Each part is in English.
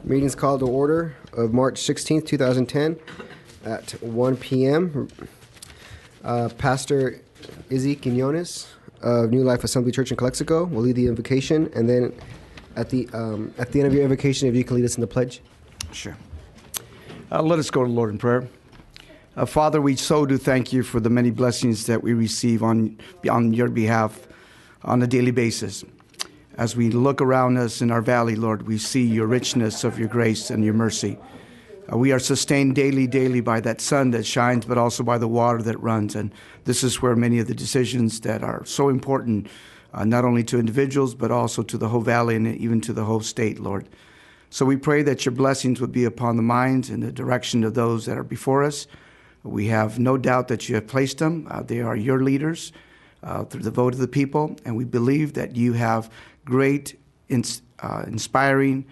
Meeting's called to order of March 16th, 2010 at 1 p.m. Pastor Izzy Quinones of New Life Assembly Church in Calexico will lead the invocation, and then at the end of your invocation, if you can lead us in the pledge. Sure. Let us go to the Lord in prayer. Father, we so do thank you for the many blessings that we receive on your behalf on a daily basis. As we look around us in our valley, Lord, we see your richness of your grace and your mercy. We are sustained daily by that sun that shines, but also by the water that runs. And this is where many of the decisions that are so important, not only to individuals, but also to the whole valley and even to the whole state, Lord. So we pray that your blessings would be upon the minds and the direction of those that are before us. We have no doubt that you have placed them. They are your leaders through the vote of the people. And we believe that you have great, inspiring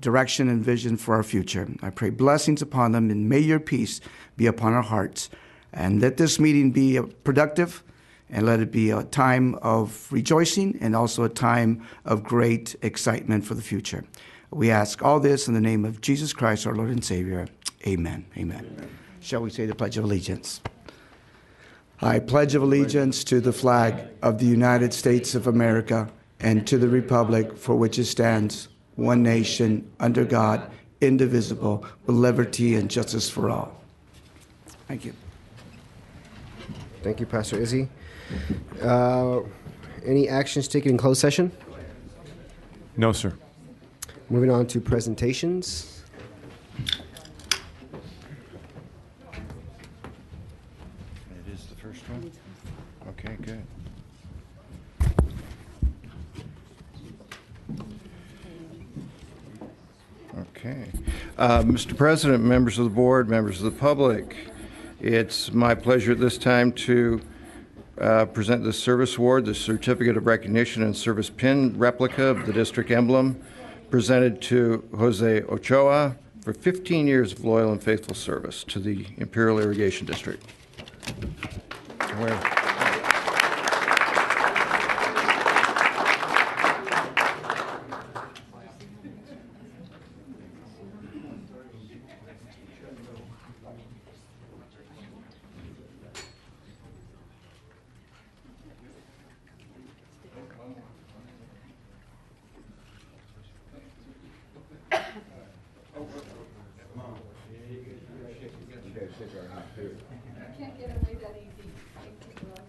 direction and vision for our future. I pray blessings upon them, and may your peace be upon our hearts. And let this meeting be productive, and let it be a time of rejoicing and also a time of great excitement for the future. We ask all this in the name of Jesus Christ, our Lord and Savior. Amen. Amen. Shall we say the Pledge of Allegiance? I pledge allegiance to the flag of the United States of America and to the republic for which it stands, one nation, under God, indivisible, with liberty and justice for all. Thank you. Thank you, Pastor Izzy. Any actions taken in closed session? No, sir. Moving on to presentations. It is the first one? Okay, good. Okay. Mr. President, members of the board, members of the public, it's my pleasure at this time to present the Service Award, the Certificate of Recognition and Service Pin replica of the district emblem, presented to Jose Ochoa for 15 years of loyal and faithful service to the Imperial Irrigation District.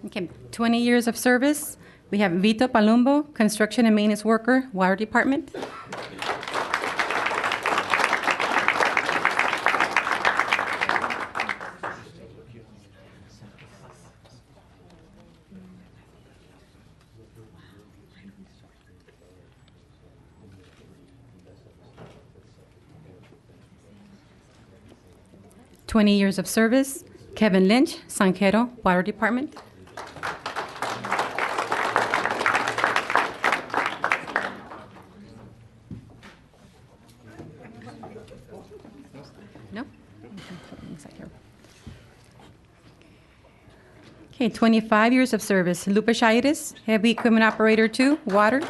Okay, 20 years of service. We have Vito Palumbo, construction and maintenance worker, water department. "20 years of service, Kevin Lynch, Sanquero, water department. No? Okay, 25 years of service, Lupe Shaitis, heavy equipment operator 2, water.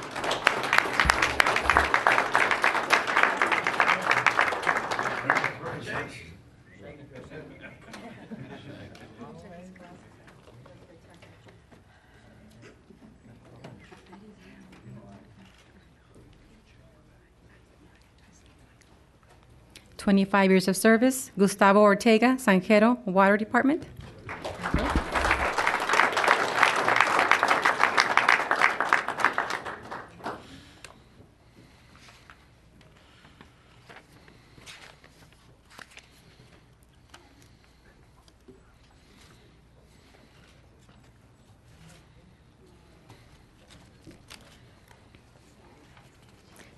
"25 years of service, Gustavo Ortega, Sanquero, water department.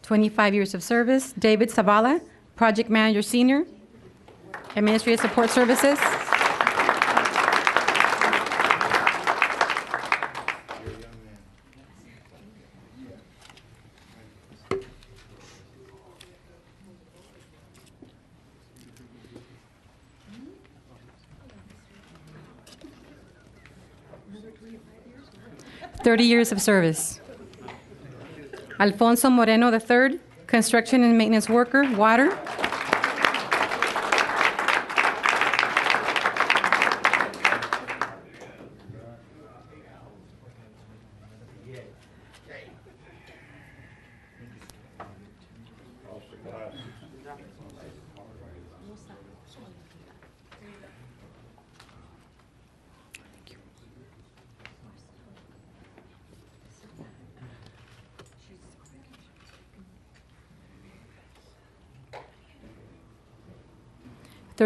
"25 years of service, David Zavala, project manager senior, administrative support services. "30 years of service. Alfonso Moreno III, construction and maintenance worker, water.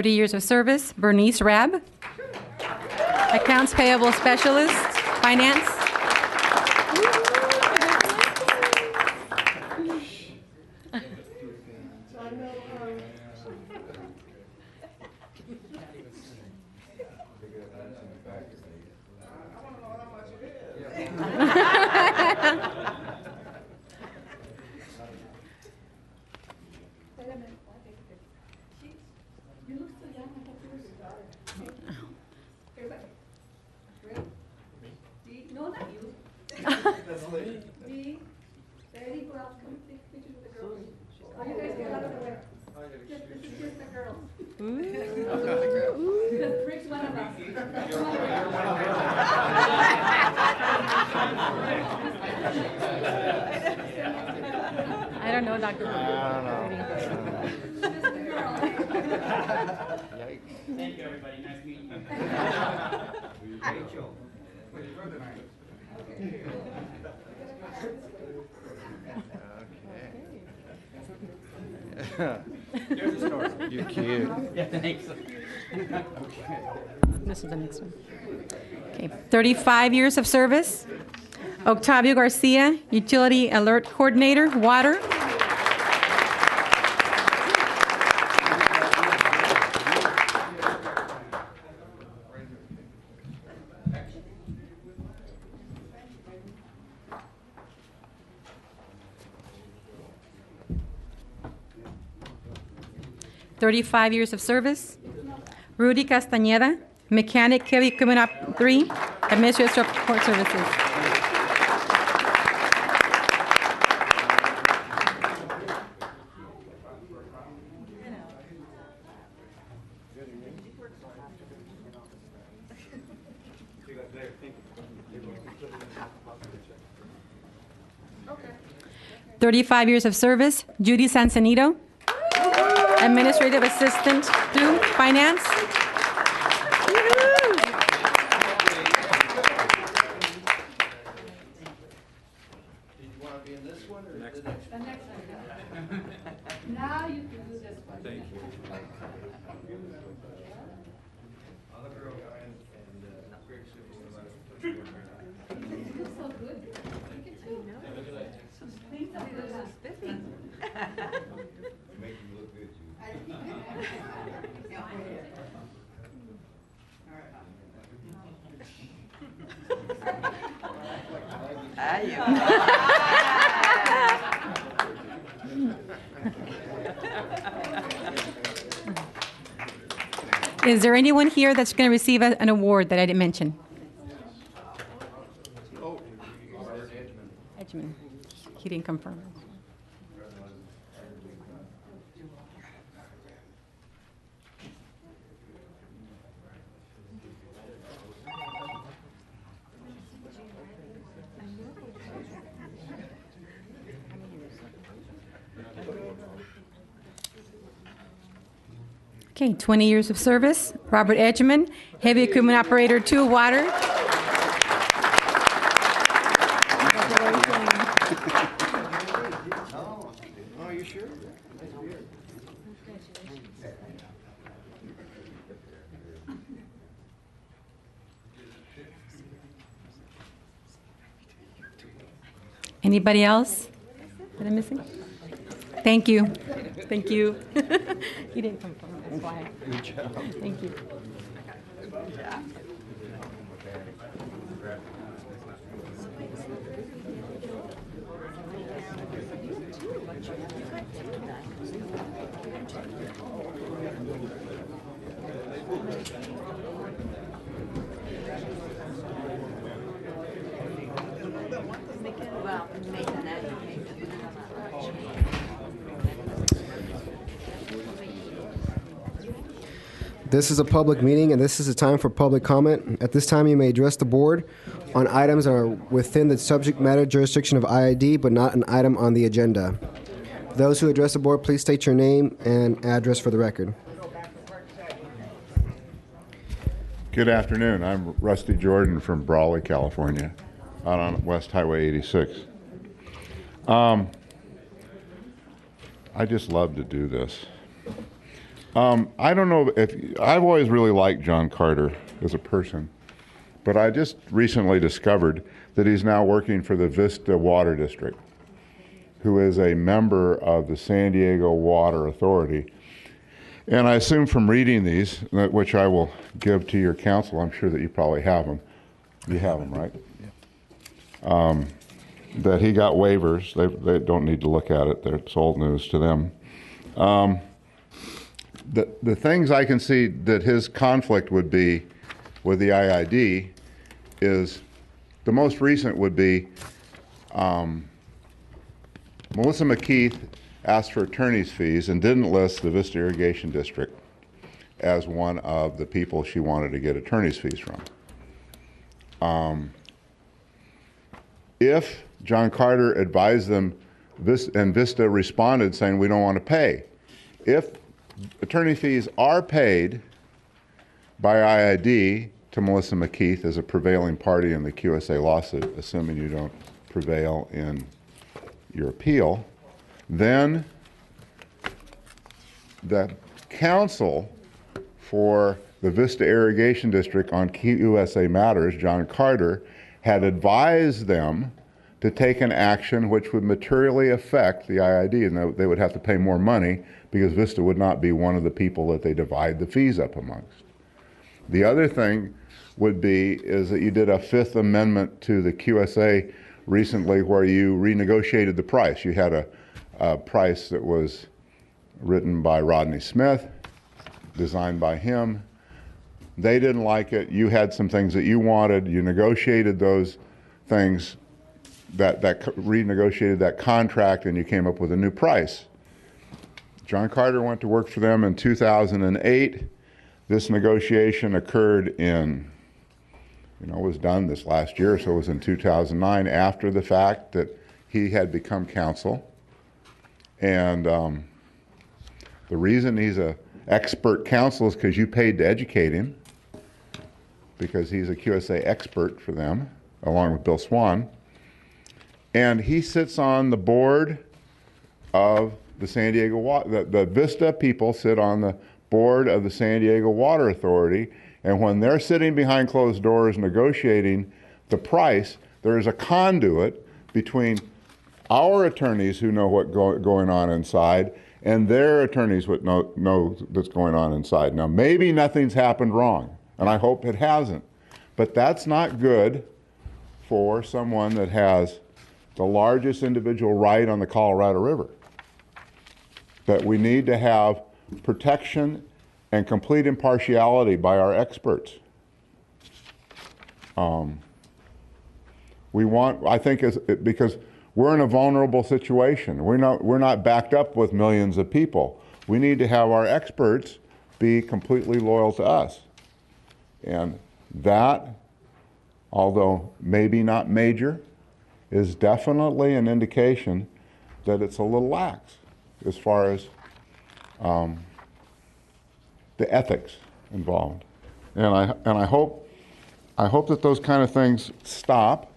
Years of service, Bernice Rabb. Accounts payable specialist, finance. I don't know, Dr. Thank you, everybody. Nice meeting you. Rachel. There's the story. You're cute. Yeah, thanks. This is the next one. Okay, 35 years of service. Octavio Garcia, Utility Alert Coordinator, water. "35 years of service. Rudy Castañeda, Mechanic, Heavy Equipment Op 3, Administrative Support Services. Okay. 35 years of service, Judy Sansanito, Administrative Assistant to Finance. Now you can do this one. Thank you. You look so good. Look at you. Things are so spiffy. Make you look good, Is there anyone here that's going to receive an award that I didn't mention? Edgman. He didn't confirm. Okay, 20 years of service. Robert Edgman, Heavy Equipment Operator 2, water. Oh, you sure? Anybody else that I'm missing? Thank you. Thank you. He didn't confirm, that's why. Good job. Thank you. Well, making that. This is a public meeting, and this is a time for public comment. At this time, you may address the board on items that are within the subject matter jurisdiction of IID, but not an item on the agenda. Those who address the board, please state your name and address for the record. Good afternoon. I'm Rusty Jordan from Brawley, California, out on West Highway 86. I just love to do this. I don't know if I've always really liked John Carter as a person, but I just recently discovered that he's now working for the Vista Water District, who is a member of the San Diego Water Authority. And I assume from reading these, which I will give to your council, I'm sure that you probably have them. You have them, right? Yeah. That he got waivers. They don't need to look at it. It's old news to them. The things I can see that his conflict would be with the IID is, the most recent would be Melissa McKeith asked for attorney's fees and didn't list the Vista Irrigation District as one of the people she wanted to get attorney's fees from. If John Carter advised them, and Vista responded saying, we don't want to pay. If attorney fees are paid by IID to Melissa McKeith as a prevailing party in the QSA lawsuit, assuming you don't prevail in your appeal, then the counsel for the Vista Irrigation District on QSA matters, John Carter, had advised them to take an action which would materially affect the IID, and they would have to pay more money because Vista would not be one of the people that they divide the fees up amongst. The other thing would be is that you did a Fifth Amendment to the QSA recently where you renegotiated the price. You had a price that was written by Rodney Smith, designed by him. They didn't like it. You had some things that you wanted. You negotiated those things, that renegotiated that contract, and you came up with a new price. John Carter went to work for them in 2008. This negotiation occurred in, was done this last year, so it was in 2009, after the fact that he had become counsel. And the reason he's an expert counsel is because you paid to educate him, because he's a QSA expert for them, along with Bill Swan. And he sits on the board of the San Diego Water. The Vista people sit on the board of the San Diego Water Authority, and when they're sitting behind closed doors negotiating the price, there is a conduit between our attorneys who know what's going on inside and their attorneys who know what's going on inside. Now, maybe nothing's happened wrong, and I hope it hasn't, but that's not good for someone that has the largest individual right on the Colorado River. That we need to have protection and complete impartiality by our experts. I think, because we're in a vulnerable situation. We're not backed up with millions of people. We need to have our experts be completely loyal to us. And that, although maybe not major, is definitely an indication that it's a little lax as far as the ethics involved. And I hope that those kind of things stop.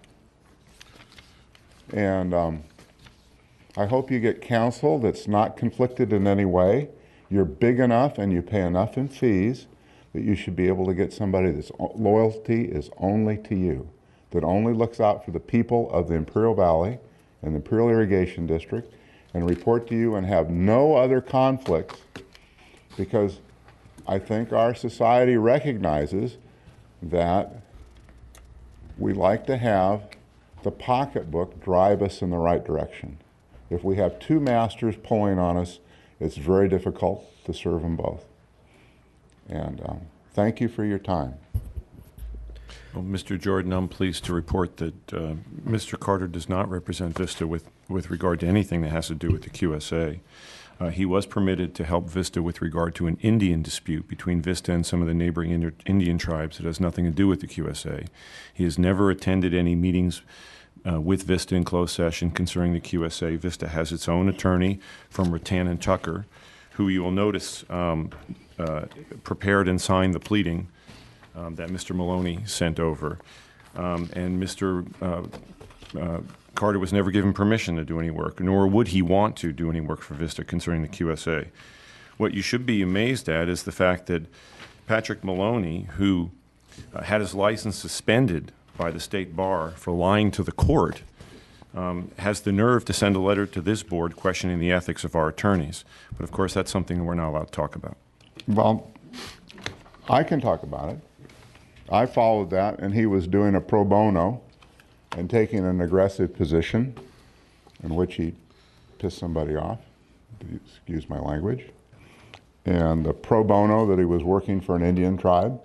And I hope you get counsel that's not conflicted in any way. You're big enough and you pay enough in fees that you should be able to get somebody that's loyalty is only to you, that only looks out for the people of the Imperial Valley and the Imperial Irrigation District, and report to you and have no other conflicts, because I think our society recognizes that we like to have the pocketbook drive us in the right direction. If we have two masters pulling on us, it's very difficult to serve them both. And thank you for your time. Well, Mr. Jordan, I'm pleased to report that Mr. Carter does not represent Vista with regard to anything that has to do with the QSA. He was permitted to help Vista with regard to an Indian dispute between Vista and some of the neighboring Indian tribes that has nothing to do with the QSA. He has never attended any meetings with Vista in closed session concerning the QSA. Vista has its own attorney from Rattan and Tucker, who you will notice prepared and signed the pleading that Mr. Maloney sent over. And Mr. Carter was never given permission to do any work, nor would he want to do any work for Vista concerning the QSA. What you should be amazed at is the fact that Patrick Maloney, who had his license suspended by the state bar for lying to the court, has the nerve to send a letter to this board questioning the ethics of our attorneys. But of course, that's something we're not allowed to talk about. Well, I can talk about it. I followed that, and he was doing a pro bono and taking an aggressive position in which he pissed somebody off, excuse my language. And the pro bono that he was working for an Indian tribe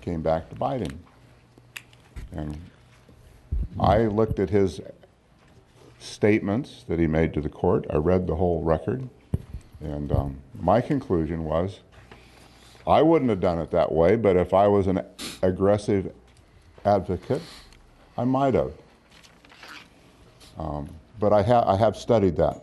came back to bite him. And I looked at his statements that he made to the court. I read the whole record. And my conclusion was, I wouldn't have done it that way, but if I was an aggressive advocate, I might have. But I have studied that.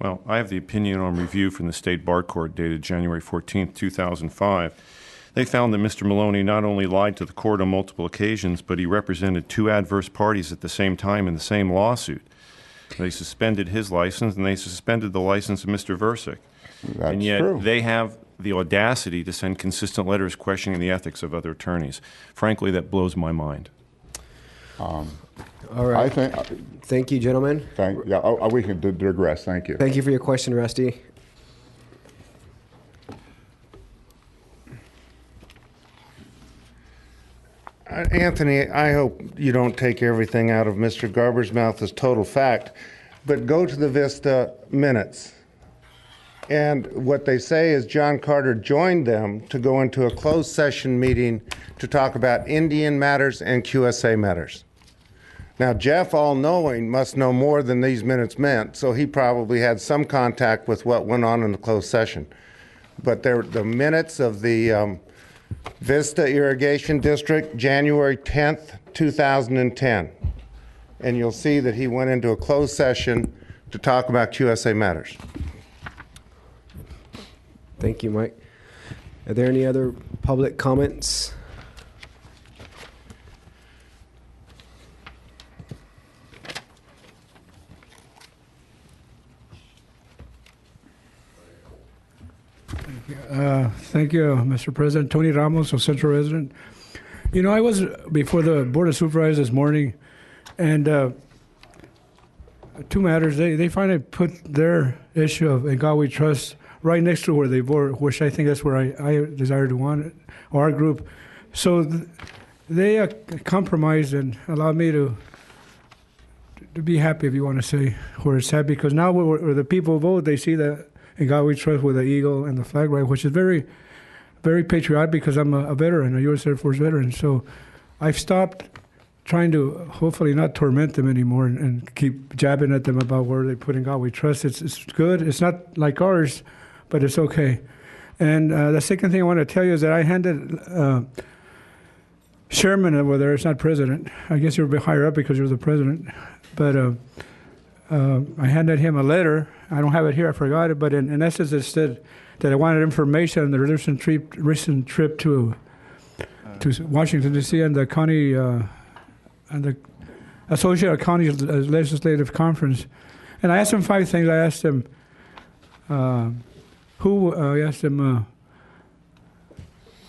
Well, I have the opinion on review from the State Bar Court dated January 14th, 2005. They found that Mr. Maloney not only lied to the court on multiple occasions, but he represented two adverse parties at the same time in the same lawsuit. They suspended his license, and they suspended the license of Mr. Versick. That's and yet true. They have the audacity to send consistent letters questioning the ethics of other attorneys. Frankly, that blows my mind. All right. Thank you, gentlemen. We can digress. Thank you. Thank you for your question, Rusty. Anthony, I hope you don't take everything out of Mr. Garber's mouth as total fact, but go to the Vista minutes. And what they say is John Carter joined them to go into a closed session meeting to talk about Indian matters and QSA matters. Now, Jeff, all-knowing, must know more than these minutes meant, so he probably had some contact with what went on in the closed session. But they're the minutes of the Vista Irrigation District, January 10th, 2010. And you'll see that he went into a closed session to talk about QSA matters. Thank you, Mike. Are there any other public comments? Thank you, Mr. President. Tony Ramos, a Centro resident. You know, I was before the Board of Supervisors this morning, and two matters. They finally put their issue of In God We Trust right next to where they vote, which I think that's where I desire to want it, or our group. So they compromised and allowed me to be happy, if you want to say, where it's at, because now where the people vote, they see that In God We Trust with the eagle and the flag, right, which is very, very patriotic because I'm a veteran, a U.S. Air Force veteran. So I've stopped trying to hopefully not torment them anymore and keep jabbing at them about where they put In God We Trust. It's good. It's not like ours, but it's okay. And the second thing I want to tell you is that I handed Sherman over there. It's not president. I guess you're a bit higher up because you're the president. But I handed him a letter. I don't have it here. I forgot it. But in essence, it said that I wanted information on the recent trip to Washington, D.C. and the county and the Associated Counties Legislative Conference. And I asked him 5 things. I asked him who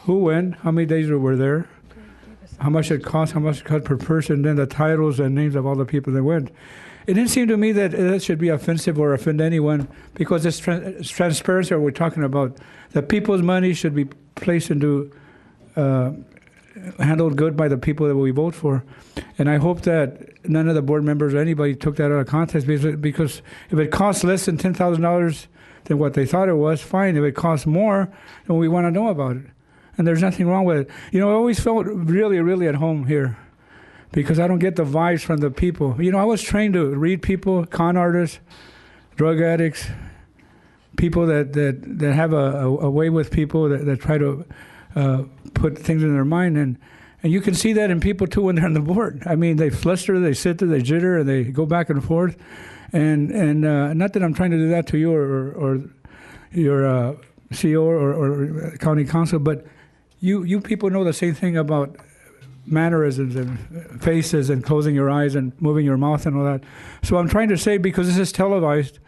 went, how many days we were there, how much it cost, how much it cost per person, then the titles and names of all the people that went. It didn't seem to me that it should be offensive or offend anyone because it's transparency we're talking about. The people's money should be placed into, handled good by the people that we vote for. And I hope that none of the board members or anybody took that out of context because if it costs less than $10,000 than what they thought it was, fine. If it costs more, then we want to know about it. And there's nothing wrong with it. You know, I always felt really, really at home here because I don't get the vibes from the people. You know, I was trained to read people, con artists, drug addicts, people that have a way with people that try to put things in their mind, and you can see that in people too when they're on the board. I mean, they fluster, they sit there, they jitter, and they go back and forth. And not that I'm trying to do that to you or your CEO or county council, but you people know the same thing about mannerisms and faces and closing your eyes and moving your mouth and all that. So I'm trying to say, because this is televised,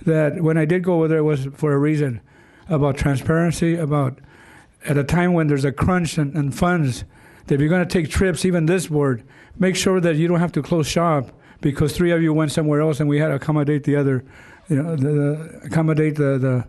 that when I did go over there, it was for a reason, about transparency, about at a time when there's a crunch and funds, that if you're going to take trips, even this board, make sure that you don't have to close shop because 3 of you went somewhere else and we had to accommodate the other, accommodate the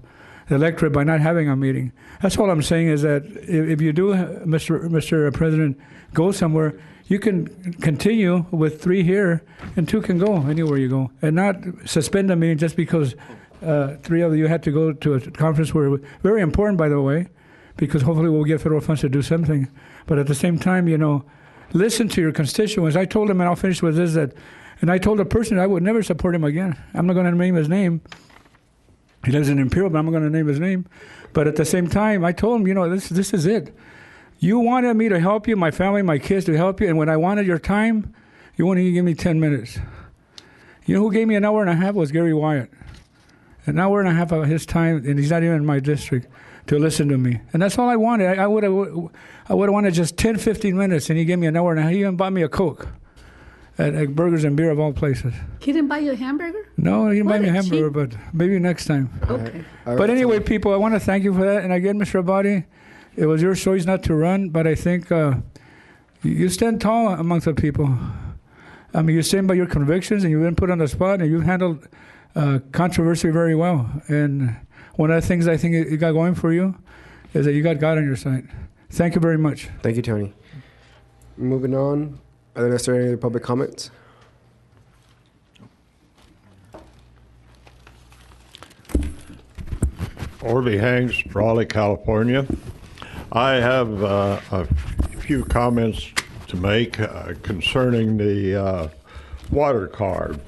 electorate by not having a meeting. That's all I'm saying is that if you do, Mr. President, go somewhere, you can continue with 3 here and 2 can go anywhere you go, and not suspend a meeting just because 3 of you had to go to a conference where very important, by the way, because hopefully we'll get federal funds to do something. But at the same time, listen to your constituents. I told him, and I'll finish with this, and I told a person I would never support him again. I'm not going to name his name. He lives in Imperial, but I'm not going to name his name. But at the same time, I told him, this is it. You wanted me to help you, my family, my kids to help you, and when I wanted your time, you wanted to give me 10 minutes. You know who gave me an hour and a half was Gary Wyatt. An hour and a half of his time, and he's not even in my district, to listen to me. And that's all I wanted. I would have wanted just 10, 15 minutes, and he gave me an hour and a half. He even bought me a Coke at Burgers and Beer of all places. He didn't buy you a hamburger? No, he didn't buy me a hamburger, but maybe next time. Okay. But anyway, people, I want to thank you for that. And again, Mr. Abadi, it was your choice not to run, but I think you stand tall amongst the people. I mean, you stand by your convictions, and you've been put on the spot, and you've handled controversy very well. And one of the things I think you got going for you is that you got God on your side. Thank you very much. Thank you, Tony. Moving on, are there any other public comments? Orby Hanks, Raleigh, California. I have a few comments to make concerning the water card.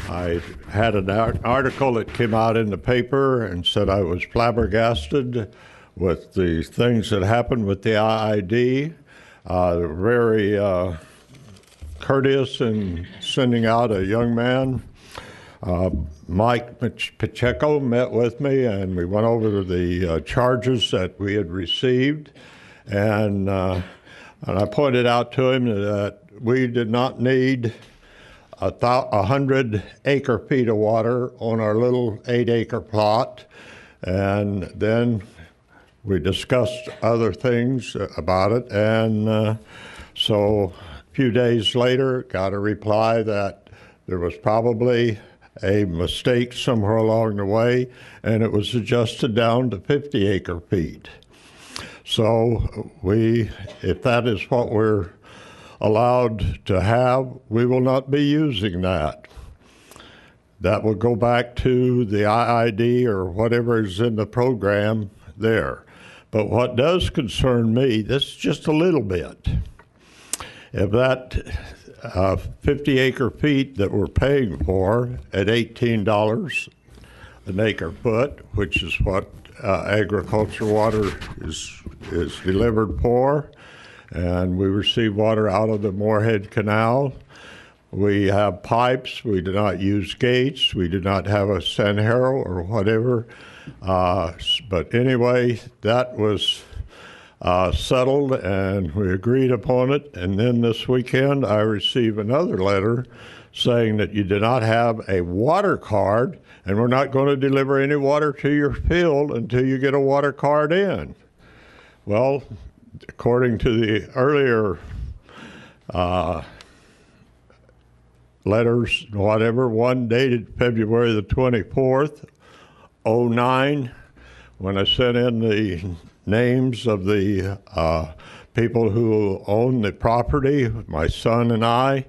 I had an article that came out in the paper and said I was flabbergasted with the things that happened with the IID. Very courteous in sending out a young man. Mike Pacheco met with me, and we went over the charges that we had received, and I pointed out to him that we did not need 100 acre-feet of water on our little 8-acre plot, and then we discussed other things about it, and so a few days later got a reply that there was probably a mistake somewhere along the way, and it was adjusted down to 50 acre-feet. So if that is what we're allowed to have, we will not be using that. That will go back to the IID or whatever is in the program there. But what does concern me, this is just a little bit. If that 50 acre-feet that we're paying for at $18 an acre-foot, which is what agriculture water is delivered for, and we receive water out of the Moorhead Canal. We have pipes. We do not use gates. We do not have a Sandero or whatever. But anyway, that was settled, and we agreed upon it. And then this weekend, I received another letter saying that you do not have a water card, and we're not going to deliver any water to your field until you get a water card in. Well, according to the earlier letters, whatever, one dated February the 24th, 09, when I sent in the names of the people who own the property, my son and I.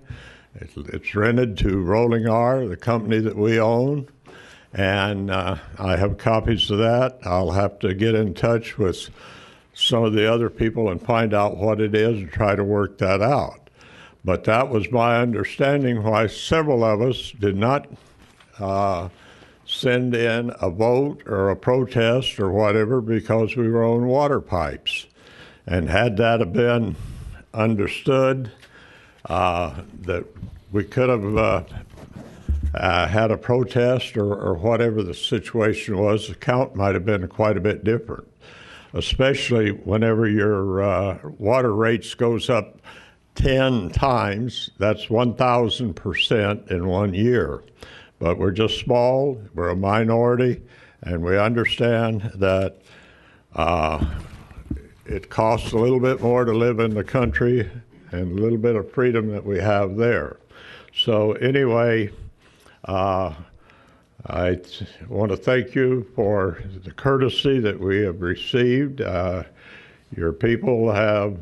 It's rented to Rolling R, the company that we own, and I have copies of that. I'll have to get in touch with some of the other people and find out what it is and try to work that out. But that was my understanding why several of us did not send in a vote or a protest or whatever because we were on water pipes. And had that have been understood, that we could have had a protest or whatever the situation was, the count might have been quite a bit different, especially whenever your water rates goes up 10 times. That's 1,000% in 1 year. But we're just small, we're a minority, and we understand that it costs a little bit more to live in the country and a little bit of freedom that we have there. So anyway, I want to thank you for the courtesy that we have received. Your people have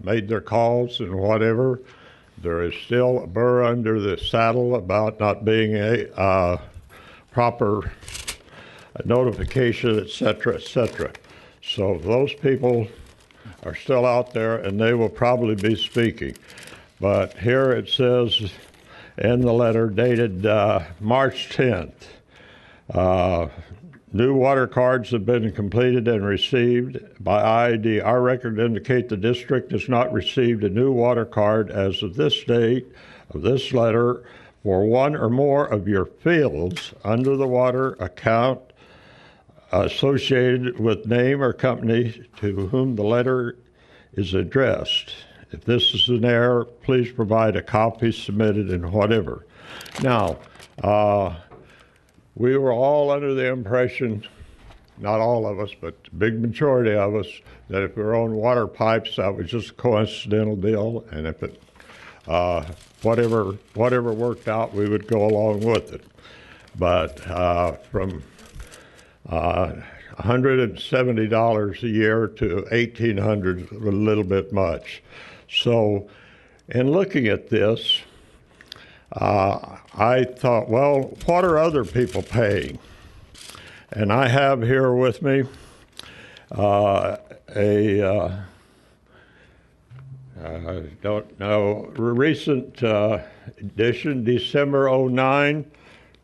made their calls and whatever. There is still a burr under the saddle about not being a proper notification, et cetera, et cetera. So those people are still out there, and they will probably be speaking. But here it says in the letter dated March 10th, new water cards have been completed and received by IID. Our records indicate the district has not received a new water card as of this date of this letter for one or more of your fields under the water account associated with name or company to whom the letter is addressed. If this is an error, please provide a copy submitted and whatever. Now, we were all under the impression, not all of us, but the big majority of us, that if we were on water pipes, that was just a coincidental deal, and if it, whatever worked out, we would go along with it. But from $170 a year to $1,800, a little bit much. So in looking at this, I thought, well, what are other people paying? And I have here with me I don't know, recent edition, December '09,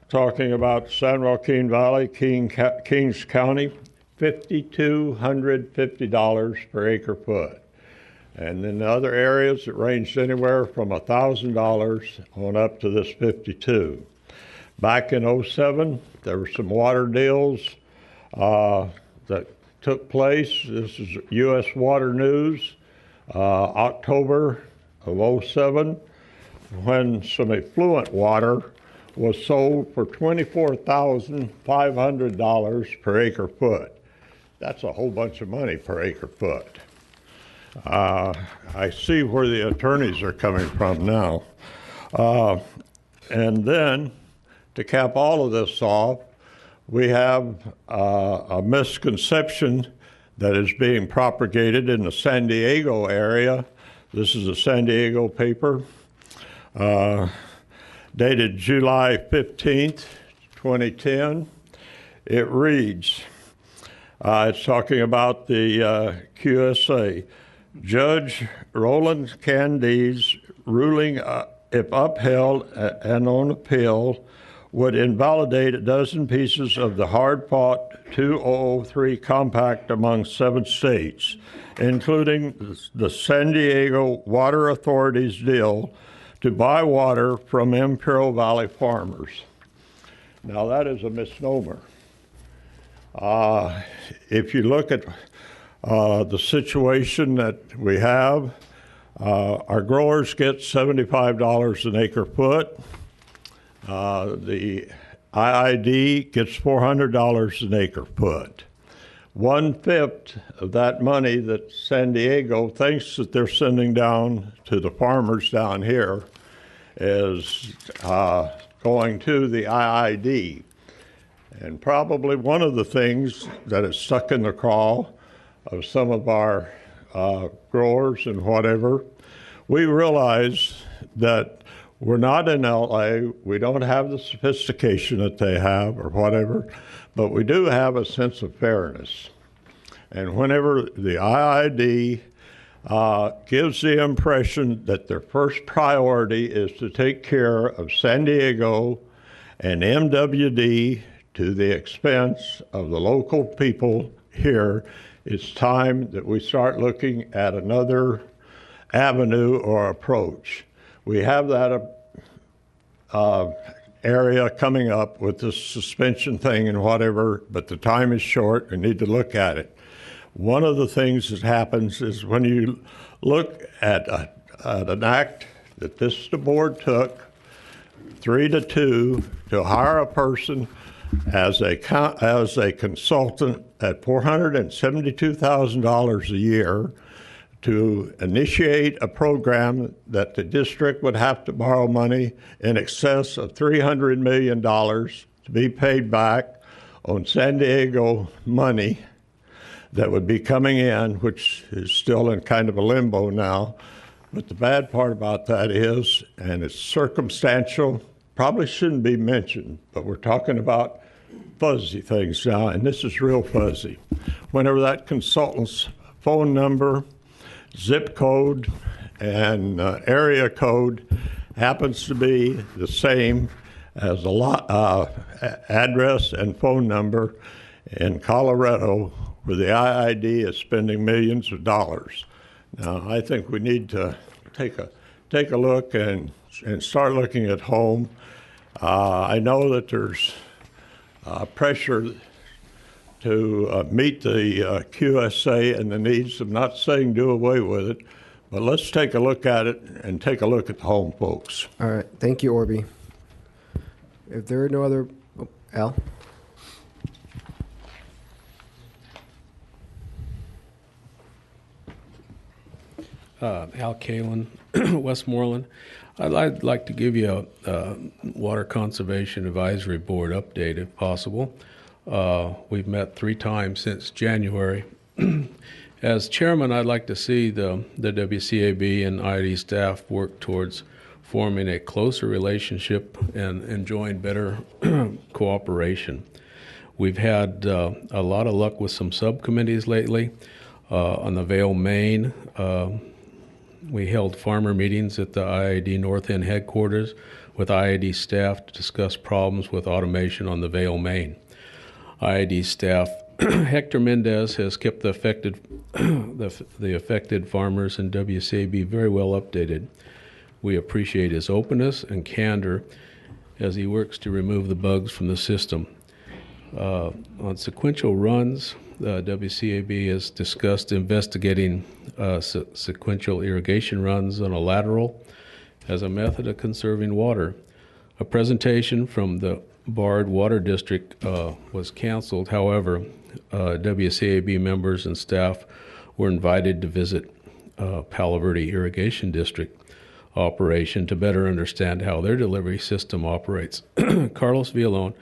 talking about San Joaquin Valley, Kings County, $5,250 per acre foot. And in the other areas, it ranged anywhere from $1,000 on up to this 52. Back in '07, there were some water deals that took place. This is U.S. Water News, October of '07, when some effluent water was sold for $24,500 per acre foot. That's a whole bunch of money per acre foot. I see where the attorneys are coming from now. And then, to cap all of this off, we have a misconception that is being propagated in the San Diego area. This is a San Diego paper dated July 15th, 2010. It reads, it's talking about the QSA. Judge Roland Candy's ruling, if upheld and on appeal, would invalidate a dozen pieces of the hard-fought 2003 compact among 7 states, including the San Diego Water Authority's deal to buy water from Imperial Valley farmers. Now, that is a misnomer. If you look at the situation that we have, our growers get $75 an acre foot. The IID gets $400 an acre foot. 1/5 of that money that San Diego thinks that they're sending down to the farmers down here is going to the IID. And probably one of the things that is stuck in the craw of some of our growers and whatever, we realize that we're not in LA, we don't have the sophistication that they have or whatever, but we do have a sense of fairness. And whenever the IID gives the impression that their first priority is to take care of San Diego and MWD to the expense of the local people here, it's time that we start looking at another avenue or approach. We have that area coming up with the suspension thing and whatever, but the time is short. We need to look at it. One of the things that happens is when you look at an act that this board took 3-2 to hire a person as a consultant at $472,000 a year to initiate a program that the district would have to borrow money in excess of $300 million to be paid back on San Diego money that would be coming in, which is still in kind of a limbo now. But the bad part about that is, and it's circumstantial, probably shouldn't be mentioned, but we're talking about fuzzy things now, and this is real fuzzy. Whenever that consultant's phone number, zip code, and area code happens to be the same as a address and phone number in Colorado, where the IID is spending millions of dollars. Now, I think we need to take a look and start looking at home. I know that there's pressure to meet the QSA and the needs. I'm not saying do away with it, but let's take a look at it and take a look at the home folks. All right. Thank you, Orby. If there are no other... Oh, Al? Al Kalin, Westmoreland. I'd like to give you a Water Conservation Advisory Board update if possible. We've met 3 times since January. As chairman, I'd like to see the WCAB and IID staff work towards forming a closer relationship and enjoying better cooperation. We've had a lot of luck with some subcommittees lately. On the Vail, Maine, we held farmer meetings at the IID North End headquarters with IID staff to discuss problems with automation on the Vail, Maine. IID staff Hector Mendez has kept the affected farmers and WCAB very well updated. We appreciate his openness and candor as he works to remove the bugs from the system. On sequential runs, WCAB has discussed investigating sequential irrigation runs on a lateral as a method of conserving water. A presentation from the Bard Water District was canceled. However, WCAB members and staff were invited to visit Palo Verde Irrigation District operation to better understand how their delivery system operates. Carlos Villon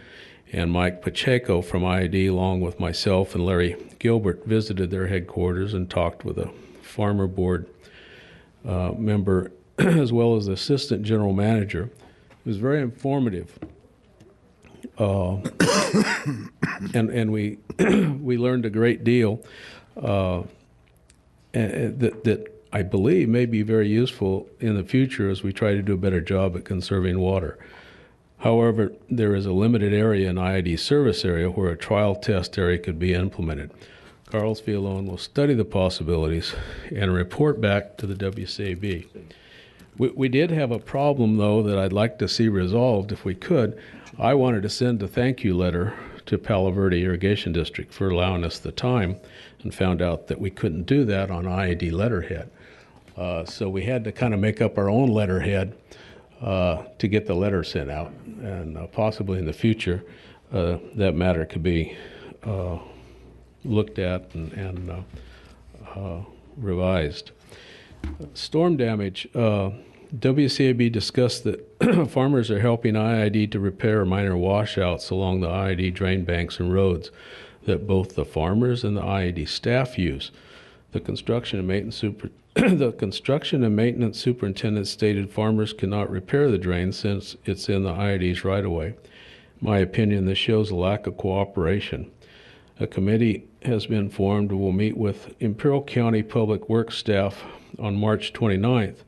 and Mike Pacheco from IID, along with myself and Larry Gilbert, visited their headquarters and talked with a farmer board member as well as the assistant general manager. It was very informative. And we we learned a great deal that I believe may be very useful in the future as we try to do a better job at conserving water. However, there is a limited area in IID service area where a trial test area could be implemented. Carlos Villon will study the possibilities and report back to the WCAB. We did have a problem, though, that I'd like to see resolved if we could. I wanted to send a thank you letter to Palo Verde Irrigation District for allowing us the time, and found out that we couldn't do that on IID letterhead. So we had to kind of make up our own letterhead to get the letter sent out, and possibly in the future that matter could be looked at and revised. Storm damage. WCAB discussed that farmers are helping IID to repair minor washouts along the IID drain banks and roads that both the farmers and the IID staff use. The construction and maintenance superintendent stated farmers cannot repair the drain since it's in the IID's right-of-way. In my opinion, this shows a lack of cooperation. A committee has been formed and will meet with Imperial County Public Works staff on March 29th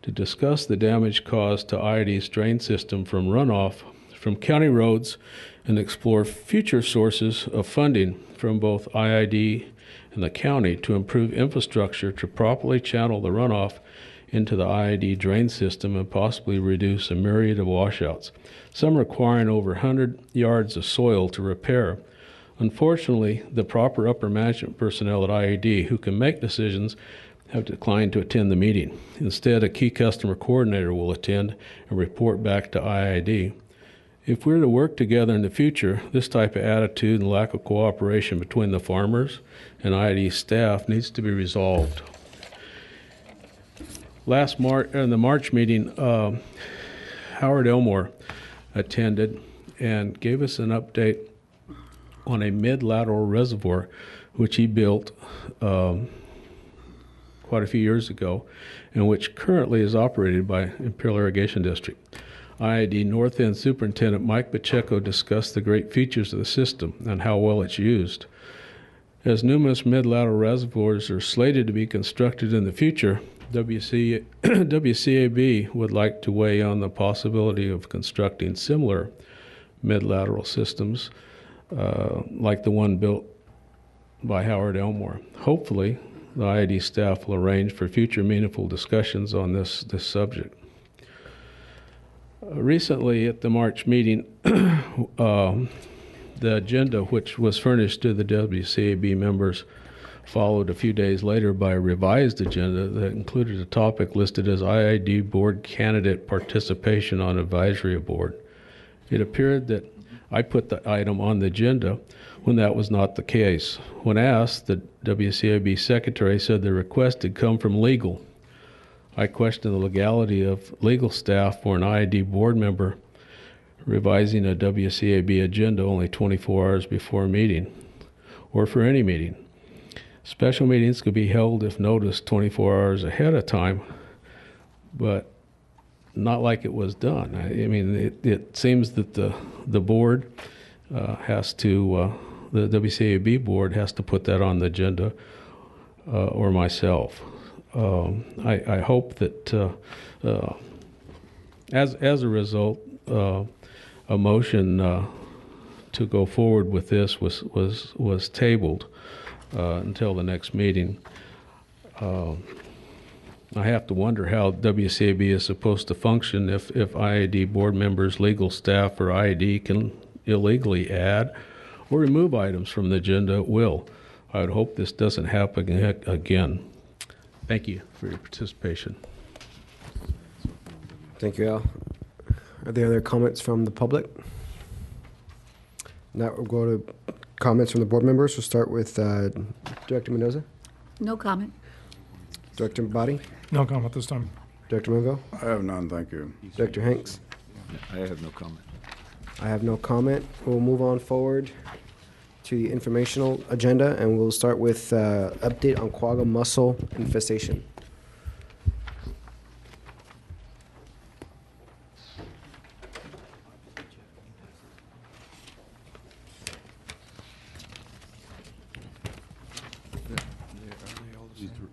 to discuss the damage caused to IID's drain system from runoff from county roads and explore future sources of funding from both IID and the county to improve infrastructure to properly channel the runoff into the IID drain system and possibly reduce a myriad of washouts, some requiring over 100 yards of soil to repair. Unfortunately, the proper upper management personnel at IID who can make decisions have declined to attend the meeting. Instead, a key customer coordinator will attend and report back to IID. If we're to work together in the future, this type of attitude and lack of cooperation between the farmers and IID staff needs to be resolved. In the March meeting, Howard Elmore attended and gave us an update on a mid-lateral reservoir which he built quite a few years ago, and which currently is operated by Imperial Irrigation District. IID North End Superintendent Mike Pacheco discussed the great features of the system and how well it's used. As numerous mid-lateral reservoirs are slated to be constructed in the future, WCAB would like to weigh on the possibility of constructing similar mid-lateral systems like the one built by Howard Elmore. Hopefully, the IID staff will arrange for future meaningful discussions on this subject. Recently at the March meeting, the agenda which was furnished to the WCAB members followed a few days later by a revised agenda that included a topic listed as IID Board candidate participation on advisory board. It appeared that I put the item on the agenda when that was not the case. When asked, the WCAB secretary said the request had come from legal. I questioned the legality of legal staff for an IID board member revising a WCAB agenda only 24 hours before a meeting, or for any meeting. Special meetings could be held if noticed 24 hours ahead of time, but not like it was done. I mean, it seems that the board has to, the WCAB board has to put that on the agenda, or myself. I hope that as a result, a motion to go forward with this was tabled until the next meeting. I have to wonder how WCAB is supposed to function if IID board members, legal staff, or IID can illegally add or remove items from the agenda at will. I would hope this doesn't happen again. Thank you for your participation. Thank you, Al. Are there other comments from the public? Now we'll go to comments from the board members. We'll start with Director Mendoza. No comment. Director Body. No comment this time. Director Monville. I have none, thank you. Director Hanks. I have no comment. I have no comment. We'll move on forward to the informational agenda, and we'll start with update on quagga mussel infestation.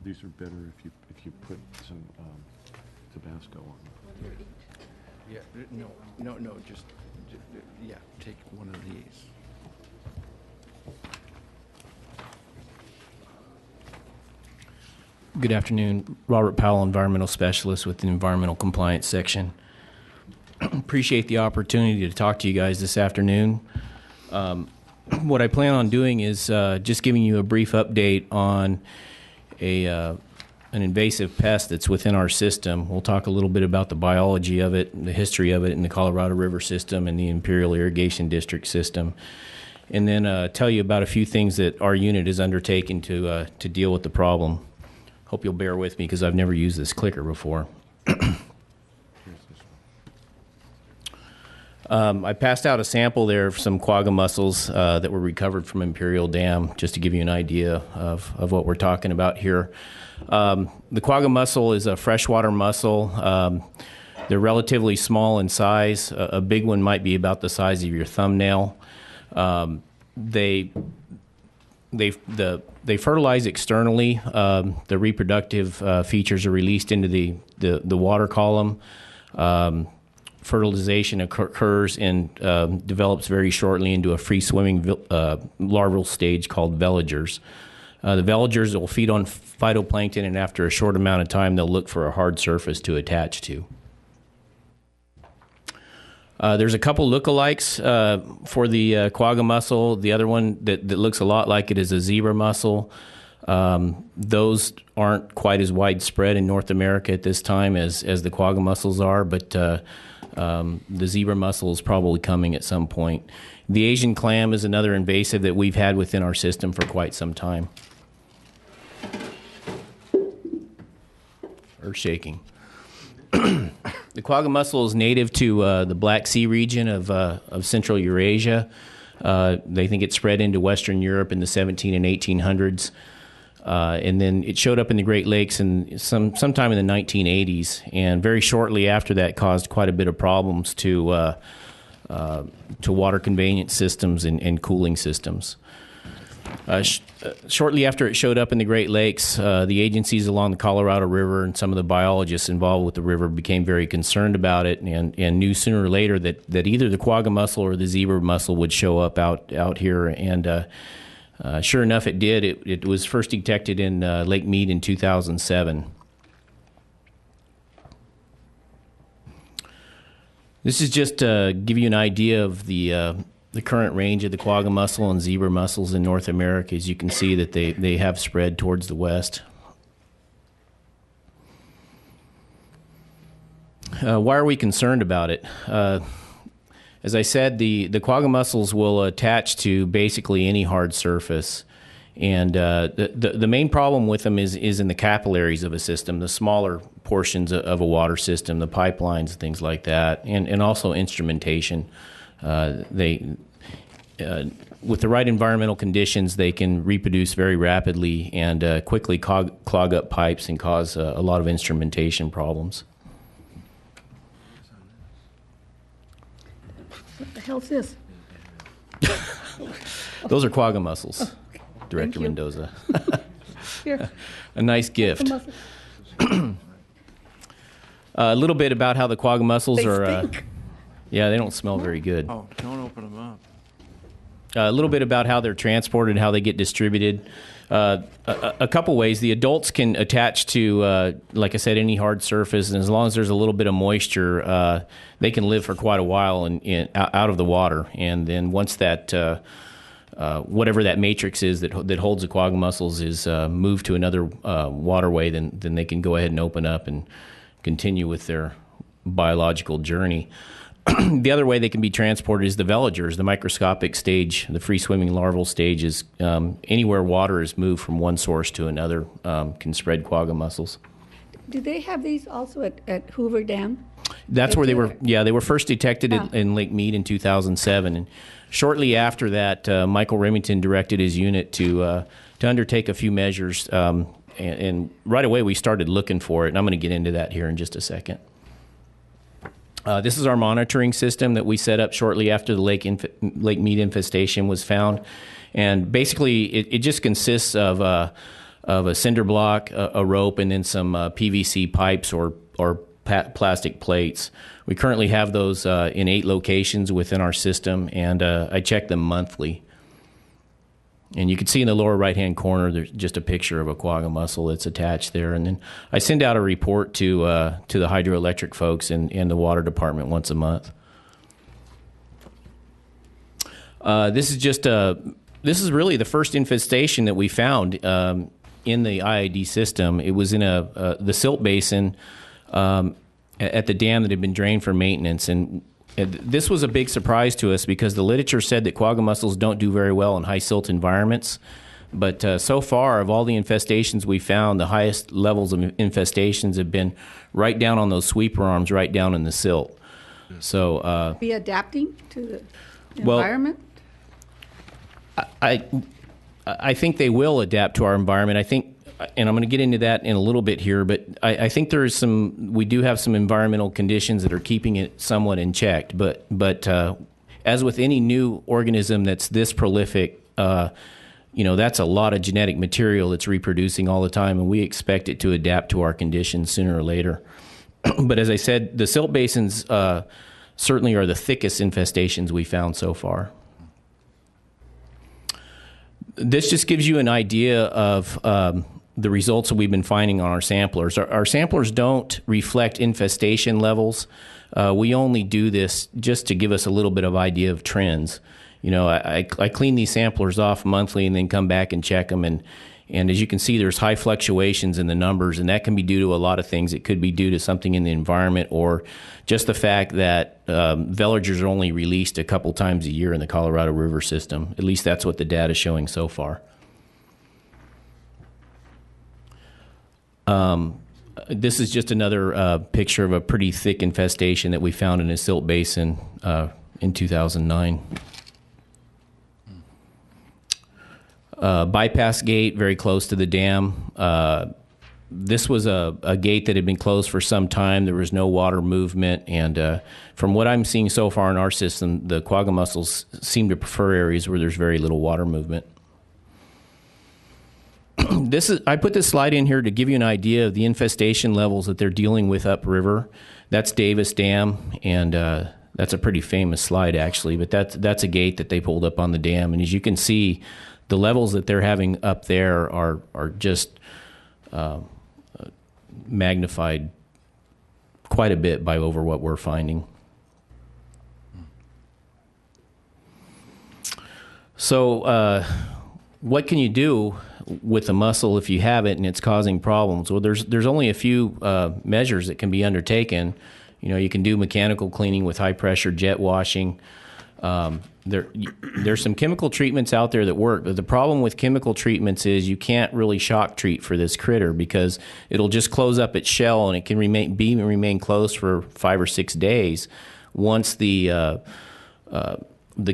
These are better if you put some Tabasco on. Yeah, no, just yeah, take one of these. Good afternoon. Robert Powell, Environmental Specialist with the Environmental Compliance Section. Appreciate the opportunity to talk to you guys this afternoon. What I plan on doing is just giving you a brief update on an invasive pest that's within our system. We'll talk a little bit about the biology of it, the history of it in the Colorado River system and the Imperial Irrigation District system, and then tell you about a few things that our unit is undertaking to deal with the problem. Hope you'll bear with me because I've never used this clicker before. I passed out a sample there of some quagga mussels that were recovered from Imperial Dam, just to give you an idea of what we're talking about here. The quagga mussel is a freshwater mussel. They're relatively small in size. A big one might be about the size of your thumbnail. They fertilize externally. The reproductive features are released into the water column fertilization occurs and develops very shortly into a free-swimming larval stage called veligers. The veligers will feed on phytoplankton, and after a short amount of time, they'll look for a hard surface to attach to. There's a couple lookalikes for the quagga mussel. The other one that looks a lot like it is a zebra mussel. Those aren't quite as widespread in North America at this time as the quagga mussels are, but the zebra mussel is probably coming at some point. The Asian clam is another invasive that we've had within our system for quite some time. Earth shaking. The quagga mussel is native to the Black Sea region of Central Eurasia. They think it spread into Western Europe in the 17 and 1800s. And then it showed up in the Great Lakes in sometime in the 1980s, and very shortly after that caused quite a bit of problems to water conveyance systems and cooling systems. Shortly after it showed up in the Great Lakes, the agencies along the Colorado River and some of the biologists involved with the river became very concerned about it and knew sooner or later that either the quagga mussel or the zebra mussel would show up out here. And sure enough, it did. It was first detected in Lake Mead in 2007. This is just to give you an idea of the current range of the quagga mussel and zebra mussels in North America. As you can see that they have spread towards the west. Why are we concerned about it? As I said, the quagga mussels will attach to basically any hard surface. And the main problem with them is in the capillaries of a system, the smaller portions of a water system, the pipelines, things like that, and also instrumentation. With the right environmental conditions, they can reproduce very rapidly and quickly clog up pipes and cause a lot of instrumentation problems. What the hell's this? Those are quagga mussels, Director Mendoza. Here. A nice gift. A little bit about how the quagga mussels are. Yeah, they don't smell very good. Oh, don't open them up. A little bit about how they're transported, how they get distributed. A couple ways. The adults can attach to, like I said, any hard surface, and as long as there's a little bit of moisture, they can live for quite a while out of the water. And then once that, whatever that matrix is that holds the quagga mussels is moved to another waterway, then they can go ahead and open up and continue with their biological journey. The other way they can be transported is the veligers, the microscopic stage, the free-swimming larval stage is anywhere water is moved from one source to another can spread quagga mussels. Do they have these also at Hoover Dam? That's where they were. Yeah, they were first detected in Lake Mead in 2007, and shortly after that, Michael Remington directed his unit to undertake a few measures, and right away we started looking for it. And I'm going to get into that here in just a second. This is our monitoring system that we set up shortly after the Lake Mead infestation was found, and basically it just consists of a cinder block, a rope, and then some PVC pipes or plastic plates. We currently have those in 8 locations within our system, and I check them monthly. And you can see in the lower right-hand corner, there's just a picture of a quagga mussel that's attached there. And then I send out a report to the hydroelectric folks and the water department once a month. This is really the first infestation that we found in the IID system. It was in the silt basin at the dam that had been drained for maintenance. And this was a big surprise to us because the literature said that quagga mussels don't do very well in high silt environments. But so far, of all the infestations we found, the highest levels of infestations have been right down on those sweeper arms, right down in the silt. So be adapting to the environment? I think they will adapt to our environment. I think, and I'm going to get into that in a little bit here, but I think we do have some environmental conditions that are keeping it somewhat in check. But as with any new organism that's this prolific, that's a lot of genetic material that's reproducing all the time, and we expect it to adapt to our conditions sooner or later. But as I said, the silt basins certainly are the thickest infestations we found so far. This just gives you an idea of the results that we've been finding on our samplers. Our samplers don't reflect infestation levels. We only do this just to give us a little bit of idea of trends. You know, I clean these samplers off monthly and then come back and check them. And as you can see, there's high fluctuations in the numbers, and that can be due to a lot of things. It could be due to something in the environment or just the fact that veligers are only released a couple times a year in the Colorado River system. At least that's what the data is showing so far. This is just another picture of a pretty thick infestation that we found in a silt basin in 2009. Bypass gate very close to the dam. This was a gate that had been closed for some time. There was no water movement, and from what I'm seeing so far in our system, the quagga mussels seem to prefer areas where there's very little water movement. I put this slide in here to give you an idea of the infestation levels that they're dealing with upriver. That's Davis Dam, and that's a pretty famous slide actually, but that's a gate that they pulled up on the dam, and as you can see, the levels that they're having up there are just magnified quite a bit by over what we're finding. So what can you do with a mussel if you have it and it's causing problems? Well, there's only a few measures that can be undertaken. You know, you can do mechanical cleaning with high pressure jet washing. There's some chemical treatments out there that work, but the problem with chemical treatments is you can't really shock treat for this critter because it'll just close up its shell and it can remain closed for 5 or 6 days. Once the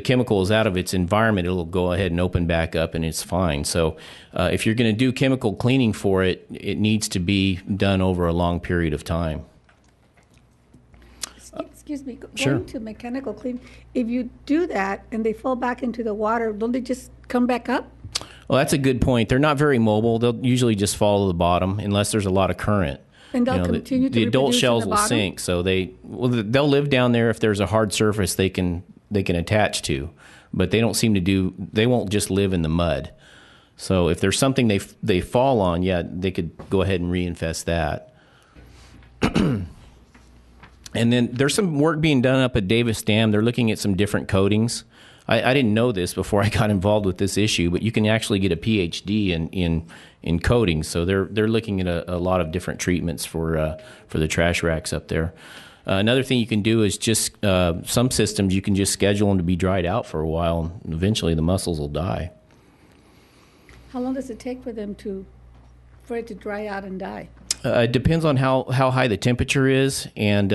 chemical is out of its environment, it'll go ahead and open back up and it's fine. So if you're going to do chemical cleaning for it, it needs to be done over a long period of time. Excuse me, Sure. going to mechanical clean, if you do that and they fall back into the water, don't they just come back up? Well, that's a good point. They're not very mobile. They'll usually just fall to the bottom unless there's a lot of current. And they'll continue to the adult reproduce in shells the will bottom? sink, so they'll live down there if there's a hard surface they can attach to, but they won't just live in the mud. So if there's something they fall on, yeah, they could go ahead and reinfest that. And then there's some work being done up at Davis Dam. They're looking at some different coatings. I didn't know this before I got involved with this issue, but you can actually get a PhD in coatings. So they're looking at a lot of different treatments for the trash racks up there. Another thing you can do is just some systems you can just schedule them to be dried out for a while, and eventually the mussels will die. How long does it take for it to dry out and die? It depends on how high the temperature is and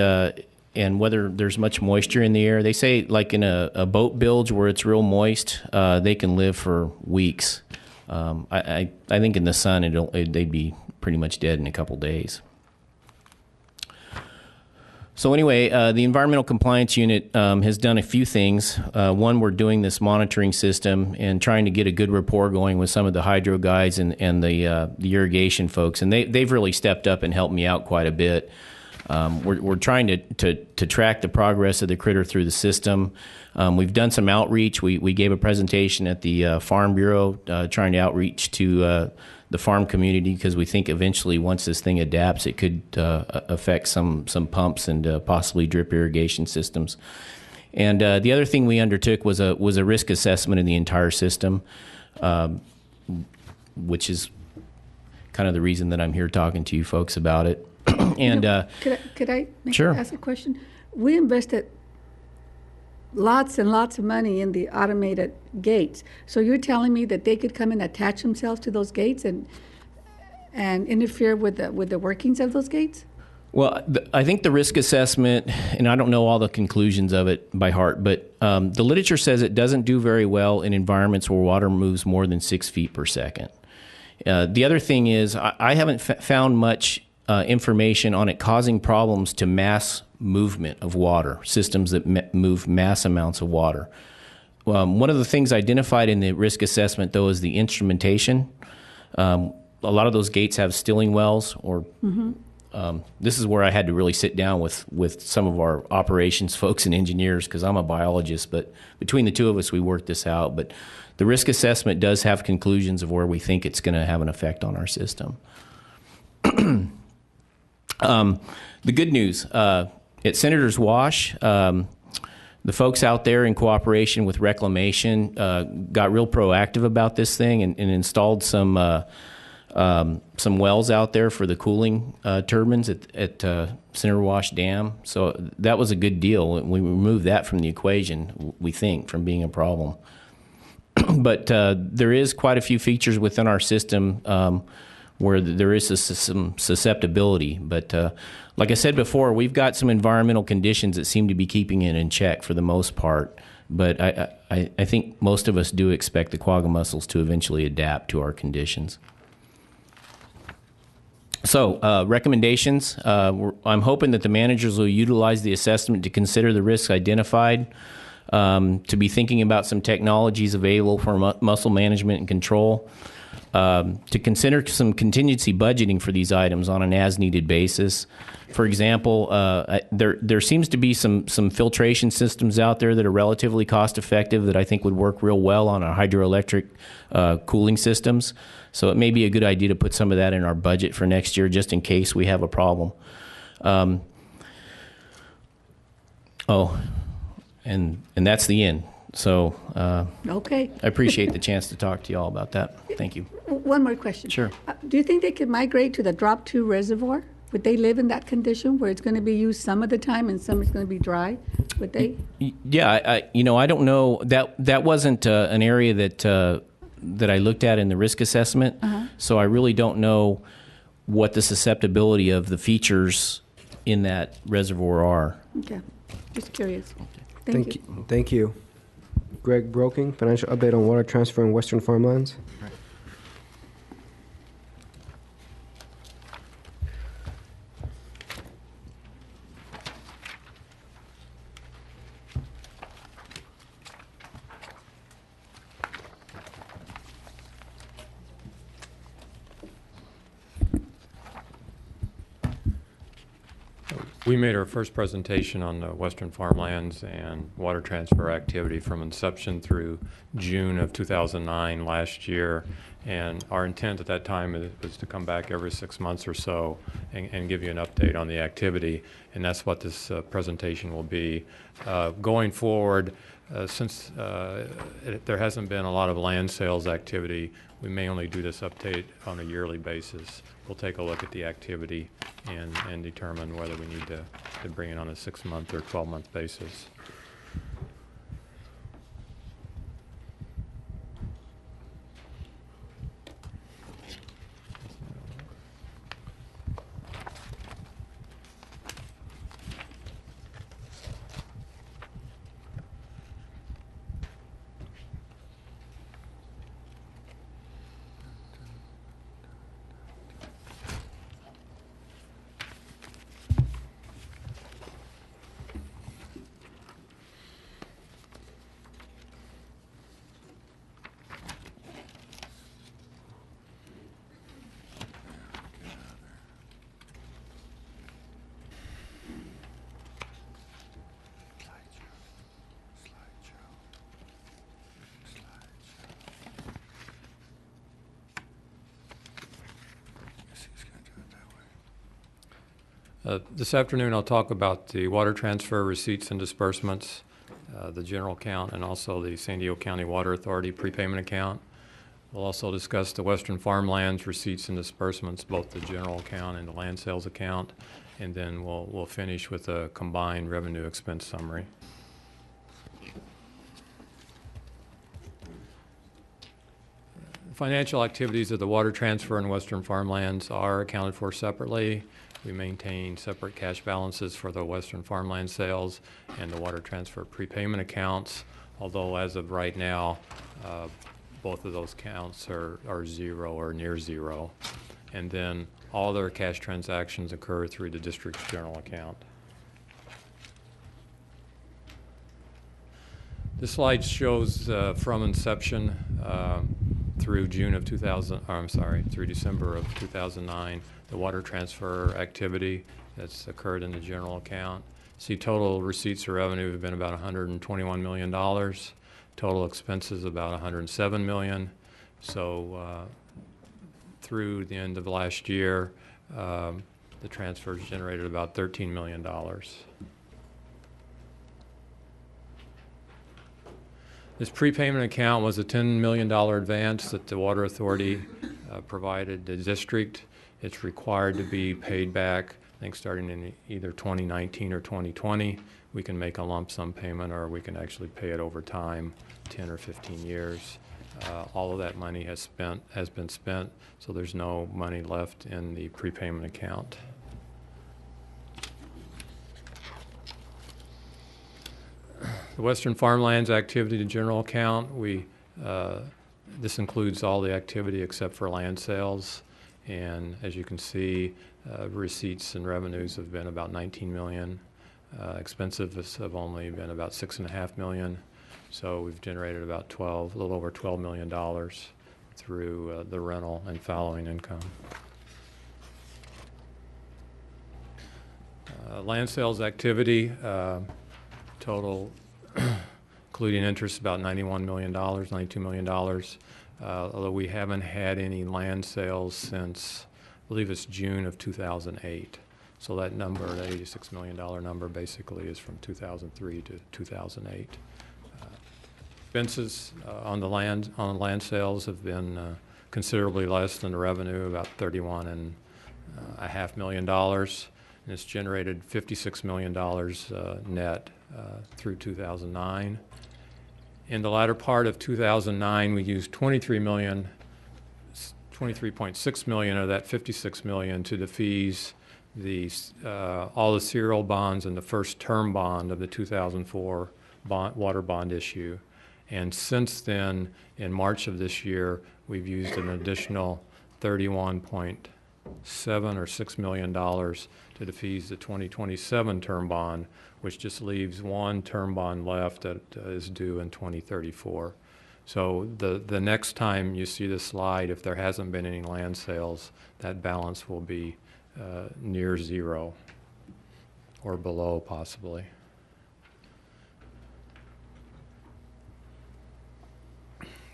whether there's much moisture in the air. They say like in a boat bilge where it's real moist, they can live for weeks. I think in the sun they'd be pretty much dead in a couple days. So anyway, the Environmental Compliance Unit has done a few things. One, we're doing this monitoring system and trying to get a good rapport going with some of the hydro guys and the irrigation folks, and they've really stepped up and helped me out quite a bit. We're trying to track the progress of the critter through the system. We've done some outreach. We gave a presentation at the Farm Bureau trying to outreach to the farm community because we think eventually once this thing adapts, it could affect some pumps and possibly drip irrigation systems. And the other thing we undertook was a risk assessment of the entire system, which is kind of the reason that I'm here talking to you folks about it. And could I Sure. ask a question? We invested lots and lots of money in the automated gates. So you're telling me that they could come and attach themselves to those gates and interfere with the workings of those gates? Well, I think the risk assessment, and I don't know all the conclusions of it by heart, but the literature says it doesn't do very well in environments where water moves more than 6 feet per second. The other thing is I haven't found much information on it causing problems to mass movement of water, systems that move mass amounts of water. One of the things identified in the risk assessment, though, is the instrumentation. A lot of those gates have stilling wells or this is where I had to really sit down with some of our operations folks and engineers, because I'm a biologist, but between the two of us, we worked this out. But the risk assessment does have conclusions of where we think it's going to have an effect on our system. The good news, at Senator's Wash, the folks out there in cooperation with Reclamation got real proactive about this thing and installed some wells out there for the cooling turbines at Senator Wash Dam. So that was a good deal. We removed that from the equation, we think, from being a problem. But there is quite a few features within our system where there is some susceptibility. But like I said before, we've got some environmental conditions that seem to be keeping it in check for the most part. But I think most of us do expect the quagga mussels to eventually adapt to our conditions. So recommendations, I'm hoping that the managers will utilize the assessment to consider the risks identified, to be thinking about some technologies available for mussel management and control, to consider some contingency budgeting for these items on an as-needed basis. For example, there seems to be some filtration systems out there that are relatively cost-effective that I think would work real well on our hydroelectric cooling systems. So it may be a good idea to put some of that in our budget for next year, just in case we have a problem. And that's the end. So okay. I appreciate the chance to talk to you all about that. Thank you. One more question. Sure. Do you think they could migrate to the Drop 2 reservoir? Would they live in that condition where it's going to be used some of the time and some is going to be dry? Would they? Yeah, I don't know. That wasn't an area that I looked at in the risk assessment. So I really don't know what the susceptibility of the features in that reservoir are. Okay. Just curious. Thank you. Thank you. Greg Broking, financial update on water transfer in Western Farmlands. We made our first presentation on the Western Farmlands and water transfer activity from inception through June of 2009 last year. And our intent at that time was to come back every 6 months or so and give you an update on the activity. And that's what this presentation will be. Going forward, since there hasn't been a lot of land sales activity, we may only do this update on a yearly basis. We'll take a look at the activity and determine whether we need to bring it on a 6-month or 12-month basis. This afternoon I'll talk about the water transfer receipts and disbursements, the general account, and also the San Diego County Water Authority prepayment account. We'll also discuss the Western Farmlands receipts and disbursements, both the general account and the land sales account, and then we'll finish with a combined revenue expense summary. Financial activities of the water transfer and Western Farmlands are accounted for separately. We maintain separate cash balances for the Western Farmland sales and the water transfer prepayment accounts, although as of right now, both of those counts are zero or near zero. And then all their cash transactions occur through the district's general account. This slide shows from inception through through December of 2009, the water transfer activity that's occurred in the general account. See, total receipts or revenue have been about $121 million. Total expenses about $107 million. So through the end of last year, the transfers generated about $13 million. This prepayment account was a $10 million advance that the Water Authority provided the district. It's required to be paid back, I think, starting in either 2019 or 2020. We can make a lump sum payment, or we can actually pay it over time, 10 or 15 years. All of that money has been spent, so there's no money left in the prepayment account. The Western Farmlands activity to general account, this includes all the activity except for land sales. And as you can see, receipts and revenues have been about $19 million. Expenses have only been about $6.5 million. So we've generated about a little over $12 million through the rental and following income. Land sales activity, total including interest about $91 million, $92 million. Although we haven't had any land sales since, I believe it's June of 2008. So that number, that $86 million number, basically is from 2003 to 2008. Expenses on land sales have been considerably less than the revenue, about $31.5 million, and it's generated $56 million net through 2009. In the latter part of 2009, we used $23.6 million of that $56 million to defease all the serial bonds and the first term bond of the 2004 water bond issue. And since then, in March of this year, we've used an additional $31.7 or $6 million to defease the 2027 term bond, which just leaves one term bond left that is due in 2034. So the next time you see this slide, if there hasn't been any land sales, that balance will be near zero or below possibly.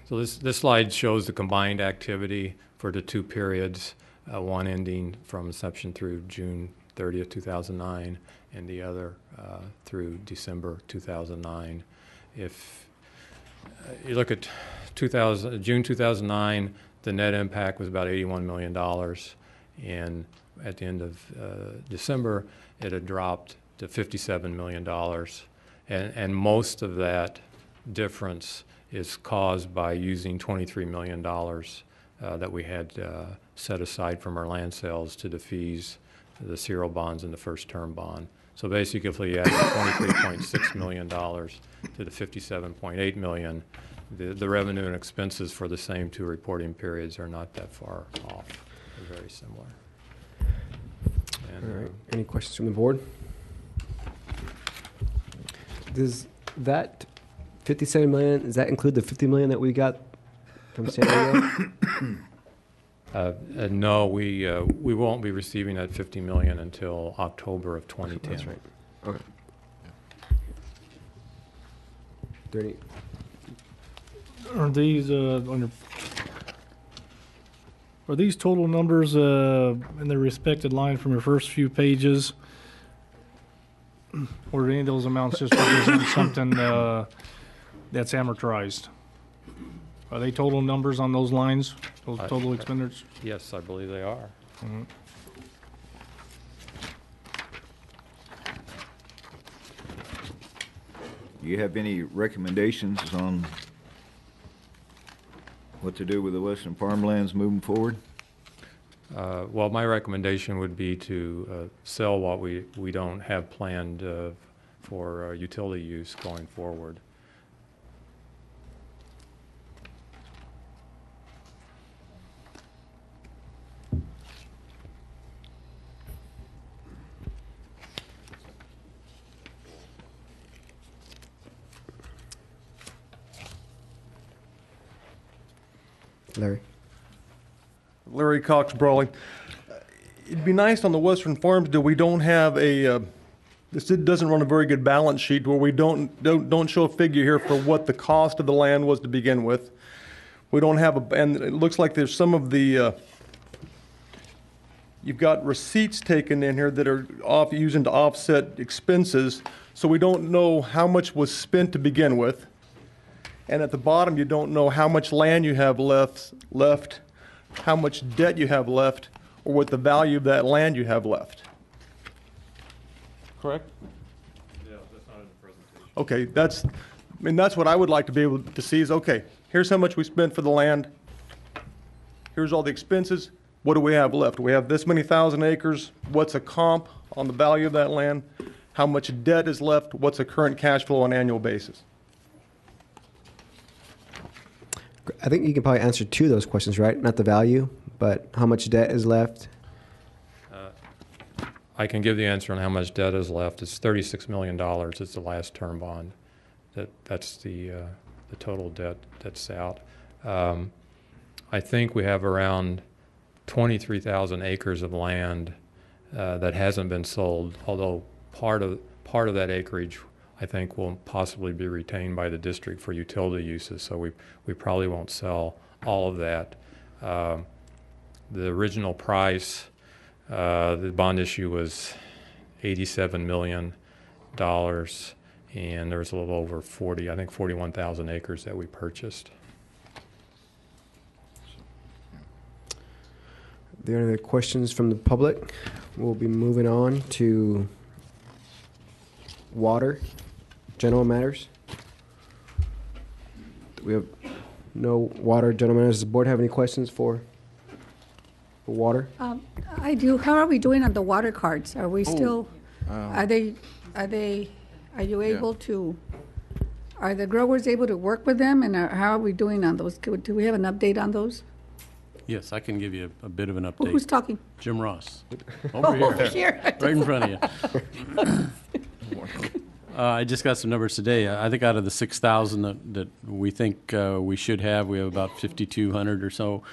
So this slide shows the combined activity for the two periods, one ending from inception through June 30th, 2009, and the other through December 2009. If you look at June 2009, the net impact was about $81 million, and at the end of December, it had dropped to $57 million, and most of that difference is caused by using $23 million that we had set aside from our land sales to defease the serial bonds and the first term bond. So basically, if you add $23.6 million to the $57.8 million, the revenue and expenses for the same two reporting periods are not that far off. They're very similar. And, all right. Any questions from the board? Does that $57 million, does that include the $50 million that we got from San Diego? No, we won't be receiving that $50 million until October of 2010. That's right. Okay. 30. Are these total numbers in the respected line from your first few pages, or do any of those amounts just represent something that's amortized? Are they total numbers on those lines, those total expenditures? Yes, I believe they are. Mm-hmm. Do you have any recommendations on what to do with the Western Farmlands moving forward? Well, my recommendation would be to sell what we don't have planned for utility use going forward. Larry. Larry Cox Brawley. It'd be nice on the Western Farms that we don't have a, this doesn't run a very good balance sheet where we don't show a figure here for what the cost of the land was to begin with. We don't have and it looks like there's some of the, you've got receipts taken in here that are using to offset expenses, so we don't know how much was spent to begin with. And at the bottom, you don't know how much land you have left, how much debt you have left, or what the value of that land you have left. Correct? Yeah, that's not in the presentation. Okay, that's what I would like to be able to see is, okay, here's how much we spent for the land. Here's all the expenses. What do we have left? We have this many thousand acres. What's a comp on the value of that land? How much debt is left? What's the current cash flow on an annual basis? I think you can probably answer two of those questions, right? Not the value, but how much debt is left? I can give the answer on how much debt is left. It's $36 million. It's the last term bond. That's the total debt that's out. I think we have around 23,000 acres of land that hasn't been sold, although part of that acreage I think will possibly be retained by the district for utility uses, so we probably won't sell all of that. The original price, the bond issue was $87 million, and there was a little over 41,000 acres that we purchased. Are there any other questions from the public? We'll be moving on to water, general matters. We have no water, general matters. Does the board have any questions for water? I do. How are we doing on the water cards? Are we still, are you able to, are the growers able to work with them, and how are we doing on those? Do we have an update on those? Yes, I can give you a bit of an update. Well, who's talking? Jim Ross. Over here. Right in front of you. I just got some numbers today. I think out of the 6,000 that we think we should have, we have about 5,200 or so.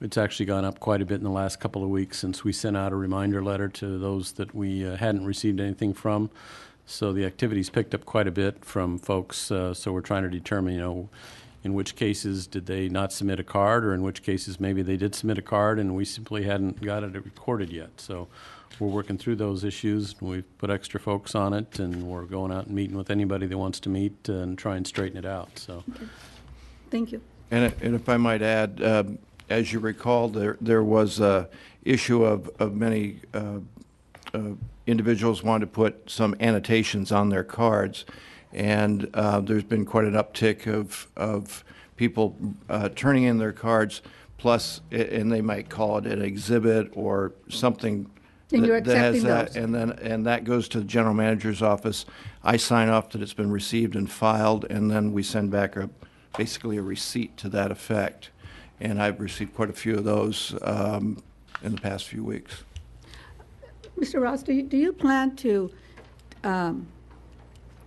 It's actually gone up quite a bit in the last couple of weeks since we sent out a reminder letter to those that we hadn't received anything from. So the activity's picked up quite a bit from folks. So we're trying to determine, in which cases did they not submit a card, or in which cases maybe they did submit a card and we simply hadn't got it recorded yet. So we're working through those issues. We've put extra folks on it, and we're going out and meeting with anybody that wants to meet and try and straighten it out. So, okay. Thank you. And if I might add, as you recall, there was a issue of many individuals wanted to put some annotations on their cards, and there's been quite an uptick of people turning in their cards, plus, and they might call it an exhibit or something. And you're that has accepting that, those. and that goes to the general manager's office. I sign off that it's been received and filed, and then we send back basically a receipt to that effect. And I've received quite a few of those in the past few weeks. Mr. Ross, do you plan to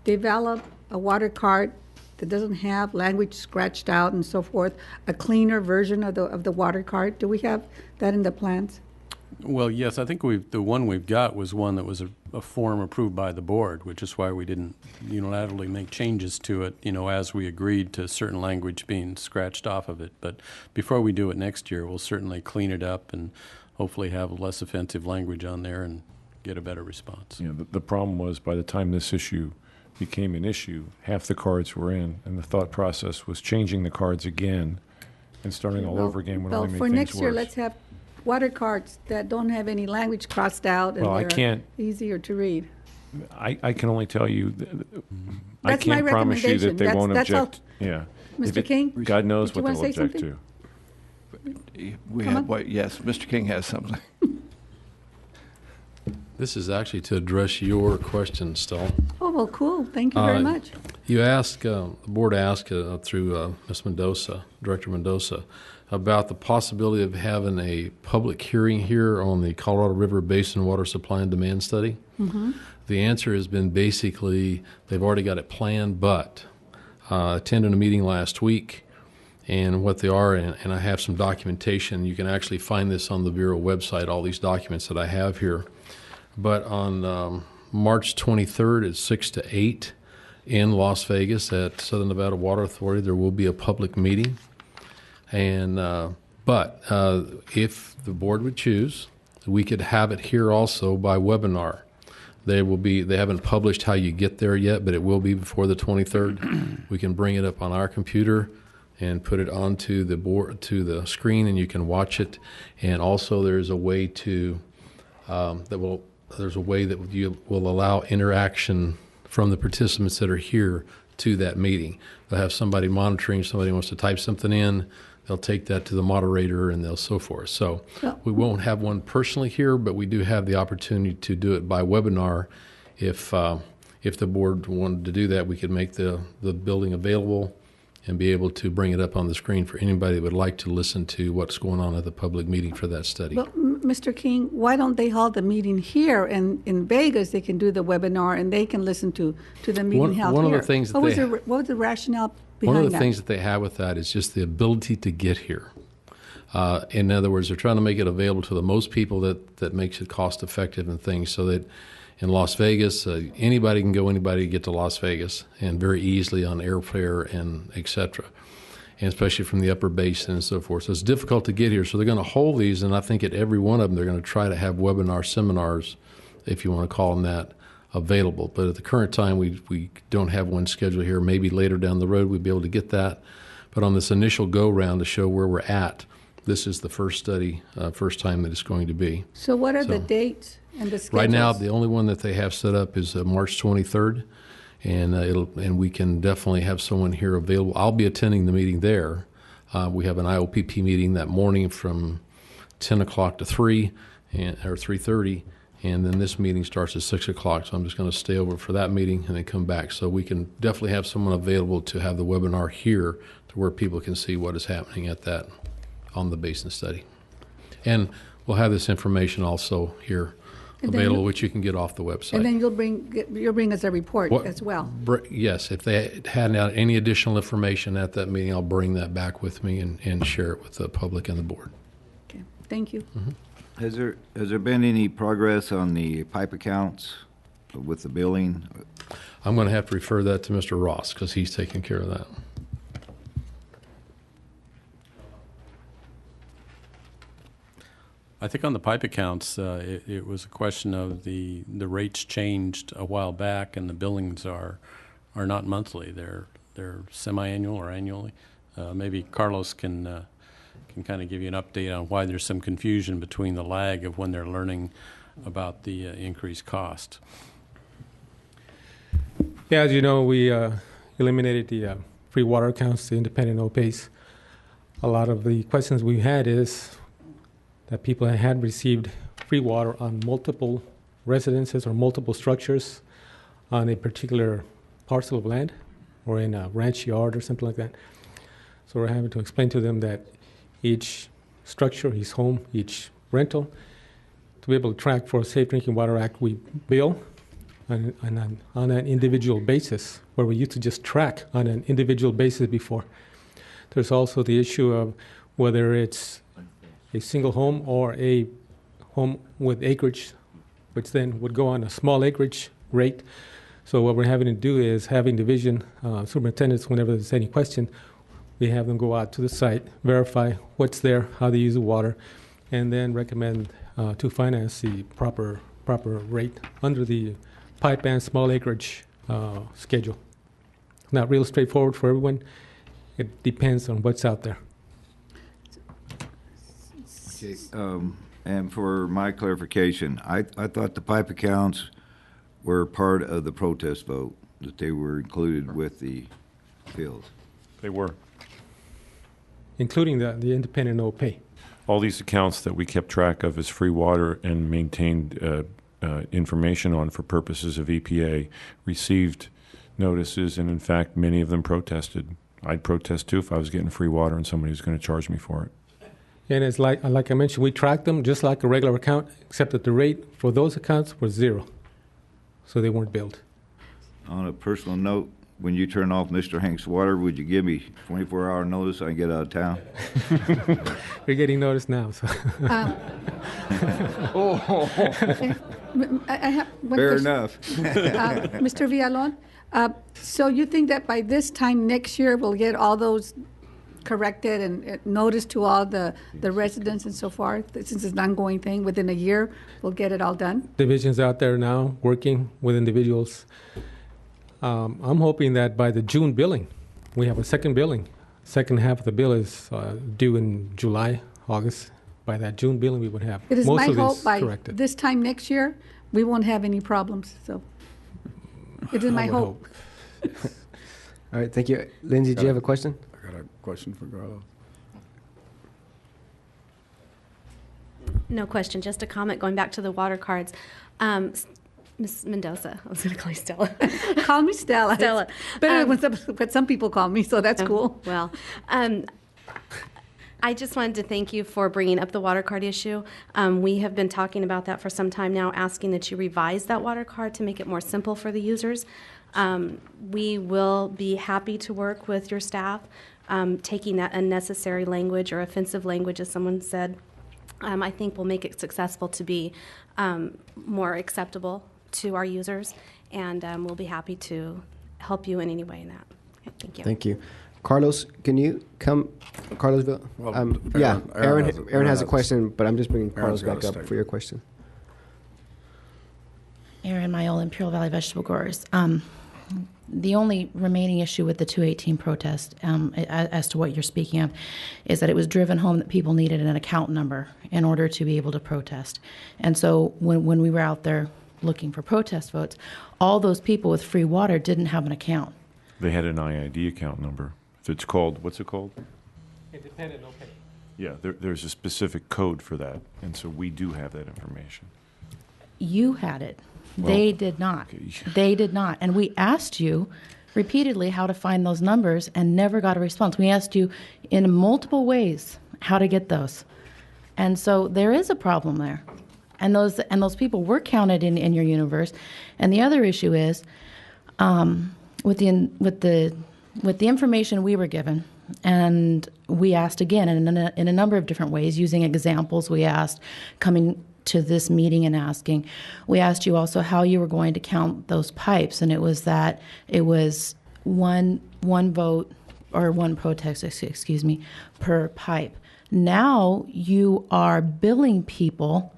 develop a water card that doesn't have language scratched out and so forth, a cleaner version of the water card? Do we have that in the plans? well, yes, I think the one we've got was one that was a form approved by the board, which is why we didn't unilaterally make changes to it, as we agreed to certain language being scratched off of it. But before we do it next year, we'll certainly clean it up and hopefully have less offensive language on there and get a better response. The problem was, by the time this issue became an issue, half the cards were in, and the thought process was changing the cards again and starting all over again would only make things worse. For next year, let's have water cards that don't have any language crossed out and they're easier to read. I can only tell you, I That's my can't promise you that they recommendation. won't That's object. all. Yeah. Mr. King? God knows did you what wanna they'll say object something? to. Yes, Mr. King has something. This is actually to address your question, Stella. Oh, well, cool. Thank you very much. You asked, the board asked through Ms. Mendoza, Director Mendoza, about the possibility of having a public hearing here on the Colorado River Basin Water Supply and Demand Study. Mm-hmm. The answer has been basically they've already got it planned, but attended a meeting last week, and what they are, and I have some documentation. You can actually find this on the Bureau website, all these documents that I have here. But on March 23rd at 6 to 8 in Las Vegas at Southern Nevada Water Authority, there will be a public meeting. And but if the board would choose, we could have it here also by webinar. They haven't published how you get there yet, but it will be before the 23rd. We can bring it up on our computer and put it onto the board, to the screen, and you can watch it. And also there's a way to there's a way that you will allow interaction from the participants that are here to that meeting. They'll have somebody monitoring. Somebody wants to type something in, they'll take that to the moderator, and they'll so forth. So we won't have one personally here, but we do have the opportunity to do it by webinar. If the board wanted to do that, we could make the building available and be able to bring it up on the screen for anybody that would like to listen to what's going on at the public meeting for that study. Well, Mr. King, why don't they hold the meeting here in Vegas? They can do the webinar and they can listen to the meeting held here. One of the things that what was the rationale behind One of the that? things that they have with that is just the ability to get here. In other words, they're trying to make it available to the most people that makes it cost effective and things, so that in Las Vegas, anybody can go, anybody can get to Las Vegas, and very easily on airfare and et cetera, and especially from the upper basin and so forth. So it's difficult to get here. So they're going to hold these, and I think at every one of them they're going to try to have webinar seminars, if you want to call them that, available. But at the current time, we don't have one scheduled here. Maybe later down the road we'd be able to get that. But on this initial go-round to show where we're at, this is the first study, first time that it's going to be. So what are the dates and the schedules? Right now, the only one that they have set up is March 23rd, and we can definitely have someone here available. I'll be attending the meeting there. We have an IOPP meeting that morning from 10 o'clock to 3 or 3:30, and then this meeting starts at 6 o'clock. So I'm just going to stay over for that meeting and then come back. So we can definitely have someone available to have the webinar here to where people can see what is happening at that on the basin study. And we'll have this information also here available, which you can get off the website. And then you'll bring us a report as well. Yes, if they had any additional information at that meeting, I'll bring that back with me and share it with the public and the board. Okay, thank you. Mm-hmm. Has there been any progress on the pipe accounts with the billing? I'm going to have to refer that to Mr. Ross because he's taking care of that. I think on the pipe accounts, it was a question of the rates changed a while back, and the billings are not monthly. They're semi-annual or annually. Maybe Carlos can kind of give you an update on why there's some confusion between the lag of when they're learning about the increased cost. Yeah, as you know, we eliminated the free water accounts, the independent no-pays. A lot of the questions we had is that people had received free water on multiple residences or multiple structures on a particular parcel of land or in a ranch yard or something like that. So we're having to explain to them that each structure, each home, each rental, to be able to track for Safe Drinking Water Act, we bill on an individual basis, where we used to just track on an individual basis before. There's also the issue of whether it's a single home or a home with acreage, which then would go on a small acreage rate. So what we're having to do is having division superintendents, whenever there's any question, we have them go out to the site, verify what's there, how they use the water, and then recommend to finance the proper rate under the pipe and small acreage schedule. Not real straightforward for everyone. It depends on what's out there. Okay, and for my clarification, I thought the pipe accounts were part of the protest vote, that they were included with the bills. They were. Including the independent no pay. All these accounts that we kept track of as free water and maintained information on for purposes of EPA received notices, and in fact, many of them protested. I'd protest too if I was getting free water and somebody was going to charge me for it. And it's like I mentioned, we tracked them just like a regular account, except that the rate for those accounts was 0. So they weren't billed. On a personal note, when you turn off Mr. Hank's water, would you give me 24-hour notice so I can get out of town? You're getting noticed now. So. I have one Fair question. enough. Mr. Villalon, so you think that by this time next year, we'll get all those corrected and noticed to all the residents and so forth, since it's an ongoing thing, within a year, we'll get it all done? Divisions out there now working with individuals. I'm hoping that by the June billing, we have a second billing. Second half of the bill is due in July, August. By that June billing, we would have It is most my of hope these by corrected. this time next year, we won't have any problems, so. It is my would hope. All right, thank you. Lindsay, do you have a question? I got a question for Carlos. No question, just a comment going back to the water cards. Ms. Mendoza, I was going to call you Stella. Call me Stella. Stella. It's better what some people call me, so that's cool. Well, I just wanted to thank you for bringing up the water card issue. We have been talking about that for some time now, asking that you revise that water card to make it more simple for the users. We will be happy to work with your staff, taking that unnecessary language or offensive language, as someone said. I think will make it successful to be more acceptable to our users, and we'll be happy to help you in any way in that. Okay, thank you. Thank you. Carlos, can you come? Carlos, Aaron has a question, but I'm just bringing Carlos back up for your question. Aaron Mayol, Imperial Valley Vegetable Growers. The only remaining issue with the 218 protest, as to what you're speaking of, is that it was driven home that people needed an account number in order to be able to protest. And so when we were out there looking for protest votes, all those people with free water didn't have an account. They had an IID account number. It's called, what's it called? Independent no pay. Yeah, there's a specific code for that, and so we do have that information. You had it. Well, they did not. Okay. They did not. And we asked you repeatedly how to find those numbers and never got a response. We asked you in multiple ways how to get those. And so there is a problem there. And those people were counted in your universe. And the other issue is with the information we were given, and we asked again in a number of different ways, using examples. We asked, coming to this meeting and asking, we asked you also how you were going to count those pipes, and it was that it was one vote or one protest, excuse me, per pipe. Now you are billing people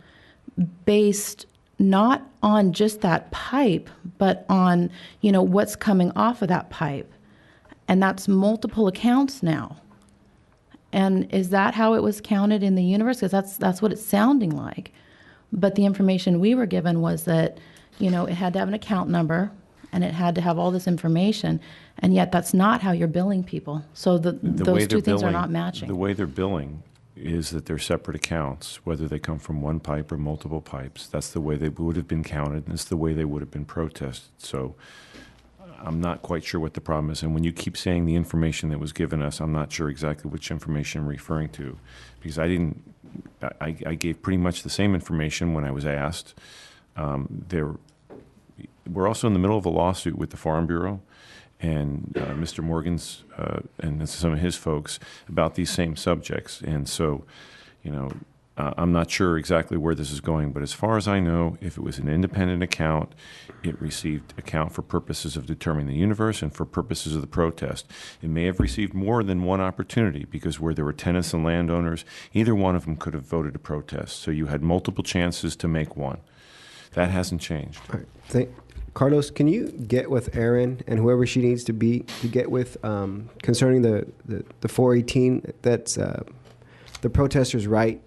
based not on just that pipe, but on, what's coming off of that pipe. And that's multiple accounts now. And is that how it was counted in the universe? Because that's what it's sounding like. But the information we were given was that, it had to have an account number and it had to have all this information, and yet that's not how you're billing people. So those two things are not matching. The way they're billing is that they're separate accounts, whether they come from one pipe or multiple pipes. That's the way they would have been counted, and it's the way they would have been protested. So I'm not quite sure what the problem is. And when you keep saying the information that was given us, I'm not sure exactly which information I'm referring to, because I gave pretty much the same information when I was asked. We're also in the middle of a lawsuit with the Farm Bureau and Mr. Morgan's and some of his folks about these same subjects. And so, I'm not sure exactly where this is going, but as far as I know, if it was an independent account, it received account for purposes of determining the universe and for purposes of the protest. It may have received more than one opportunity, because where there were tenants and landowners, either one of them could have voted to protest. So you had multiple chances to make one. That hasn't changed. All right. Carlos, can you get with Erin and whoever she needs to get with concerning the 418? That's the protesters' right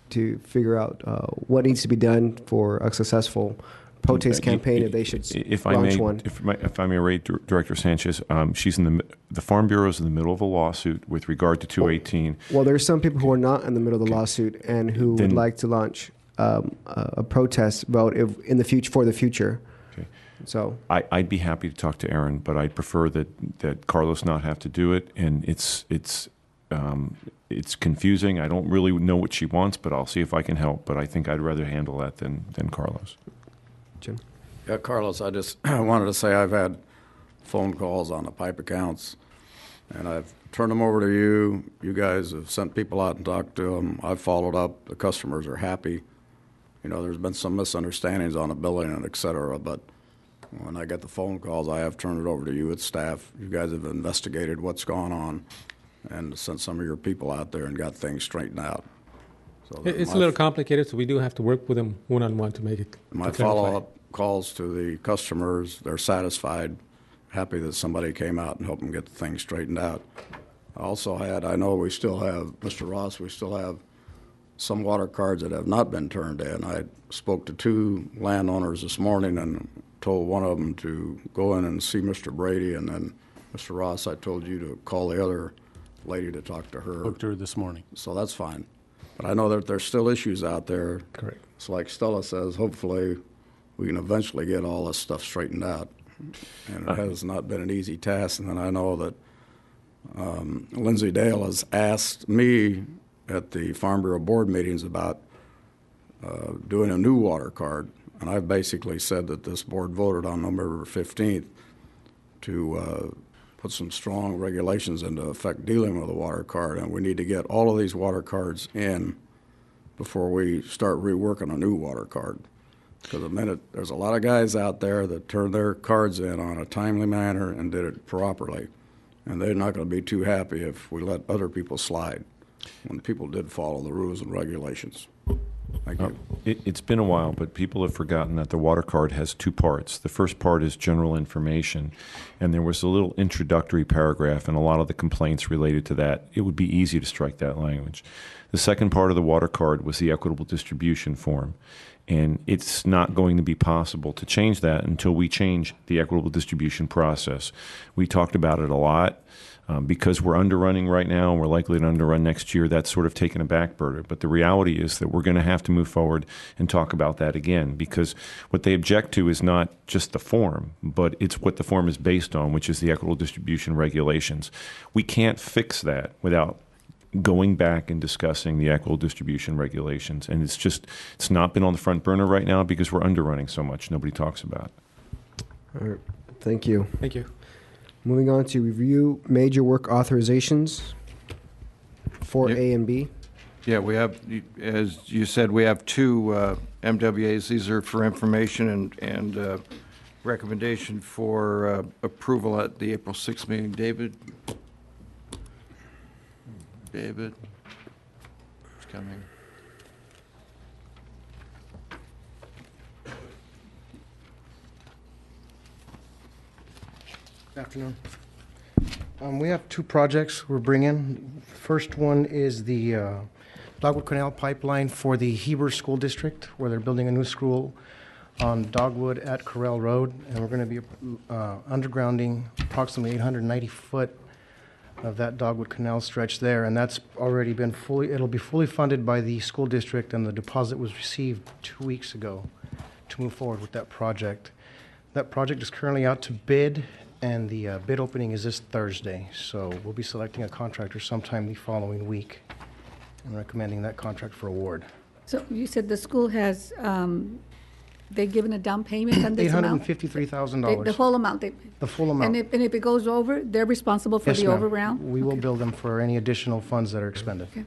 to figure out what needs to be done for a successful protest campaign, if they should launch one. If I may rate Director Sanchez, she's in the Farm Bureau is in the middle of a lawsuit with regard to 218. Well, there's some people who are not in the middle of the lawsuit and who would like to launch a protest vote in the future for the future. Okay. So I'd be happy to talk to Aaron, but I'd prefer that Carlos not have to do it, and it's confusing. I don't really know what she wants, but I'll see if I can help. But I think I'd rather handle that than Carlos. Jim? Yeah, Carlos, I just wanted to say I've had phone calls on the pipe accounts, and I've turned them over to you. You guys have sent people out and talked to them. I've followed up. The customers are happy. You know, there's been some misunderstandings on the billing and et cetera, but when I get the phone calls, I have turned it over to you at staff. You guys have investigated what's gone on and sent some of your people out there and got things straightened out. So It's a little complicated, so we do have to work with them one-on-one to make it. my to clarify. follow-up calls to the customers, they're satisfied, happy that somebody came out and helped them get the thing straightened out. I know we still have, Mr. Ross, we still have some water cards that have not been turned in. I spoke to 2 landowners this morning and told one of them to go in and see Mr. Brady, and then Mr. Ross, I told you to call the other lady to talk to her. Spoke to her this morning. So that's fine. But I know that there's still issues out there. Correct. So like Stella says, hopefully we can eventually get all this stuff straightened out. And it has not been an easy task. And then I know that Lindsay Dale has asked me at the Farm Bureau board meetings about doing a new water card. And I've basically said that this board voted on November 15th to put some strong regulations into effect dealing with a water card, and we need to get all of these water cards in before we start reworking a new water card. Because there's a lot of guys out there that turned their cards in on a timely manner and did it properly, and they're not going to be too happy if we let other people slide when people did follow the rules and regulations. Thank you. It's been a while, but people have forgotten that the water card has 2 parts. The first part is general information, and there was a little introductory paragraph, and a lot of the complaints related to that. It would be easy to strike that language. The second part of the water card was the equitable distribution form, and it's not going to be possible to change that until we change the equitable distribution process. We talked about it a lot. Because we're underrunning right now and we're likely to underrun next year, that's sort of taken a back burner. But the reality is that we're going to have to move forward and talk about that again, because what they object to is not just the form, but it's what the form is based on, which is the equitable distribution regulations. We can't fix that without going back and discussing the equitable distribution regulations. And it's not been on the front burner right now because we're underrunning so much. Nobody talks about it. All right. Thank you. Thank you. Moving on to review major work authorizations, 4A and B. Yeah, we have, as you said, we have 2 MWAs. These are for information and recommendation for approval at the April 6th meeting. David? David? Who's coming? Good afternoon. We have 2 projects we're bringing. First one is the Dogwood Canal pipeline for the Heber School District, where they're building a new school on Dogwood at Corral Road, and we're going to be undergrounding approximately 890 foot of that Dogwood Canal stretch there, and that's already been it'll be fully funded by the school district, and the deposit was received 2 weeks ago to move forward with that project. That project is currently out to bid, and the bid opening is this Thursday, so we'll be selecting a contractor sometime the following week and recommending that contract for award. So you said the school has, they've given a down payment on this amount? $853,000. The whole amount? The full amount. And if it goes over, they're responsible for Yes, the ma'am. overround? We will bill them for any additional funds that are expended. Okay.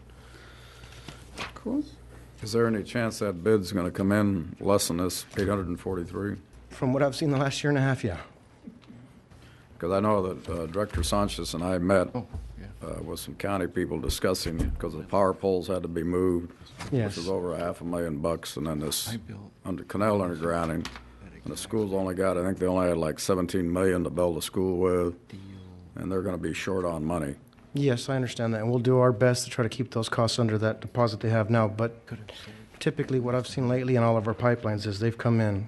Cool. Is there any chance that bid's going to come in less than this 843? From what I've seen the last year and a half, yeah. Because I know that Director Sanchez and I met with some county people discussing, because the power poles had to be moved, Yes. which was over $500,000, and then this canal undergrounding, and the school's only got, I think they only had like $17 million to build a school with, and they're going to be short on money. Yes, I understand that, and we'll do our best to try to keep those costs under that deposit they have now, but typically what I've seen lately in all of our pipelines is they've come in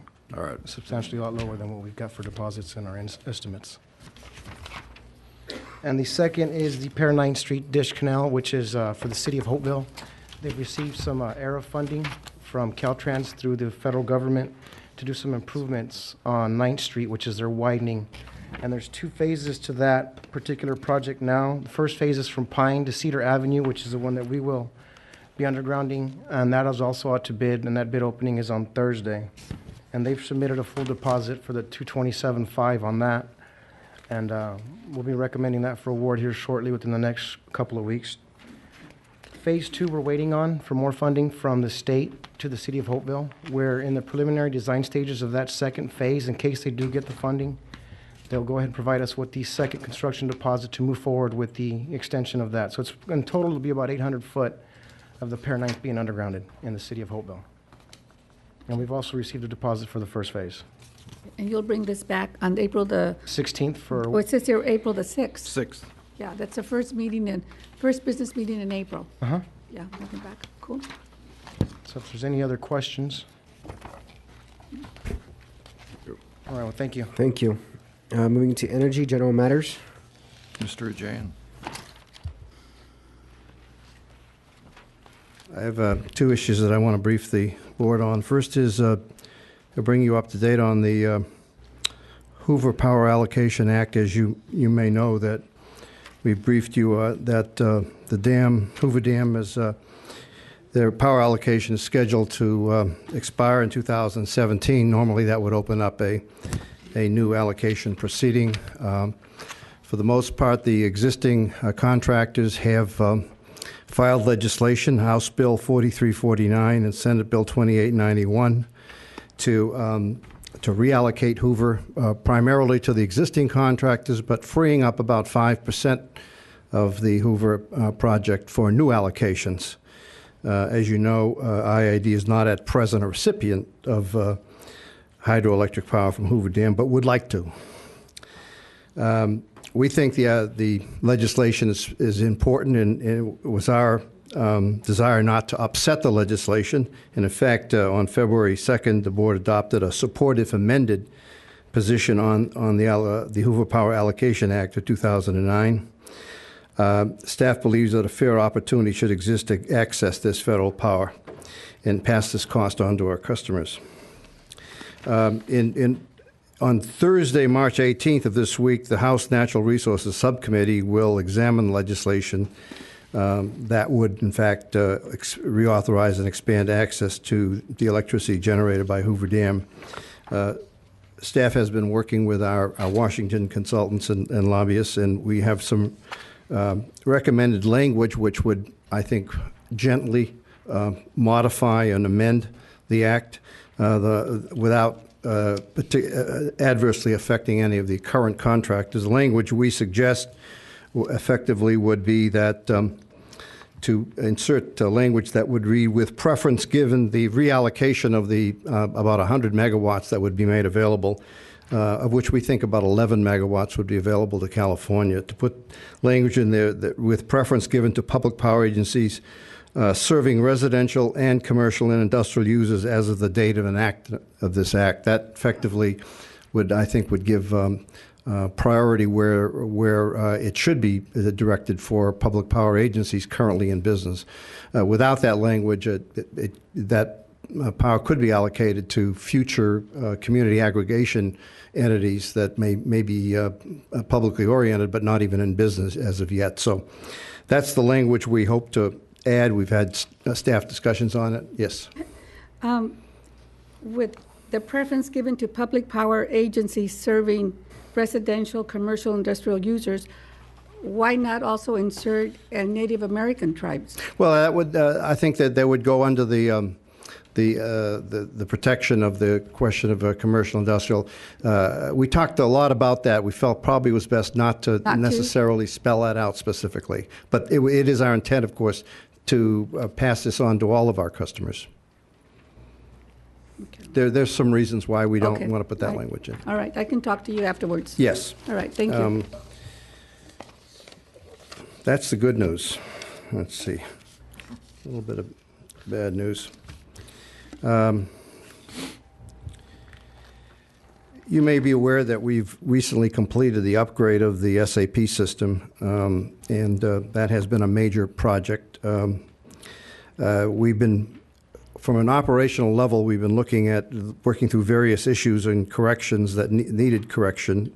substantially a lot lower than what we've got for deposits in our estimates. And the second is the Pear 9th Street Dish Canal, which is for the city of Hopeville. They've received some ERA funding from Caltrans through the federal government to do some improvements on 9th Street, which is their widening. And there's 2 phases to that particular project now. The first phase is from Pine to Cedar Avenue, which is the one that we will be undergrounding, and that is also out to bid, and that bid opening is on Thursday. And they've submitted a full deposit for the $227,500 on that. And we'll be recommending that for award here shortly within the next couple of weeks. Phase 2, we're waiting on for more funding from the state to the city of Hopeville. We're in the preliminary design stages of that second phase. In case they do get the funding, they'll go ahead and provide us with the second construction deposit to move forward with the extension of that. So it's in total, it'll be about 800 foot of the Pier 9 being undergrounded in the city of Hopeville. And we've also received a deposit for the first phase. And you'll bring this back on April the 16th for... Oh, it says here April the 6th. 6th. Yeah, that's the first business meeting in April. Uh-huh. Yeah, bring it back. Cool. So if there's any other questions. All right, well, thank you. Thank you. Moving to energy, general matters. Mr. Ajayan. I have two issues that I want to brief the board on. First is to bring you up to date on the Hoover Power Allocation Act. As you may know, that we briefed you that the dam, Hoover Dam, is their power allocation is scheduled to expire in 2017. Normally, that would open up a new allocation proceeding. For the most part, the existing contractors have filed legislation, House Bill 4349 and Senate Bill 2891, to reallocate Hoover primarily to the existing contractors, but freeing up about 5% of the Hoover project for new allocations. As you know, IID is not at present a recipient of hydroelectric power from Hoover Dam, but would like to. We think the legislation is important, and it was our desire not to upset the legislation. And in fact, on February 2nd, the board adopted a supportive amended position on the Hoover Power Allocation Act of 2009. Staff believes that a fair opportunity should exist to access this federal power and pass this cost on to our customers. On Thursday, March 18th of this week, the House Natural Resources Subcommittee will examine legislation that would, in fact, reauthorize and expand access to the electricity generated by Hoover Dam. Staff has been working with our Washington consultants and lobbyists, and we have some recommended language which would, I think, gently modify and amend the act without adversely affecting any of the current contractors. The language we suggest effectively would be that to insert language that would read, with preference given the reallocation of the about 100 megawatts that would be made available, of which we think about 11 megawatts would be available to California, to put language in there that with preference given to public power agencies serving residential and commercial and industrial users as of the date of this act. That effectively would, I think, would give priority where it should be directed for public power agencies currently in business. Without that language, that power could be allocated to future community aggregation entities that may be publicly oriented but not even in business as of yet. So that's the language we hope to add. We've had staff discussions on it. Yes. With the preference given to public power agencies serving residential, commercial, industrial users, why not also insert Native American tribes? Well, that would I think that would go under the protection of the question of commercial industrial. We talked a lot about that. We felt probably it was best not to necessarily spell that out specifically. But it is our intent, of course, to pass this on to all of our customers. Okay. There's some reasons why we don't want to put that language in. All right, I can talk to you afterwards. Yes. All right, thank you. That's the good news. Let's see. A little bit of bad news. You may be aware that we've recently completed the upgrade of the SAP system, and that has been a major project. We've been, from an operational level, we've been looking at working through various issues and corrections that needed correction.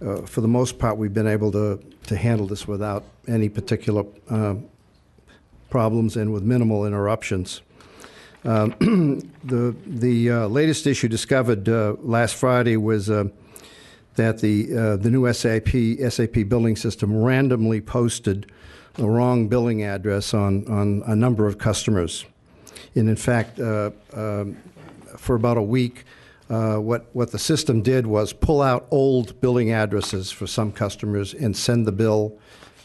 For the most part, we've been able to handle this without any particular problems and with minimal interruptions. The latest issue discovered last Friday was that the new SAP billing system randomly posted a wrong billing address on a number of customers. And in fact, for about a week, what the system did was pull out old billing addresses for some customers and send the bill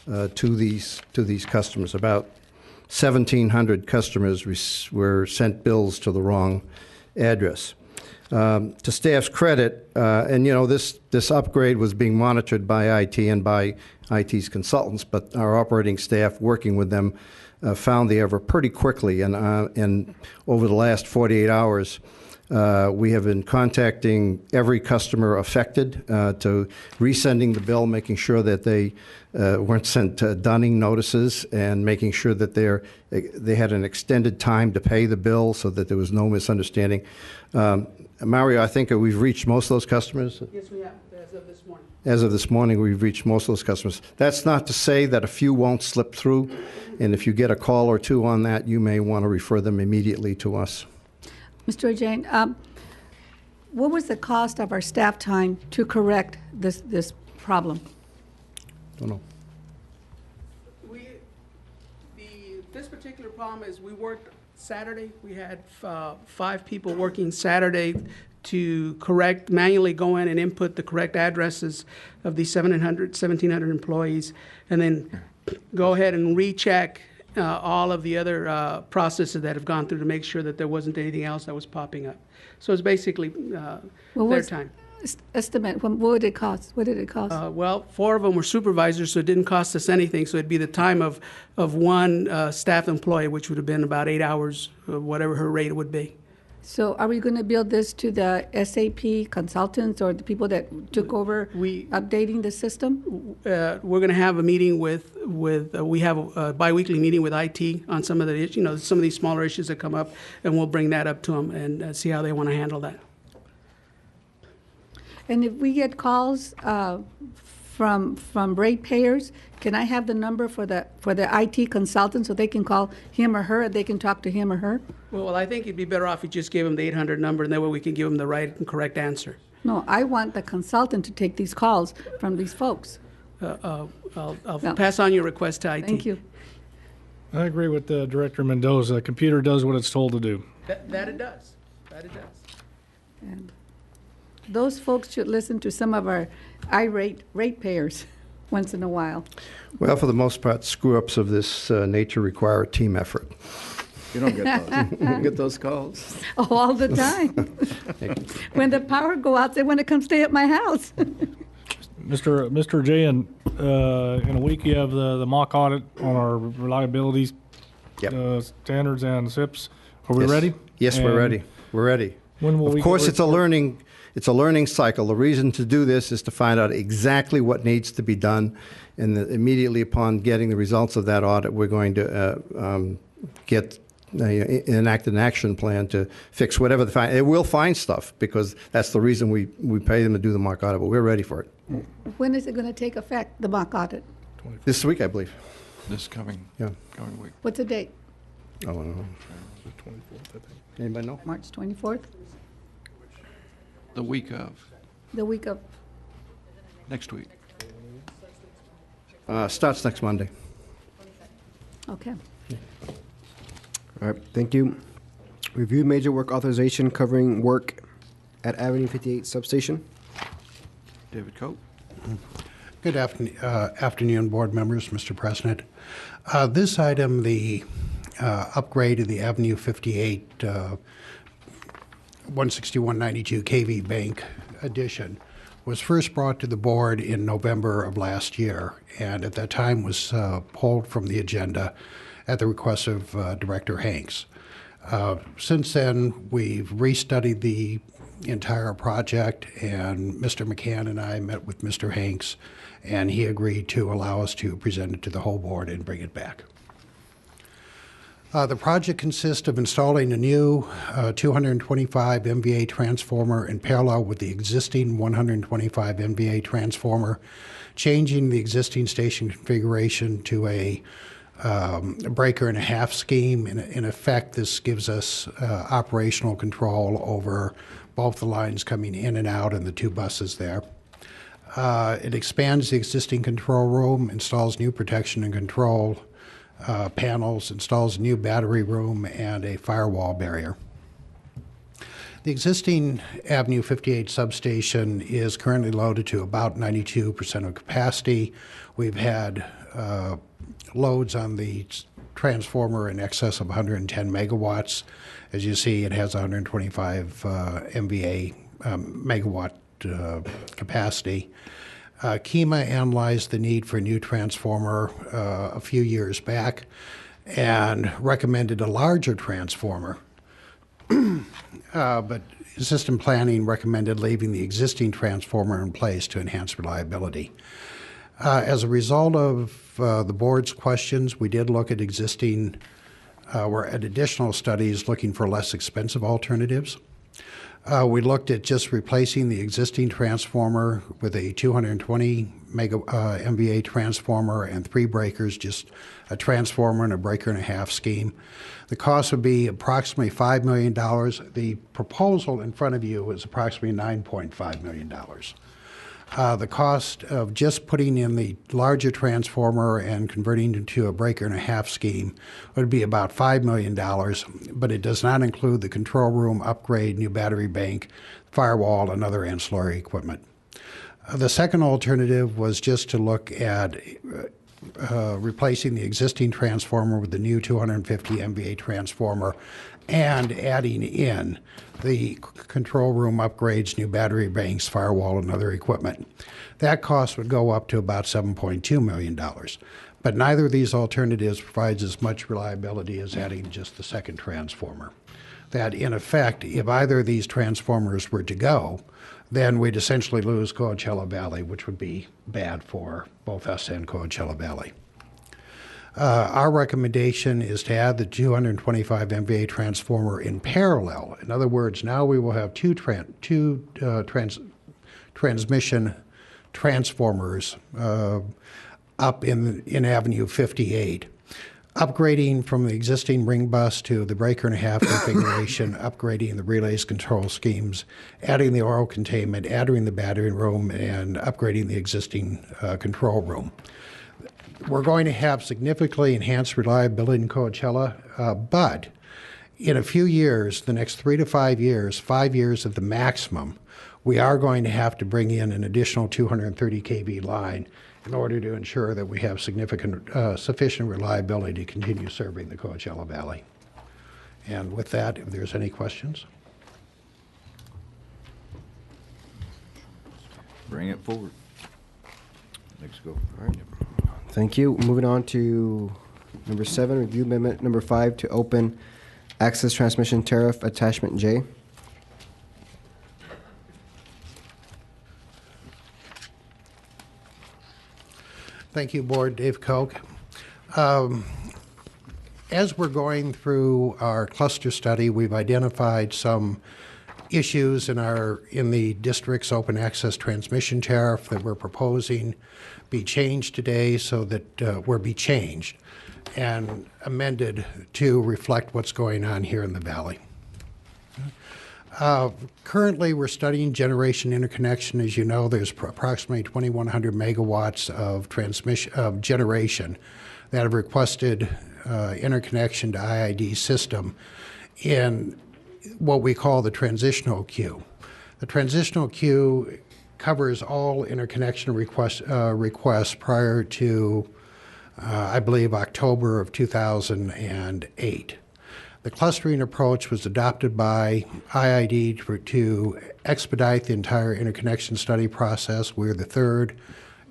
to these customers. About 1,700 customers were sent bills to the wrong address. To staff's credit, and this upgrade was being monitored by IT and by IT's consultants, but our operating staff working with them found the error pretty quickly. And over the last 48 hours, we have been contacting every customer affected to resending the bill, making sure that they weren't sent dunning notices, and making sure that they had an extended time to pay the bill so that there was no misunderstanding. Mario, I think we've reached most of those customers. Yes, we have, as of this morning. As of this morning, we've reached most of those customers. That's not to say that a few won't slip through, and if you get a call or two on that, you may want to refer them immediately to us. Mr. Ajane, what was the cost of our staff time to correct this problem? Don't know. This particular problem is we worked Saturday. We had 5 people working Saturday to manually go in and input the correct addresses of these 1,700 employees, and then go ahead and recheck all of the other processes that have gone through to make sure that there wasn't anything else that was popping up. So it's basically their time. Estimate, what would it cost? What did it cost? Well, 4 of them were supervisors, so it didn't cost us anything. So it'd be the time of one staff employee, which would have been about 8 hours, whatever her rate would be. So are we going to build this to the SAP consultants or the people that took over updating the system? We're going to have a meeting we have a biweekly meeting with IT on some of the some of these smaller issues that come up, and we'll bring that up to them and see how they want to handle that. And if we get calls from ratepayers, can I have the number for the IT consultant so they can call him or her, and they can talk to him or her? Well, I think it'd be better off if you just gave them the 800 number, and that way we can give them the right and correct answer. No, I want the consultant to take these calls from these folks. I'll pass on your request to IT. Thank you. I agree with Director Mendoza. The computer does what it's told to do. That it does. That it does. And those folks should listen to some of our irate ratepayers once in a while. Well, for the most part, screw-ups of this nature require a team effort. You don't get those. You don't get those calls. Oh, all the time. When the power go out, they want to come stay at my house. Mr. J, in a week you have the mock audit on our reliability standards and SIPs. Are we ready? Yes, we're ready. We're ready. When will of course, it's a learning cycle. The reason to do this is to find out exactly what needs to be done, and immediately upon getting the results of that audit, we're going to enact an action plan to fix whatever the find. It will find stuff because that's the reason we pay them to do the mock audit. But we're ready for it. When is it going to take effect, the mock audit? This week, I believe. This coming week. What's the date? Oh, I don't know. The 24th, I think. Anybody know? March 24th? The week of. The week of. Next week. Starts next Monday. Okay. All right, thank you. Review major work authorization covering work at Avenue 58 substation. David Cope. Good afternoon, board members, Mr. President. This item, the upgrade of the Avenue 58 16192 KV Bank addition, was first brought to the board in November of last year, and at that time was pulled from the agenda at the request of Director Hanks. Since then, we've restudied the entire project, and Mr. McCann and I met with Mr. Hanks, and he agreed to allow us to present it to the whole board and bring it back. The project consists of installing a new 225 MVA transformer in parallel with the existing 125 MVA transformer, changing the existing station configuration to a breaker and a half scheme. In effect, this gives us operational control over both the lines coming in and out and the 2 buses there. It expands the existing control room, installs new protection and control panels, installs a new battery room, and a firewall barrier. The existing Avenue 58 substation is currently loaded to about 92% of capacity. We've had loads on the transformer in excess of 110 megawatts. As you see, it has 125 MVA megawatt capacity. KEMA analyzed the need for a new transformer a few years back and recommended a larger transformer. But system planning recommended leaving the existing transformer in place to enhance reliability. As a result of the board's questions, we did look at additional studies looking for less expensive alternatives. We looked at just replacing the existing transformer with a 220 MVA transformer and 3 breakers, just a transformer and a breaker and a half scheme. The cost would be approximately $5 million. The proposal in front of you is approximately $9.5 million. The cost of just putting in the larger transformer and converting into a breaker and a half scheme would be about $5 million, but it does not include the control room upgrade, new battery bank, firewall, and other ancillary equipment. The second alternative was just to look at replacing the existing transformer with the new 250 MVA transformer and adding in the control room upgrades, new battery banks, firewall, and other equipment. That cost would go up to about $7.2 million. But neither of these alternatives provides as much reliability as adding just the second transformer. That, in effect, if either of these transformers were to go, then we'd essentially lose Coachella Valley, which would be bad for both us and Coachella Valley. Our recommendation is to add the 225 MVA transformer in parallel. In other words, now we will have two transmission transformers up in Avenue 58. Upgrading from the existing ring bus to the breaker and a half configuration, upgrading the relays control schemes, adding the oil containment, adding the battery room, and upgrading the existing control room. We're going to have significantly enhanced reliability in Coachella, but in a few years, the next 3 to 5 years, 5 years at the maximum, we are going to have to bring in an additional 230 kV line in order to ensure that we have sufficient reliability to continue serving the Coachella Valley. And with that, if there's any questions. Bring it forward. Let's go. All right. Thank you. Moving on to number 7, review amendment number 5 to open access transmission tariff attachment J. Thank you, Board. Dave Koch. As we're going through our cluster study, we've identified some issues in the district's open access transmission tariff that we're proposing be changed today so that be changed and amended to reflect what's going on here in the Valley. Currently, we're studying generation interconnection. As you know, there's approximately 2,100 megawatts of generation that have requested interconnection to IID system in what we call the transitional queue. The transitional queue covers all interconnection requests prior to, I believe, October of 2008. The clustering approach was adopted by IID to expedite the entire interconnection study process. We're the third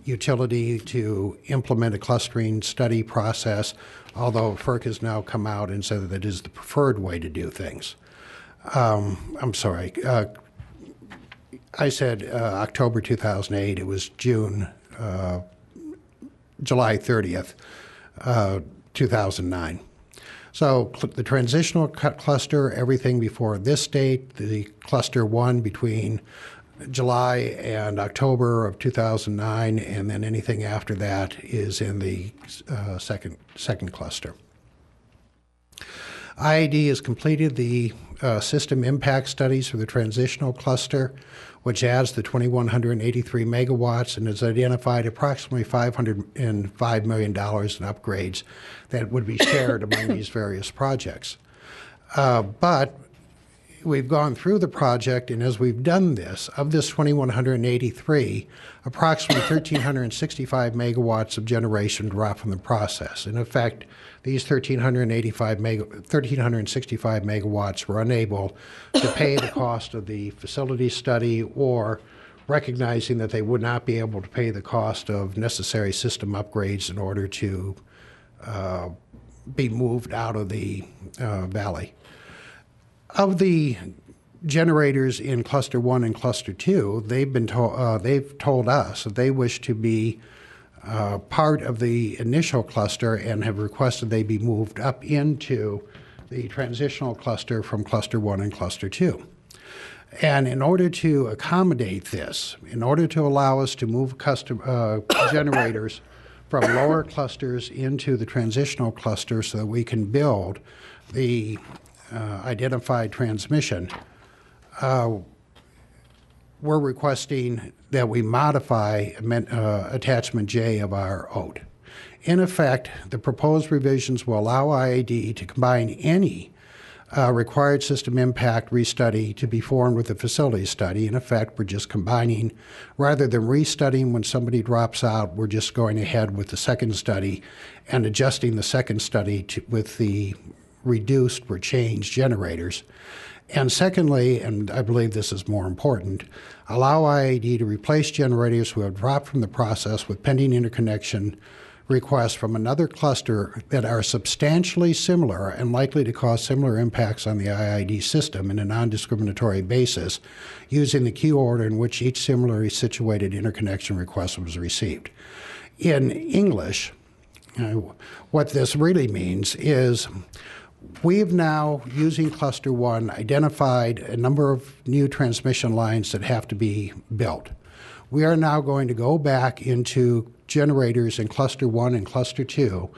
utility to implement a clustering study process, although FERC has now come out and said that it is the preferred way to do things. I'm sorry. I said October 2008. It was July 30th, 2009. So the transitional cluster, everything before this date, the cluster 1 between July and October of 2009, and then anything after that is in the second cluster. IID has completed the system impact studies for the transitional cluster, which adds the 2,183 megawatts and has identified approximately $505 million in upgrades that would be shared among these various projects. But we've gone through the project, and as we've done this, of this 2,183, approximately 1,365 megawatts of generation drop from the process. In effect, these 1,365 megawatts were unable to pay the cost of the facility study, or recognizing that they would not be able to pay the cost of necessary system upgrades in order to be moved out of the valley. Of the generators in Cluster 1 and Cluster 2, they've told us that they wish to be part of the initial cluster and have requested they be moved up into the transitional cluster from Cluster 1 and Cluster 2. And in order to accommodate this, in order to allow us to move generators from lower clusters into the transitional cluster so that we can build the identified transmission, we're requesting that we modify Attachment J of our OAT. In effect, the proposed revisions will allow IID to combine any required system impact restudy to be formed with the facility study. In effect, we're just combining, rather than restudying when somebody drops out, we're just going ahead with the second study and adjusting the second study with the reduced or changed generators. And secondly, and I believe this is more important, allow IID to replace generators who have dropped from the process with pending interconnection requests from another cluster that are substantially similar and likely to cause similar impacts on the IID system in a non-discriminatory basis, using the queue order in which each similarly situated interconnection request was received. In English, what this really means is we've now, using Cluster 1, identified a number of new transmission lines that have to be built. We are now going to go back into generators in Cluster 1 and Cluster 2,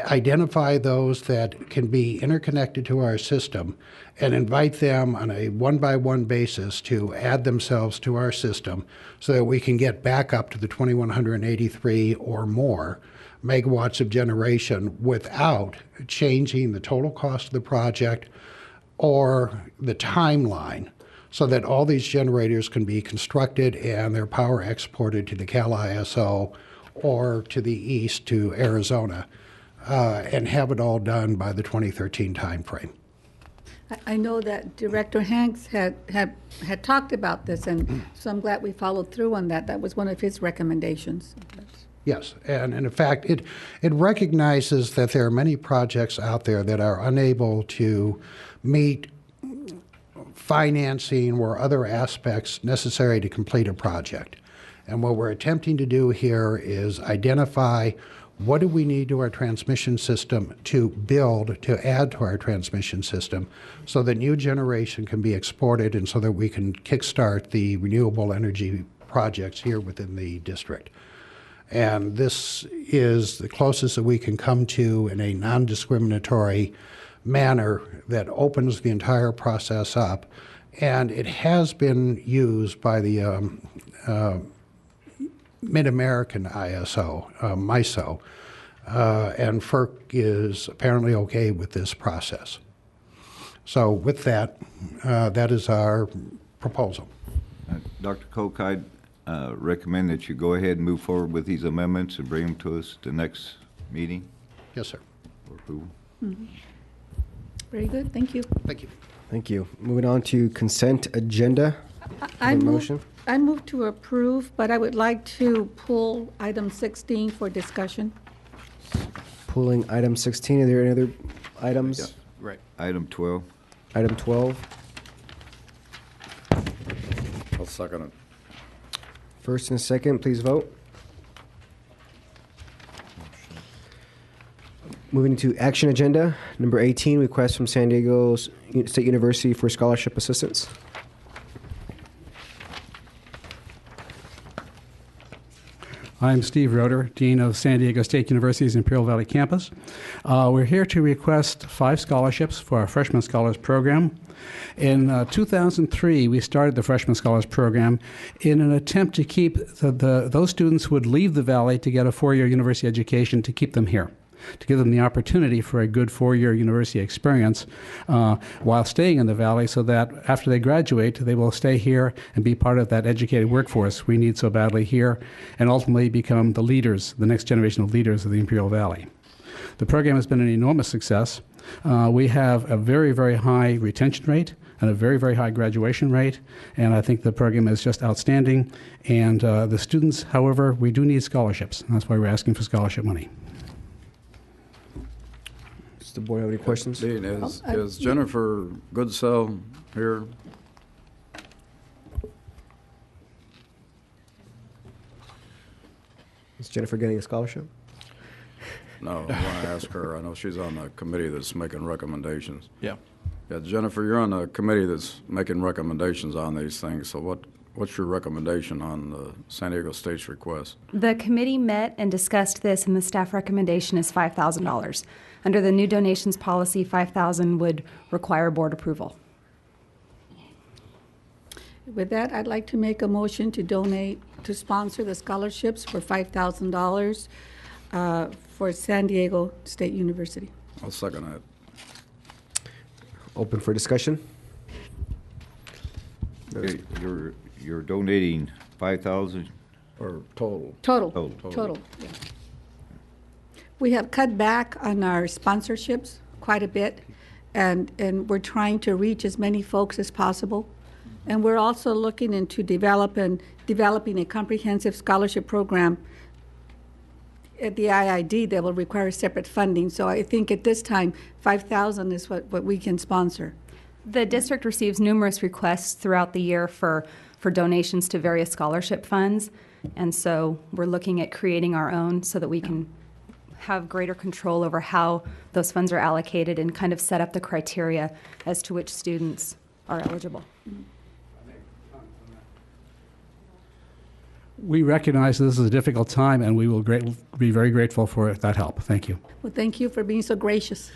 identify those that can be interconnected to our system, and invite them on a one-by-one basis to add themselves to our system so that we can get back up to the 2,183 or more megawatts of generation without changing the total cost of the project or the timeline, so that all these generators can be constructed and their power exported to the Cal ISO or to the east to Arizona, and have it all done by the 2013 timeframe. I know that Director Hanks had talked about this, and so I'm glad we followed through on that. That was one of his recommendations. Yes, and in fact, it recognizes that there are many projects out there that are unable to meet financing or other aspects necessary to complete a project. And what we're attempting to do here is identify what do we need to our transmission system to build, to add to our transmission system, so that new generation can be exported and so that we can kickstart the renewable energy projects here within the district. And this is the closest that we can come to in a non-discriminatory manner that opens the entire process up. And it has been used by the Mid-American ISO, MISO, and FERC is apparently okay with this process. So with that, that is our proposal. Dr. Koch, I'd recommend that you go ahead and move forward with these amendments and bring them to us the next meeting. Yes, sir. For approval. Mm-hmm. Very good. Thank you. Thank you. Thank you. Moving on to consent agenda. I Motion. move to approve, but I would like to pull item 16 for discussion. Pulling item 16. Are there any other items? Yeah. Right. Item 12. Item 12. I'll second it. First and second, please vote. Moving to action agenda, number 18, request from San Diego State University for scholarship assistance. I'm Steve Roeder, Dean of San Diego State University's Imperial Valley campus. We're here to request 5 scholarships for our Freshman Scholars Program. In 2003, we started the Freshman Scholars Program in an attempt to keep those students who would leave the Valley to get a 4-year university education, to keep them here, to give them the opportunity for a good 4-year university experience while staying in the Valley, so that after they graduate, they will stay here and be part of that educated workforce we need so badly here, and ultimately become the leaders, the next generation of leaders of the Imperial Valley. The program has been an enormous success. We have a very, very high retention rate and a very, very high graduation rate, and I think the program is just outstanding. And the students, however, we do need scholarships, and that's why we're asking for scholarship money. Does the board have any questions? Dean, is Jennifer Goodsell here? Is Jennifer getting a scholarship? No, I want to ask her. I know she's on the committee that's making recommendations. Yeah. Yeah, Jennifer, you're on the committee that's making recommendations on these things. So what's your recommendation on the San Diego State's request? The committee met and discussed this, and the staff recommendation is $5,000. Under the new donations policy, $5,000 would require board approval. With that, I'd like to make a motion to sponsor the scholarships for $5,000 for San Diego State University. I'll second that. Open for discussion? You're donating 5,000 or total? Total, yeah. We have cut back on our sponsorships quite a bit, and we're trying to reach as many folks as possible. And we're also looking into developing a comprehensive scholarship program at the IID that will require separate funding. So I think at this time, $5,000 is what we can sponsor. The district receives numerous requests throughout the year for donations to various scholarship funds, and so we're looking at creating our own so that we can have greater control over how those funds are allocated and kind of set up the criteria as to which students are eligible. We recognize this is a difficult time, and we will be very grateful for that help. Thank you. Well, thank you for being so gracious.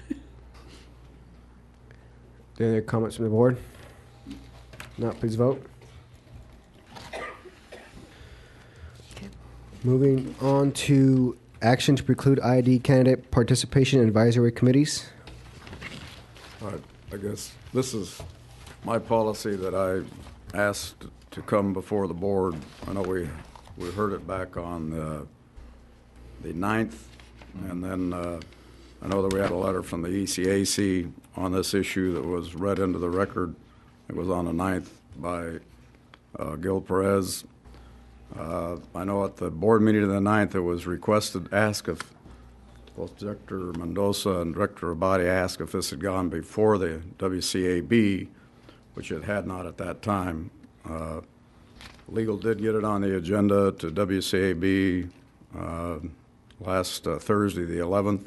Any other comments from the board? Not, please vote. Okay. Moving on to action to preclude IID candidate participation in advisory committees. All right, I guess this is my policy that I asked to come before the board. I know we heard it back on the 9th, and then I know that we had a letter from the ECAC on this issue that was read into the record. It was on the 9th by Gil Perez. I know at the board meeting of the 9th, it was requested, asked if both Director Mendoza and Director Abadi asked if this had gone before the WCAB, which it had not at that time. Legal did get it on the agenda to WCAB last Thursday, the 11th,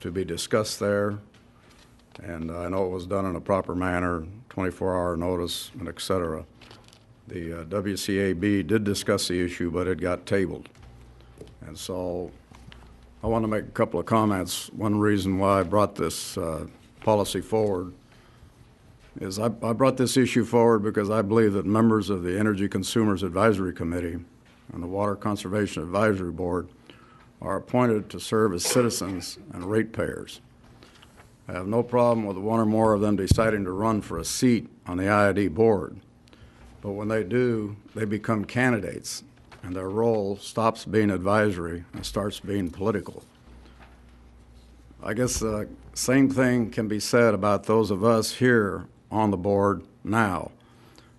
to be discussed there. And I know it was done in a proper manner, 24-hour notice, and et cetera. The WCAB did discuss the issue, but it got tabled. And so I want to make a couple of comments. One reason why I brought this policy forward is I brought this issue forward because I believe that members of the Energy Consumers Advisory Committee and the Water Conservation Advisory Board are appointed to serve as citizens and ratepayers. I have no problem with one or more of them deciding to run for a seat on the IID board, but when they do, they become candidates, and their role stops being advisory and starts being political. I guess the same thing can be said about those of us here on the board now,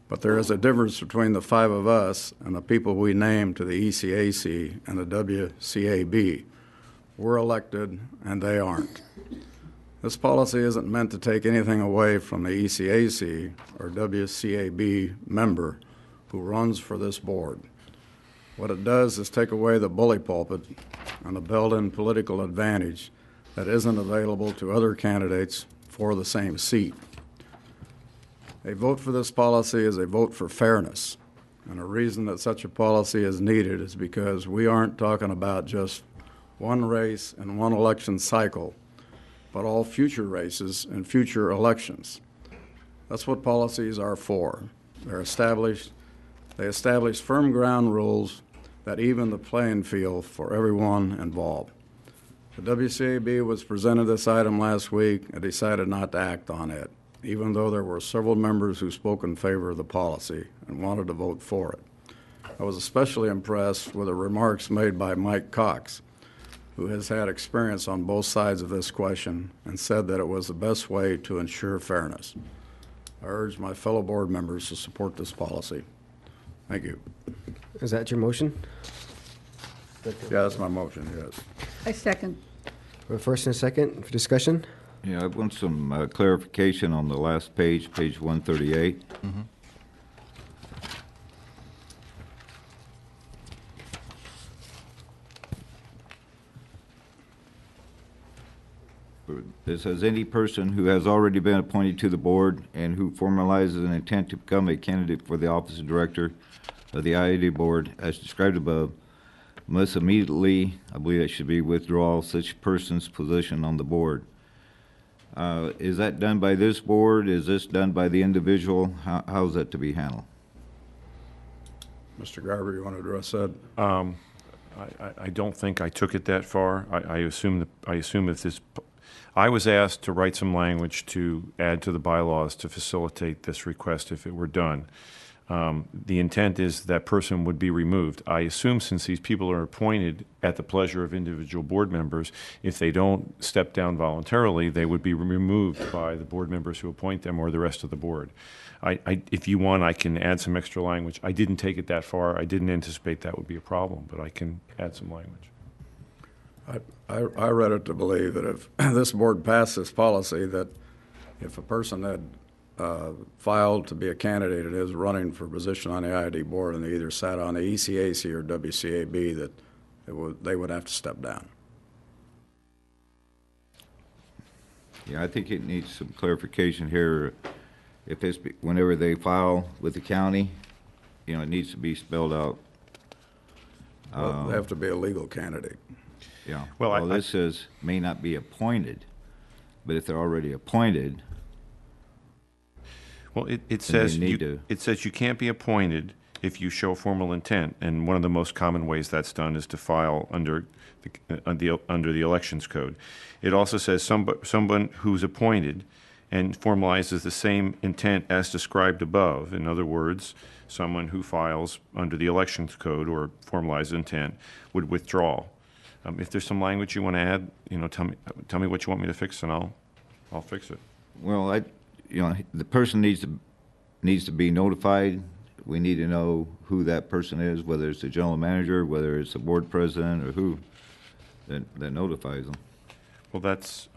but there is a difference between the 5 of us and the people we name to the ECAC and the WCAB. We're elected, and they aren't. This policy isn't meant to take anything away from the ECAC or WCAB member who runs for this board. What it does is take away the bully pulpit and the built-in political advantage that isn't available to other candidates for the same seat. A vote for this policy is a vote for fairness, And the reason that such a policy is needed is because we aren't talking about just one race and one election cycle, but all future races and future elections. That's what policies are for. They establish firm ground rules that even the playing field for everyone involved. The WCAB was presented this item last week and decided not to act on it, even though there were several members who spoke in favor of the policy and wanted to vote for it. I was especially impressed with the remarks made by Mike Cox, who has had experience on both sides of this question and said that it was the best way to ensure fairness. I urge my fellow board members to support this policy. Thank you. Is that your motion? Yeah, that's my motion, yes. I second. We have a first and a second for discussion. Yeah, I want some clarification on the last page, page 138. It says any person who has already been appointed to the board and who formalizes an intent to become a candidate for the office of director of the IID board as described above must immediately, I believe it should be, withdraw such person's position on the board. Is that done by this board? Is this done by the individual? How is that to be handled? Mr. Garber, you want to address that? I don't think I took it that far. I assume if this, I was asked to write some language to add to the bylaws to facilitate this request if it were done. The intent is that person would be removed. I assume since these people are appointed at the pleasure of individual board members, if they don't step down voluntarily, they would be removed by the board members who appoint them or the rest of the board. If you want, I can add some extra language. I didn't take it that far. I didn't anticipate that would be a problem, but I can add some language. I read it to believe that if this board passed this policy, that if a person had filed to be a candidate and is running for position on the IID board and they either sat on the ECAC or WCAB, that they would have to step down. Yeah, I think it needs some clarification here. If it's whenever they file with the county, you know, it needs to be spelled out. Well, they have to be a legal candidate. Yeah. Well, this says may not be appointed, but if they're already appointed. Well, it says you can't be appointed if you show formal intent, and one of the most common ways that's done is to file under the elections code. It also says someone who's appointed and formalizes the same intent as described above. In other words, someone who files under the elections code or formalized intent would withdraw. If there's some language you want to add, you know, tell me what you want me to fix, and I'll fix it. Well, the person needs to be notified. We need to know who that person is, whether it's the general manager, whether it's the board president, or who that notifies them. Well, that's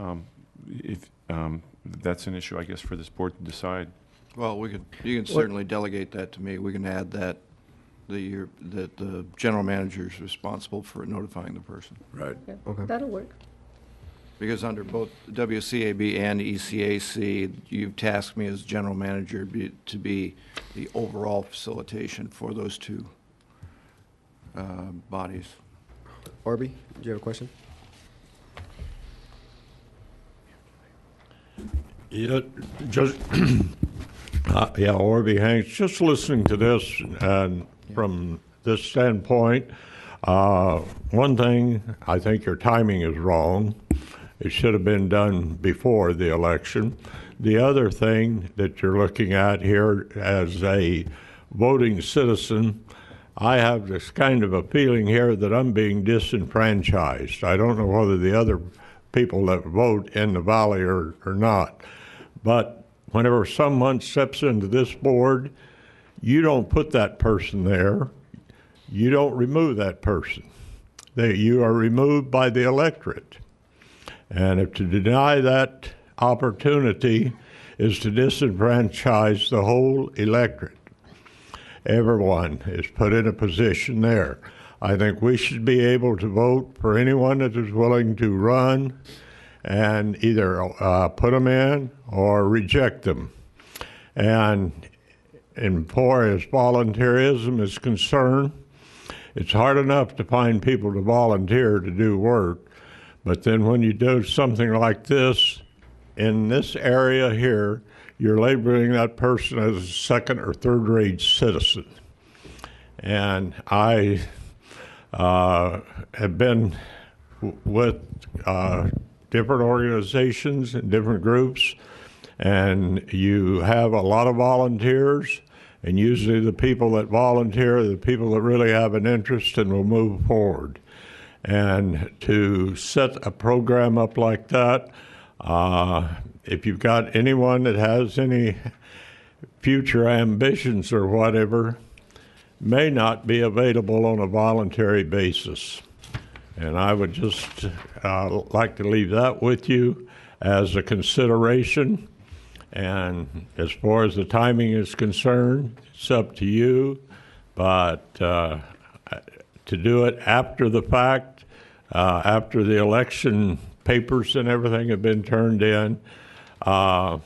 that's an issue, I guess, for this board to decide. Well, you can certainly delegate that to me. We can add that the general manager is responsible for notifying the person. Right. Yeah, okay. That'll work. Because under both WCAB and ECAC, you've tasked me as general manager to be the overall facilitation for those two bodies. Orby, do you have a question? Yeah, just Orby Hanks. Just listening to this, and from this standpoint, one thing, I think your timing is wrong. It should have been done before the election. The other thing that you're looking at here as a voting citizen, I have this kind of a feeling here that I'm being disenfranchised. I don't know whether the other people that vote in the valley or not. But whenever someone steps into this board, you don't put that person there. You don't remove that person. You are removed by the electorate. And if to deny that opportunity is to disenfranchise the whole electorate, everyone is put in a position there. I think we should be able to vote for anyone that is willing to run and either put them in or reject them. And as volunteerism is concerned, it's hard enough to find people to volunteer to do work, but then when you do something like this, in this area here, you're labeling that person as a second or third rate citizen. And I have been with different organizations and different groups, and you have a lot of volunteers, and usually the people that volunteer are the people that really have an interest and will move forward. And to set a program up like that, if you've got anyone that has any future ambitions or whatever, may not be available on a voluntary basis. And I would just like to leave that with you as a consideration. And as far as the timing is concerned, it's up to you. But to do it after the fact, after the election papers and everything have been turned in, my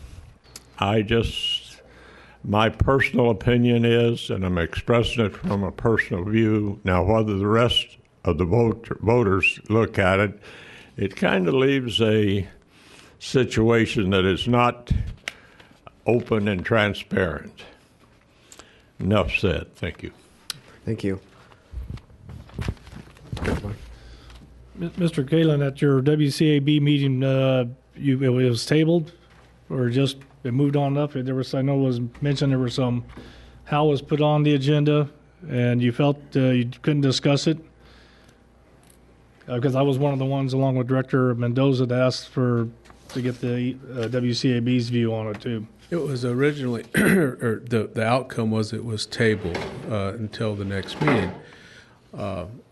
personal opinion is, and I'm expressing it from a personal view, now whether the rest of the voters look at it, it kind of leaves a situation that is not open and transparent. Enough said. Thank you. Thank you. Mr. Kalen, at your WCAB meeting, it was tabled or just it moved on up? There was, I know it was mentioned there was some, how it was put on the agenda and you felt you couldn't discuss it? Because I was one of the ones, along with Director Mendoza, that asked to get the WCAB's view on it too. It was originally, or the outcome was it was tabled until the next meeting.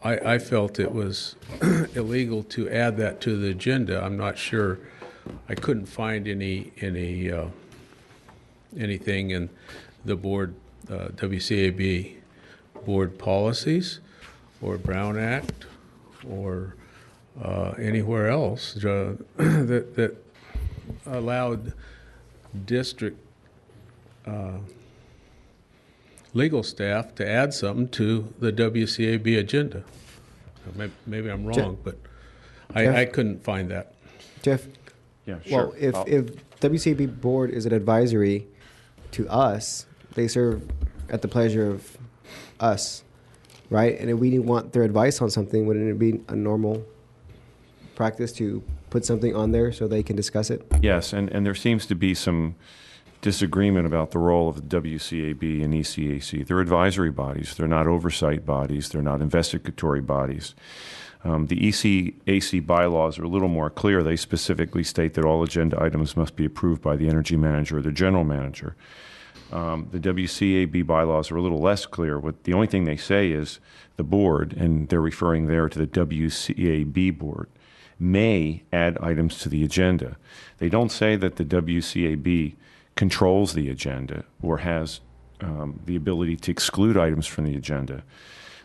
I felt it was illegal to add that to the agenda. I'm not sure. I couldn't find anything in the board, WCAB board policies or Brown Act or anywhere else that allowed district legal staff to add something to the WCAB agenda. Maybe I'm wrong, but I couldn't find that. Jeff? Yeah, sure. Well, if WCAB board is an advisory to us, they serve at the pleasure of us, right? And if we want their advice on something, wouldn't it be a normal practice to put something on there so they can discuss it? Yes, and there seems to be some disagreement about the role of the WCAB and ECAC. They're advisory bodies. They're not oversight bodies. They're not investigatory bodies. The ECAC bylaws are a little more clear. They specifically state that all agenda items must be approved by the energy manager or the general manager. The WCAB bylaws are a little less clear. The only thing they say is the board, and they're referring there to the WCAB board, may add items to the agenda. They don't say that the WCAB controls the agenda or has the ability to exclude items from the agenda.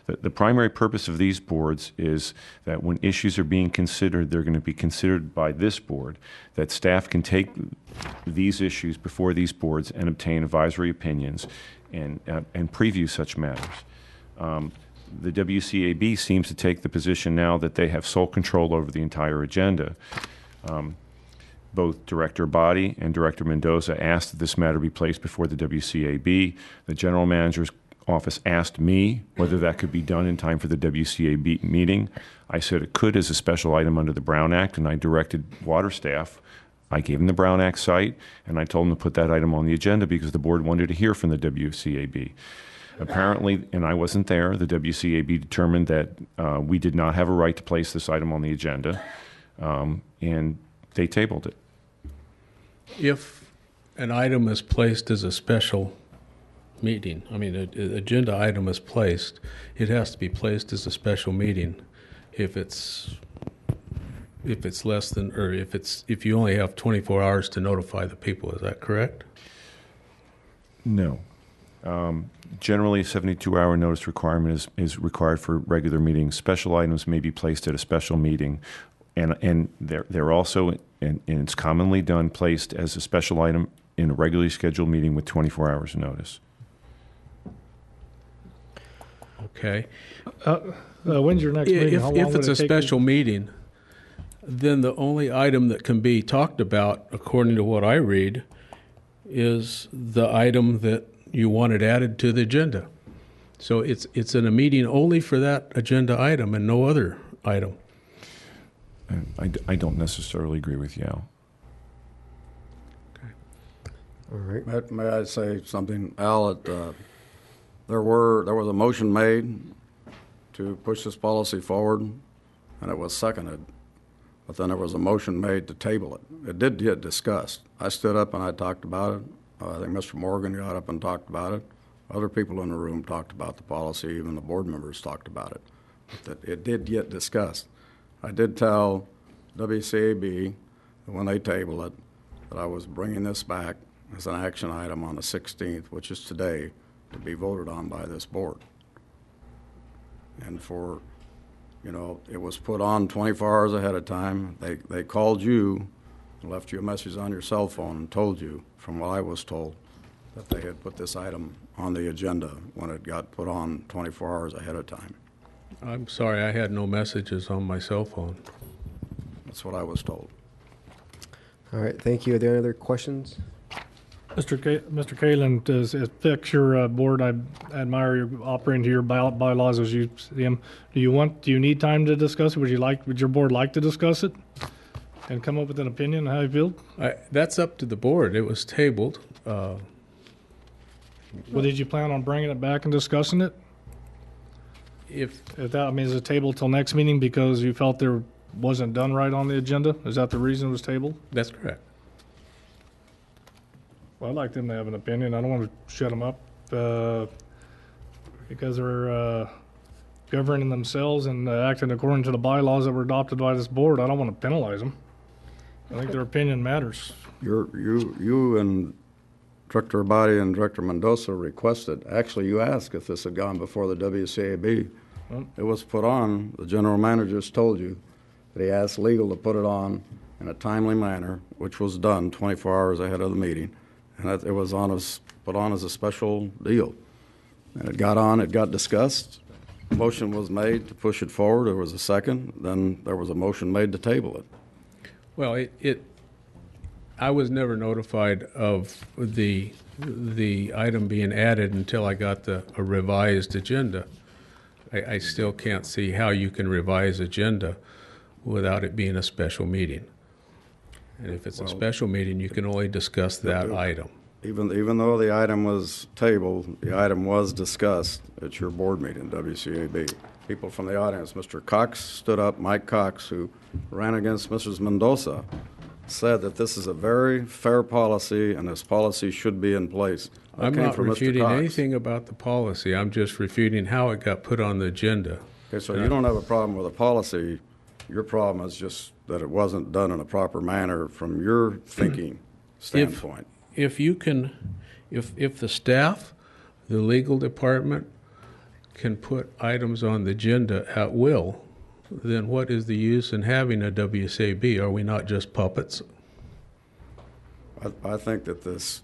The primary purpose of these boards is that when issues are being considered, they're going to be considered by this board, that staff can take these issues before these boards and obtain advisory opinions and preview such matters. The WCAB seems to take the position now that they have sole control over the entire agenda. Both Director Body and Director Mendoza asked that this matter be placed before the WCAB. The General Manager's Office asked me whether that could be done in time for the WCAB meeting. I said it could as a special item under the Brown Act, and I directed water staff. I gave them the Brown Act site, and I told them to put that item on the agenda because the board wanted to hear from the WCAB. Apparently, and I wasn't there, the WCAB determined that we did not have a right to place this item on the agenda, and they tabled it. If an item is placed as a special meeting, I mean, an agenda item is placed, it has to be placed as a special meeting. If it's less than, or if you only have 24 hours to notify the people, is that correct? No. Generally, a 72-hour notice requirement is required for regular meetings. Special items may be placed at a special meeting, and they're also, and it's commonly done, placed as a special item in a regularly scheduled meeting with 24 hours notice. okay? When's your next meeting? How long If would it's a it take you? special meeting, then the only item that can be talked about, according to what I read, is the item that you wanted added to the agenda. So it's in a meeting only for that agenda item and no other item. I don't necessarily agree with Yao. All right. May I say something, Al? There was a motion made to push this policy forward, and it was seconded. But then there was a motion made to table it. It did get discussed. I stood up and I talked about it. I think Mr. Morgan got up and talked about it. Other people in the room talked about the policy. Even the board members talked about it. But it did get discussed. I did tell WCAB that when they table it, that I was bringing this back as an action item on the 16th, which is today, to be voted on by this board. And it was put on 24 hours ahead of time. They called you, left you a message on your cell phone, and told you, from what I was told, that they had put this item on the agenda when it got put on 24 hours ahead of time. I'm sorry, I had no messages on my cell phone. That's what I was told. All right, thank you. Are there any other questions? Mr. Kalen, does it fix your board? I admire you operating to your bylaws as you see them. Do you need time to discuss it? Would your board like to discuss it and come up with an opinion on how you feel? That's up to the board. It was tabled. Well, did you plan on bringing it back and discussing it? If that is it tabled till next meeting because you felt there wasn't done right on the agenda? Is that the reason it was tabled? That's correct. Well, I'd like them to have an opinion. I don't want to shut them up because they're governing themselves and acting according to the bylaws that were adopted by this board. I don't want to penalize them. I think their opinion matters. You and Director Abadi and Director Mendoza requested, actually you asked if this had gone before the WCAB. It was put on. The general manager just told you that he asked legal to put it on in a timely manner, which was done 24 hours ahead of the meeting. And that it was put on as a special deal. And it got on, it got discussed. A motion was made to push it forward. There was a second. Then there was a motion made to table it. Well, I was never notified of the item being added until I got a revised agenda. I still can't see how you can revise agenda without it being a special meeting. And if it's a special meeting, you can only discuss that item. Even though the item was tabled, the item was discussed at your board meeting, WCAB. People from the audience, Mr. Cox stood up, Mike Cox, who ran against Mrs. Mendoza, said that this is a very fair policy and this policy should be in place. I'm not refuting anything about the policy. I'm just refuting how it got put on the agenda. Okay, so you don't have a problem with the policy. Your problem is just that it wasn't done in a proper manner from your thinking standpoint. If the staff, the legal department can put items on the agenda at will, then what is the use in having a WCAB? Are we not just puppets? I think that this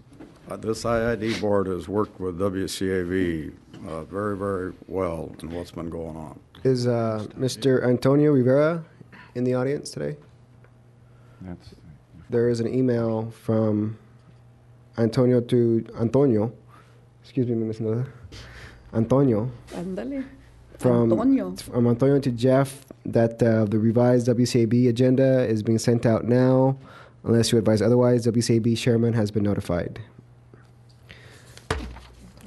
IID board has worked with WCAV very, very well in what's been going on. Is Mr. Antonio Rivera in the audience today? There is an email from Antonio to Antonio. Excuse me, Ms. Noda. Antonio. Ándale. From Antonio to Jeff that the revised WCAB agenda is being sent out now. Unless you advise otherwise, WCAB chairman has been notified.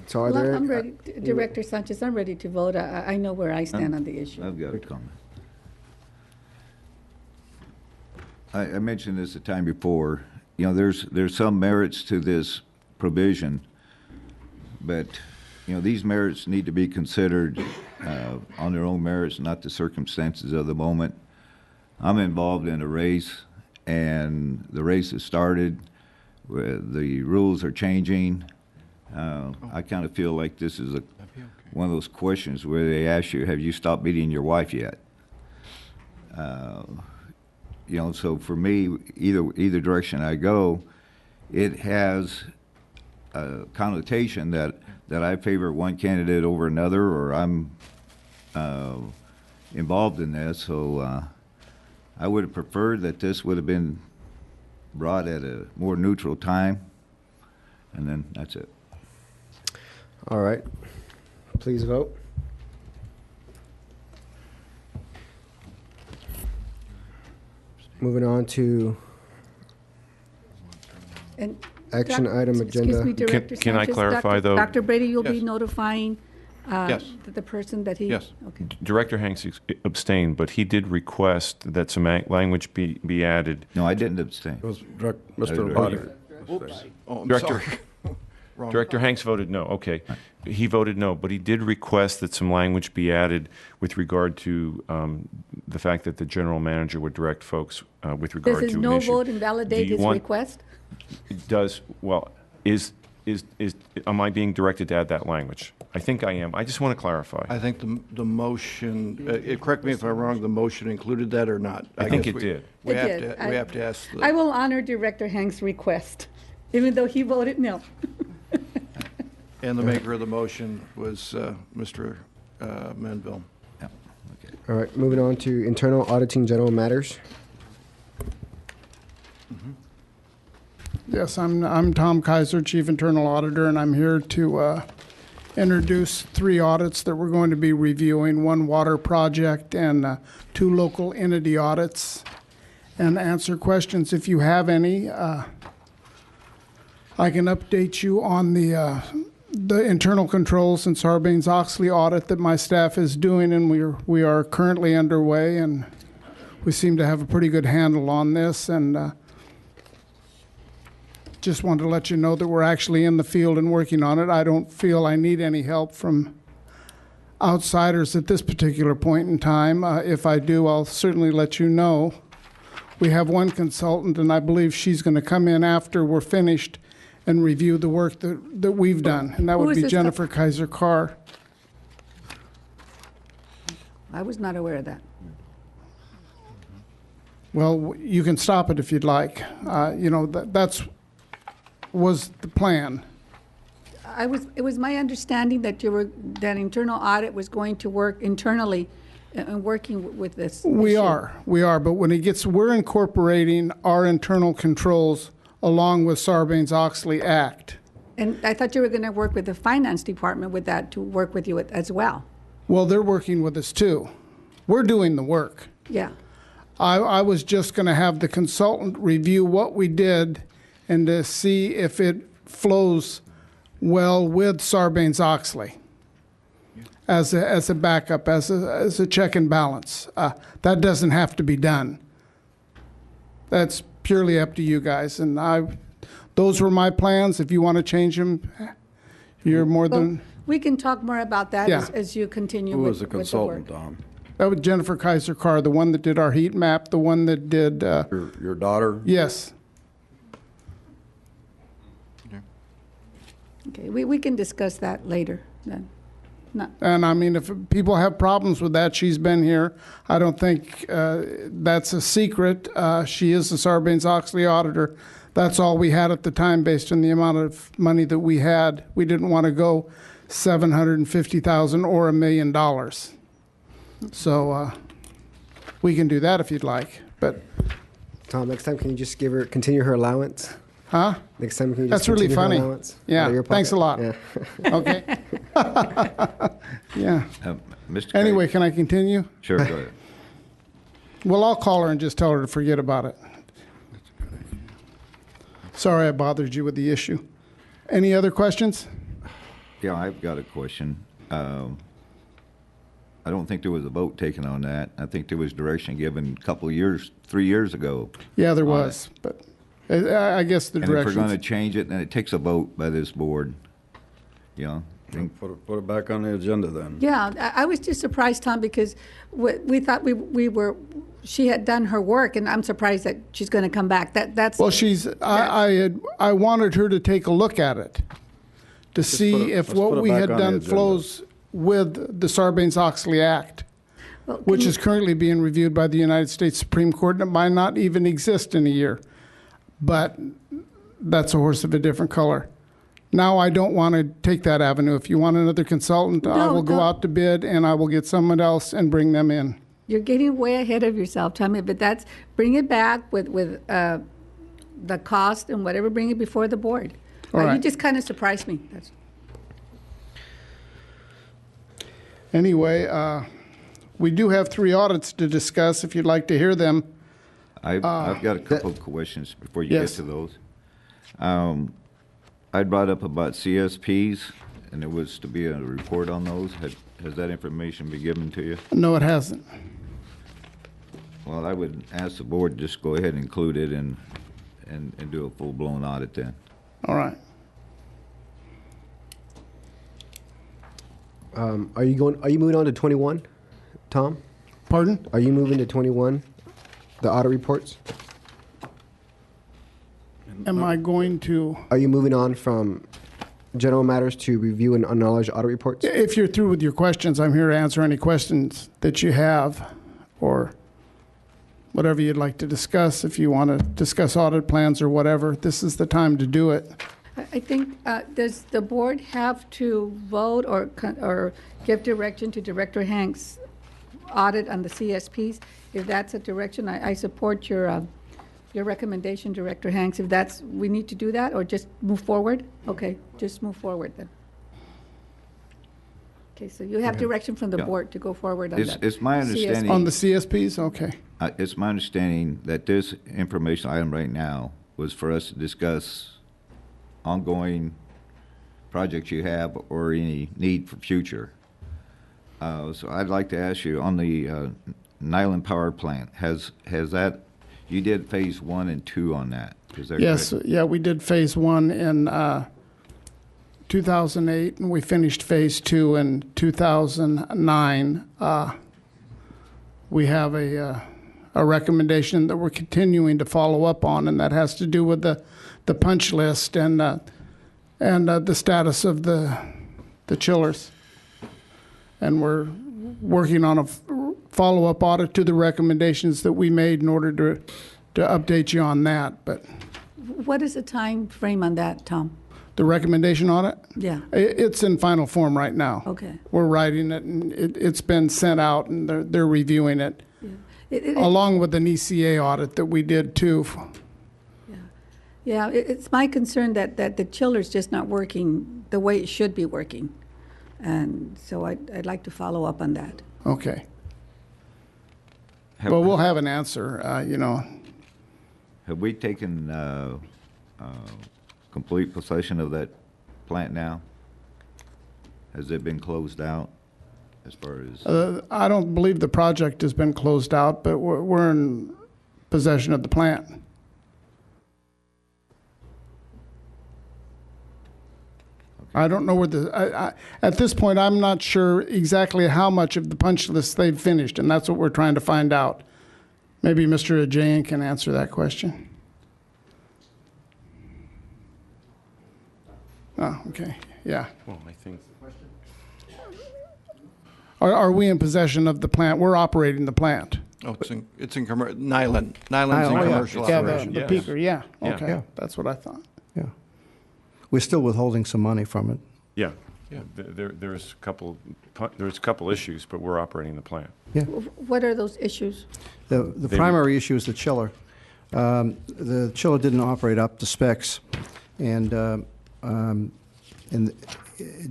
So are there... I'm ready, Director Sanchez, I'm ready to vote. I know where I stand on the issue. I've got a comment. I mentioned this the time before. You know, there's some merits to this provision, but these merits need to be considered on their own merits, not the circumstances of the moment. I'm involved in a race, and the race has started. The rules are changing. I kind of feel like this is one of those questions where they ask you, have you stopped beating your wife yet? So for me, either direction I go, it has connotation that I favor one candidate over another, or I'm involved in this. So I would have preferred that this would have been brought at a more neutral time, and then that's it. All right. Please vote. Moving on to And action item Excuse agenda. me, Director Can I Sanchez, clarify, Dr. though? Dr. Brady, you'll be Yes. notifying Yes. the person that he... Yes. Okay. Director Hanks abstained, but he did request that some language be added. No, I didn't abstain. It was Mr. Direct- Abadi. Oops. Oh, I'm Director, sorry. Wrong. Director Hanks voted no. Okay. He voted no, but he did request that some language be added with regard to the fact that the general manager would direct folks with regard Does his to an no issue. vote invalidate Do you his want- request? Does, well, am I being directed to add that language? I think I am. I just want to clarify. I think the motion, correct me if I'm wrong, the motion included that or not? I think guess it did. We It have did. to, we have to ask I the, will honor Director Hanks' request, even though he voted no. and the maker of the motion was Mr. Menville. All right, moving on to internal auditing general matters. Yes, I'm Tom Kaiser, Chief Internal Auditor, and I'm here to introduce 3 audits that we're going to be reviewing, 1 water project and 2 local entity audits, and answer questions if you have any. I can update you on the internal controls and Sarbanes-Oxley audit that my staff is doing, and we are currently underway, and we seem to have a pretty good handle on this, and just wanted to let you know that we're actually in the field and working on it. I don't feel I need any help from outsiders at this particular point in time. If I do, I'll certainly let you know. We have 1 consultant, and I believe she's going to come in after we're finished and review the work that we've done, and that Who would is be this Jennifer Kaiser Carr. I was not aware of that. Well, you can stop it if you'd like. That's was the plan. It was my understanding that that internal audit was going to work internally and working with this We issue. are, but when we're incorporating our internal controls along with Sarbanes-Oxley Act. And I thought you were going to work with the finance department with that, to work with you as well. Well, they're working with us too. We're doing the work. Yeah. I was just going to have the consultant review what we did and to see if it flows well with Sarbanes-Oxley as a backup, as a check and balance. That doesn't have to be done. That's purely up to you guys. And those were my plans. If you want to change them, you're more than... We can talk more about that Yeah. as you continue Who with was the with the consultant, work. Tom? That was Jennifer Kaiser Carr, the one that did our heat map, the one that did... Your daughter? Yes. Okay, we can discuss that later then. And I mean, if people have problems with that, she's been here. I don't think that's a secret. She is the Sarbanes-Oxley auditor. That's all we had at the time based on the amount of money that we had. We didn't want to go $750,000 or $1 million. So we can do that if you'd like. But Tom, next time, can you just continue her allowance? Huh? Next time, can you just That's really continue her funny. allowance out Yeah, of your thanks a lot. pocket? Okay. Yeah. Mr. Anyway, can I continue? Sure, go ahead. Well, I'll call her and just tell her to forget about it. Sorry I bothered you with the issue. Any other questions? Yeah, I've got a question. I don't think there was a vote taken on that. I think there was direction given a couple of years, 3 years ago. Yeah, there on was, it. but I guess the And if we're directions. going to change it, then it takes a vote by this board. You know, Put it back on the agenda then. Yeah, I was just surprised, Tom, because we thought she had done her work, and I'm surprised that she's going to come back. That's Well, I wanted her to take a look at it to see if let's put what it we back had on the done agenda. flows with the Sarbanes-Oxley Act, Well, which is currently being reviewed by the United States Supreme Court, and it might not even exist in a year. But that's a horse of a different color. Now I don't want to take that avenue. If you want another consultant, I will go out to bid and I will get someone else and bring them in. You're getting way ahead of yourself, Tommy, but bring it back with the cost and whatever, bring it before the board. All right. You just kind of surprised me. Anyway, we do have 3 audits to discuss if you'd like to hear them. I've got a couple of questions before you Yes. get to those. I brought up about CSPs, and there was to be a report on those. Has that information been given to you? No, it hasn't. Well, I would ask the board to just go ahead and include it and do a full-blown audit then. All right. Are you moving on to 21, Tom? Pardon? Are you moving to 21, the audit reports? Am I going to? Are you moving on from general matters to review and acknowledge audit reports? If you're through with your questions, I'm here to answer any questions that you have or whatever you'd like to discuss. If you want to discuss audit plans or whatever, this is the time to do it. I think, does the board have to vote or give direction to Director Hanks' audit on the CSPs? If that's a direction, I support your recommendation, Director Hanks. If we need to do that or just move forward? Okay, just move forward then. Okay, so you have direction from the board to go forward on that. It's my understanding. On the CSPs, okay. It's my understanding that this information item right now was for us to discuss ongoing projects you have or any need for future. So I'd like to ask you on the Nyland Power Plant, has that, you did phase 1 and 2 on that, is that Yes, correct? yeah, we did phase 1 in 2008 and we finished phase 2 in 2009. We have a recommendation that we're continuing to follow up on, and that has to do with the punch list and the status of the chillers. And we're working on a follow-up audit to the recommendations that we made in order to update you on that. But What is the time frame on that, Tom? the recommendation audit, Yeah, it's in final form right now. okay. We're writing it, and it's been sent out, and they're reviewing it, along with an ECA audit that we did too. Yeah, it's my concern that the chiller's just not working the way it should be working. And so I'd like to follow up on that. Okay. Well, we'll have an answer, Have we taken complete possession of that plant now? Has it been closed out as far as? I don't believe the project has been closed out, but we're in possession of the plant. I don't know where at this point, I'm not sure exactly how much of the punch list they've finished, and that's what we're trying to find out. Maybe Mr. Ajayan can answer that question. Oh, okay, yeah. Well, I think. Are we in possession of the plant? We're operating the plant. Oh, it's in Nyland. Nyland's in commercial operation. The peaker, yeah, Yeah. okay, Yeah. that's what I thought. Yeah. We're still withholding some money from it. Yeah, yeah. There's a couple issues, but we're operating the plant. Yeah. What are those issues? The primary issue is the chiller. The chiller didn't operate up to specs, and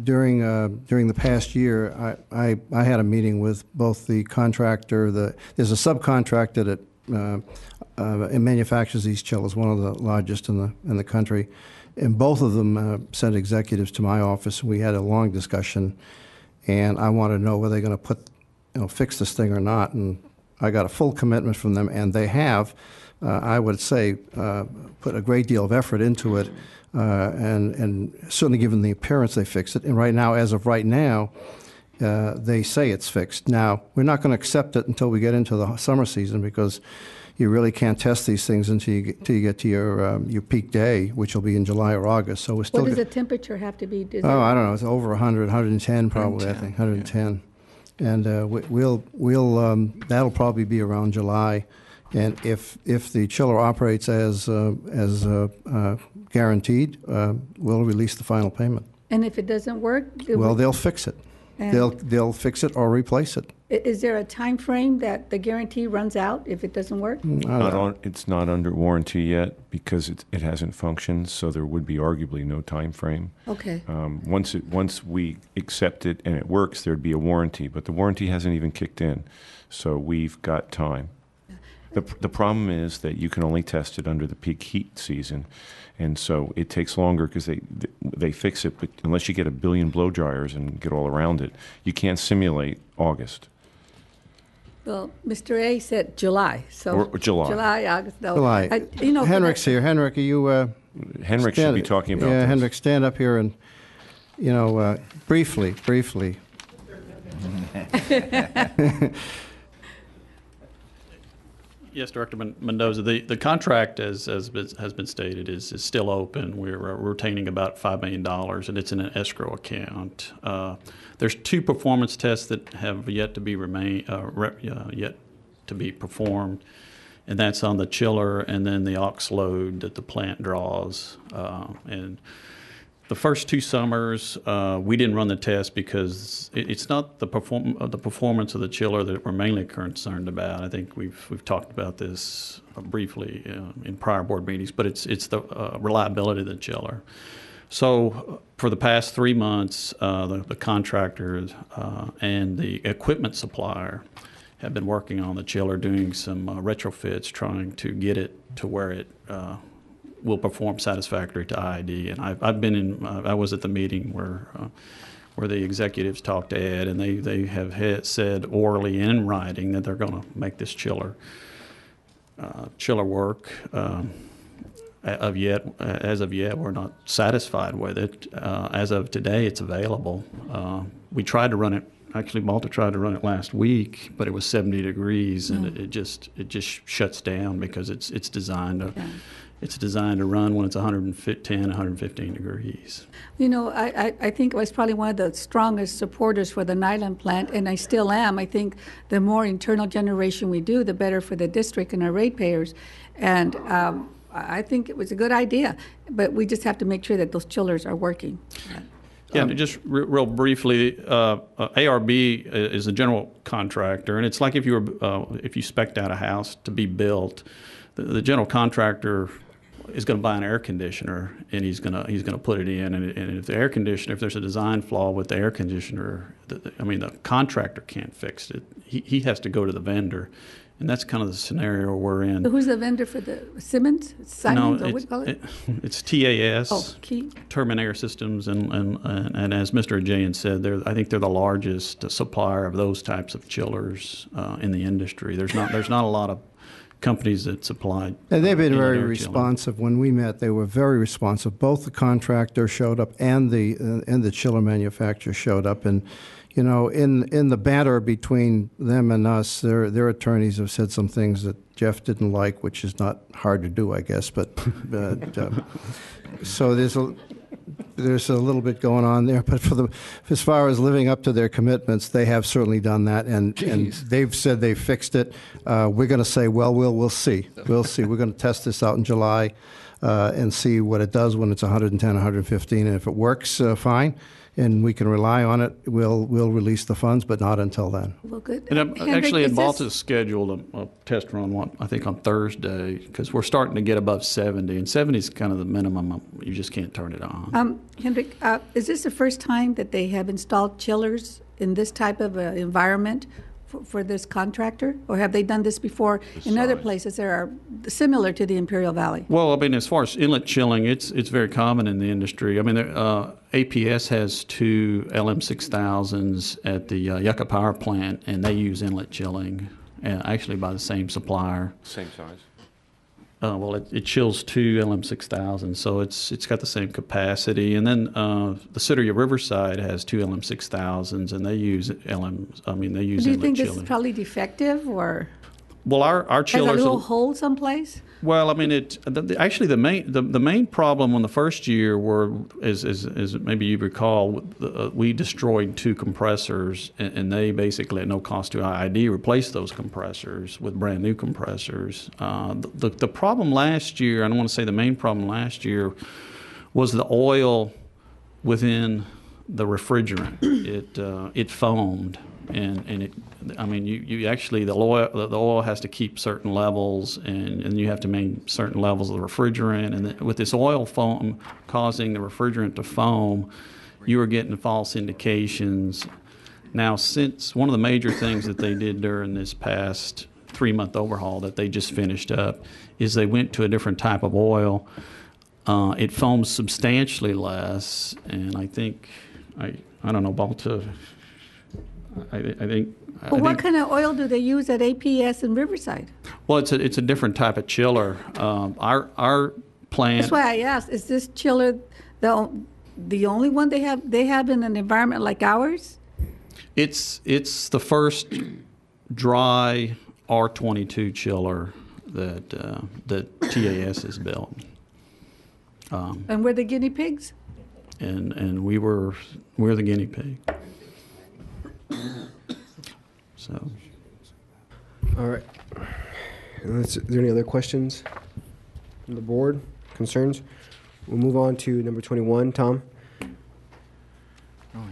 during the past year, I had a meeting with both the contractor. There's a subcontractor that manufactures these chillers, one of the largest in the country. And both of them sent executives to my office. We had a long discussion, and I wanted to know whether they're going to fix this thing or not. And I got a full commitment from them, and they have, I would say, put a great deal of effort into it, and certainly given the appearance they fixed it. And right now, as of right now, they say it's fixed. Now, we're not going to accept it until we get into the summer season, because you really can't test these things until you get to your peak day, which will be in July or August. So we're still. What does the temperature have to be? I don't know. It's over 100, 110 probably. 110, I think 110, yeah. And we'll that'll probably be around July, And if the chiller operates as guaranteed, we'll release the final payment. And if it doesn't work? Well, they'll fix it. And They'll fix it or replace it. Is there a time frame that the guarantee runs out if it doesn't work? It's not under warranty yet because it hasn't functioned, so there would be arguably no time frame. Okay. Once we accept it and it works, there'd be a warranty, but the warranty hasn't even kicked in, so we've got time. The problem is that you can only test it under the peak heat season, and so it takes longer because they fix it, but unless you get a billion blow dryers and get all around it, you can't simulate August. Well, Mr. A said July, so. Or July. July, August, no. July. Henrik's here. Henrik, are you? Henrik should be talking about this. Henrik, stand up here and, briefly. Yes, Director Mendoza, the contract, as has been stated, is still open. We're retaining about $5 million, and it's in an escrow account. There's 2 performance tests that have yet to be performed, and that's on the chiller and then the aux load that the plant draws. And the first 2 summers, we didn't run the test because it's not the performance of the chiller that we're mainly concerned about. I think we've talked about this briefly in prior board meetings, but it's the reliability of the chiller. So for the past 3 months, the contractor and the equipment supplier have been working on the chiller, doing some retrofits, trying to get it to where it will perform satisfactory to IID. And I've been in. I was at the meeting where the executives talked to Ed, and they have said orally and in writing that they're going to make this chiller work. As of yet, we're not satisfied with it. As of today, it's available. We tried to run it. Actually, Malta tried to run it last week, but it was 70 degrees, and it just shuts down because it's designed to. Yeah. It's designed to run when it's 110, 115 degrees. I think I was probably one of the strongest supporters for the Nyland plant, and I still am. I think the more internal generation we do, the better for the district and our ratepayers. And I think it was a good idea, but we just have to make sure that those chillers are working. Yeah, just real briefly, ARB is a general contractor, and it's like if you spec'd out a house to be built, the general contractor is going to buy an air conditioner, and he's going to put it in, and if the air conditioner, if there's a design flaw with the air conditioner, the contractor can't fix it. He has to go to the vendor, and that's kind of the scenario we're in. So who's the vendor for the Siemens? Simons, or what do you call it? It's TAS, Terminair Systems, and as Mr. Ajayan said, I think they're the largest supplier of those types of chillers in the industry. There's not a lot of companies that supplied. And they've been very responsive. When we met, they were very responsive. Both the contractor showed up and the chiller manufacturer showed up. And in the banter between them and us, their attorneys have said some things that Jeff didn't like, which is not hard to do, I guess. But so there's a little bit going on there. But as far as living up to their commitments, they have certainly done that, and they've said they fixed it. We're going to say, we'll see. We'll see. We're going to test this out in July and see what it does when it's 110, 115, and if it works, fine. And we can rely on it. We'll release the funds, but not until then. Well, good. And actually, Malta's scheduled a test run, I think, on Thursday, because we're starting to get above 70, and 70 is kind of the minimum. You just can't turn it on. Henrik, is this the first time that they have installed chillers in this type of environment for this contractor, or have they done this before in other places that are similar to the Imperial Valley? Well, as far as inlet chilling, it's very common in the industry. APS has 2 LM6000s at the Yucca Power Plant, and they use inlet chilling, actually by the same supplier. Same size. It chills 2 LM6000s, so it's got the same capacity. And then the city of Riverside has 2 LM6000s, and they use Do you inlet think chilling. this is probably defective, or? Well, our Has a chillers. little hole someplace? Well, I mean, actually the main problem on the first year is maybe you recall, we destroyed 2 compressors, and they basically at no cost to IID replaced those compressors with brand new compressors. The problem last year, I don't want to say the main problem last year, was the oil within the refrigerant. It foamed. And it, I mean, you actually, the oil has to keep certain levels, and you have to maintain certain levels of the refrigerant. And with this oil foam causing the refrigerant to foam, you were getting false indications. Now, since one of the major things that they did during this past 3-month overhaul that they just finished up is they went to a different type of oil. It foams substantially less, and I think, I don't know, Balta. I think. What kind of oil do they use at APS in Riverside? Well, it's a different type of chiller. Our plant. That's why I asked. Is this chiller the only one they have in an environment like ours? It's the first dry R22 chiller that TAS has built. And we're the guinea pigs? And we're the guinea pig. So. All right. Is there any other questions from the board? Concerns? We'll move on to number 21, Tom,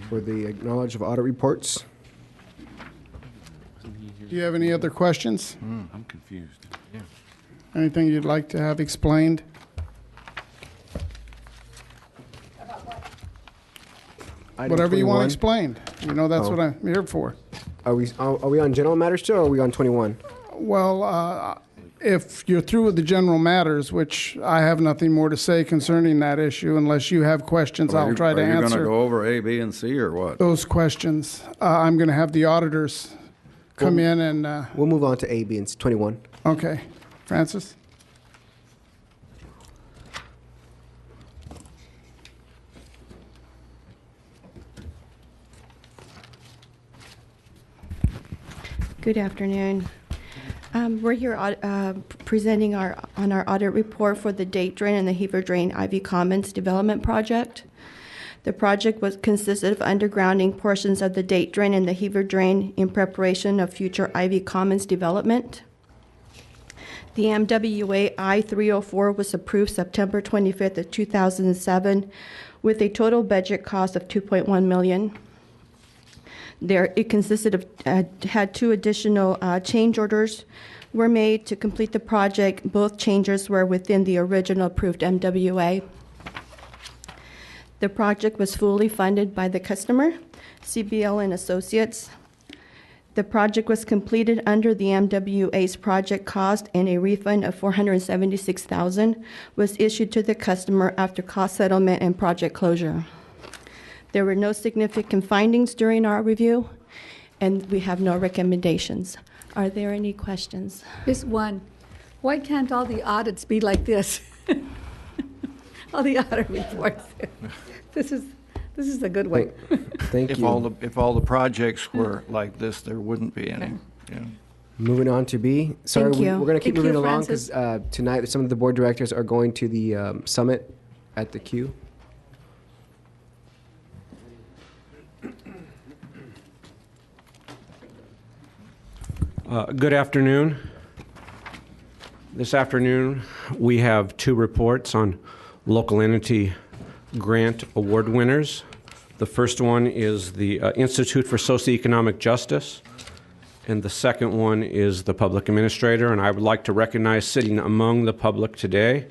for the acknowledge of audit reports. Do you have any other questions? I'm confused. Yeah. Anything you'd like to have explained? Whatever you want explained. You know, that's what I'm here for. Are we on general matters still, or are we on 21? Well, if you're through with the general matters, which I have nothing more to say concerning that issue, unless you have questions, I'll try to answer. Are you going to go over A, B, and C, or what? Those questions. I'm going to have the auditors come in and... we'll move on to A, B, and 21. Okay. Francis? Good afternoon. We're here presenting on our audit report for the Date Drain and the Heber Drain Ivy Commons Development Project. The project consisted of undergrounding portions of the Date Drain and the Heber Drain in preparation of future Ivy Commons development. The MWA I-304 was approved September 25th of 2007 with a total budget cost of $2.1 million. It consisted of, had 2 additional change orders were made to complete the project. Both changes were within the original approved MWA. The project was fully funded by the customer, CBL and Associates. The project was completed under the MWA's project cost, and a refund of $476,000 was issued to the customer after cost settlement and project closure. There were no significant findings during our review, and we have no recommendations. Are there any questions? Just one. Why can't all the audits be like this? All the audit reports. This is a good way. Thank you. If all the projects were like this, there wouldn't be any. Yeah. Moving on to B. Sorry, Thank you. we're going to keep Thank you, moving along because tonight some of the board directors are going to the summit at the Q. Good afternoon. This afternoon, we have 2 reports on local entity grant award winners. The first one is the Institute for Socioeconomic Justice, and the second one is the Public Administrator. And I would like to recognize, sitting among the public today,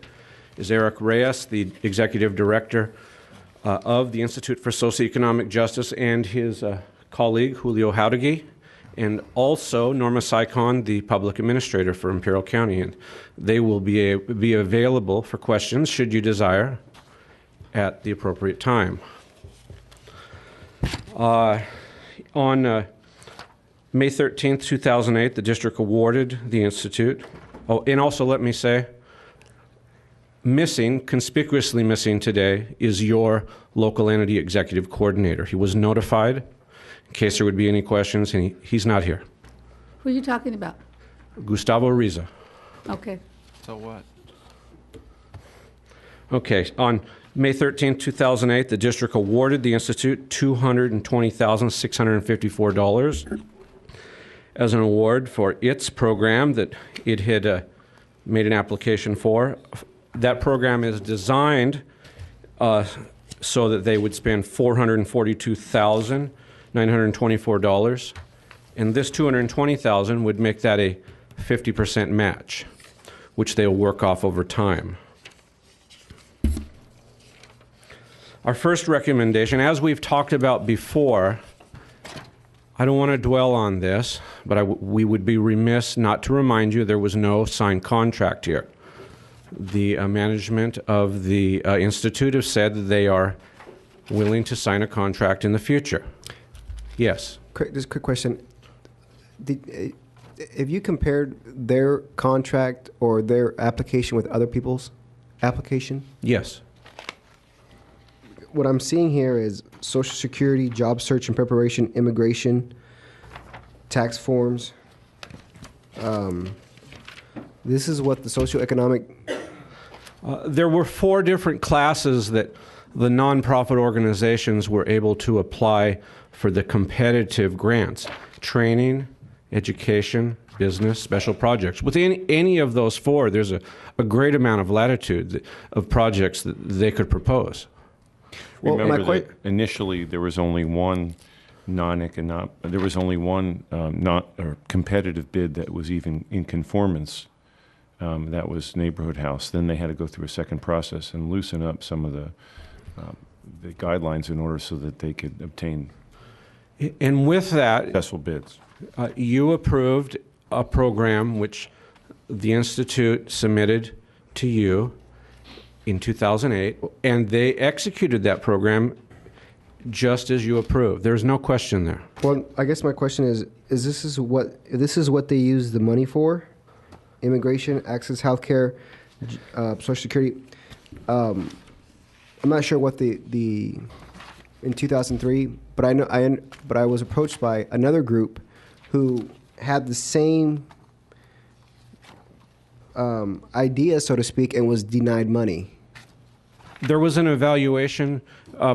is Eric Reyes, the Executive Director of the Institute for Socioeconomic Justice, and his colleague, Julio Jauregui, and also Norma Saicon, the Public Administrator for Imperial County. And they will be available for questions, should you desire, at the appropriate time. On May 13th, 2008, the district awarded the Institute. Oh, and also let me say, conspicuously missing today, is your local entity executive coordinator. He was notified in case there would be any questions, and he's not here. Who are you talking about? Gustavo Riza. Okay. So what? Okay, on May 13, 2008, the district awarded the Institute $220,654 as an award for its program that it had made an application for. That program is designed so that they would spend $442,924, and this $220,000 would make that a 50% match, which they'll work off over time. Our first recommendation, as we've talked about before, I don't want to dwell on this, but we would be remiss not to remind you there was no signed contract here. The management of the Institute have said that they are willing to sign a contract in the future. Yes? Just a quick question. Have you compared their contract or their application with other people's application? Yes. What I'm seeing here is Social Security, job search and preparation, immigration, tax forms. This is what the socioeconomic... There were 4 different classes that the nonprofit organizations were able to apply for the competitive grants: training, education, business, special projects. Within any of those 4, there's a great amount of latitude of projects that they could propose. Remember that initially there was only one competitive bid that was even in conformance. That was Neighborhood House. Then they had to go through a second process and loosen up some of the guidelines in order so that they could obtain and with that, successful bids. You approved a program which the Institute submitted to you in 2008, and they executed that program just as you approved. There's no question there. Well, I guess my question is this is what they use the money for? Immigration, access, healthcare, Social Security. I'm not sure what the in 2003, but I was approached by another group who had the same idea, so to speak, and was denied money. There was an evaluation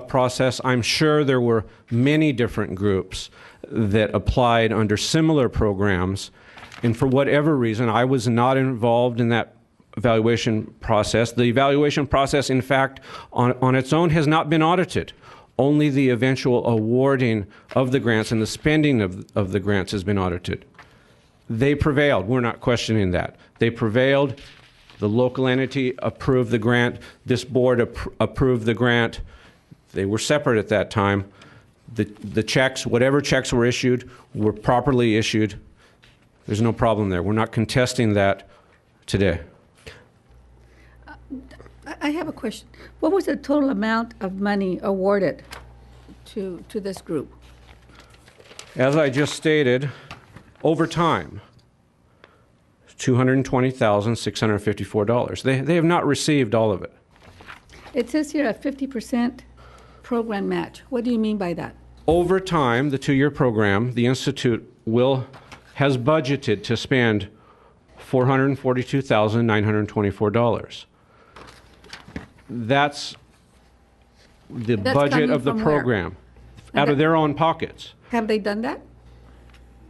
process. I'm sure there were many different groups that applied under similar programs, and for whatever reason, I was not involved in that evaluation process. The evaluation process, in fact, on its own has not been audited. Only the eventual awarding of the grants and the spending of the grants has been audited. They prevailed. We're not questioning that. They prevailed. The local entity approved the grant. This board approved the grant. They were separate at that time. The checks, whatever checks were issued, were properly issued. There's no problem there. We're not contesting that today. I have a question. What was the total amount of money awarded to this group? As I just stated, over time, $220,654. They have not received all of it. It says here a 50% program match. What do you mean by that? Over time, the 2-year program, the Institute has budgeted to spend $442,924. That's the budget of the program, out of their own pockets. Have they done that?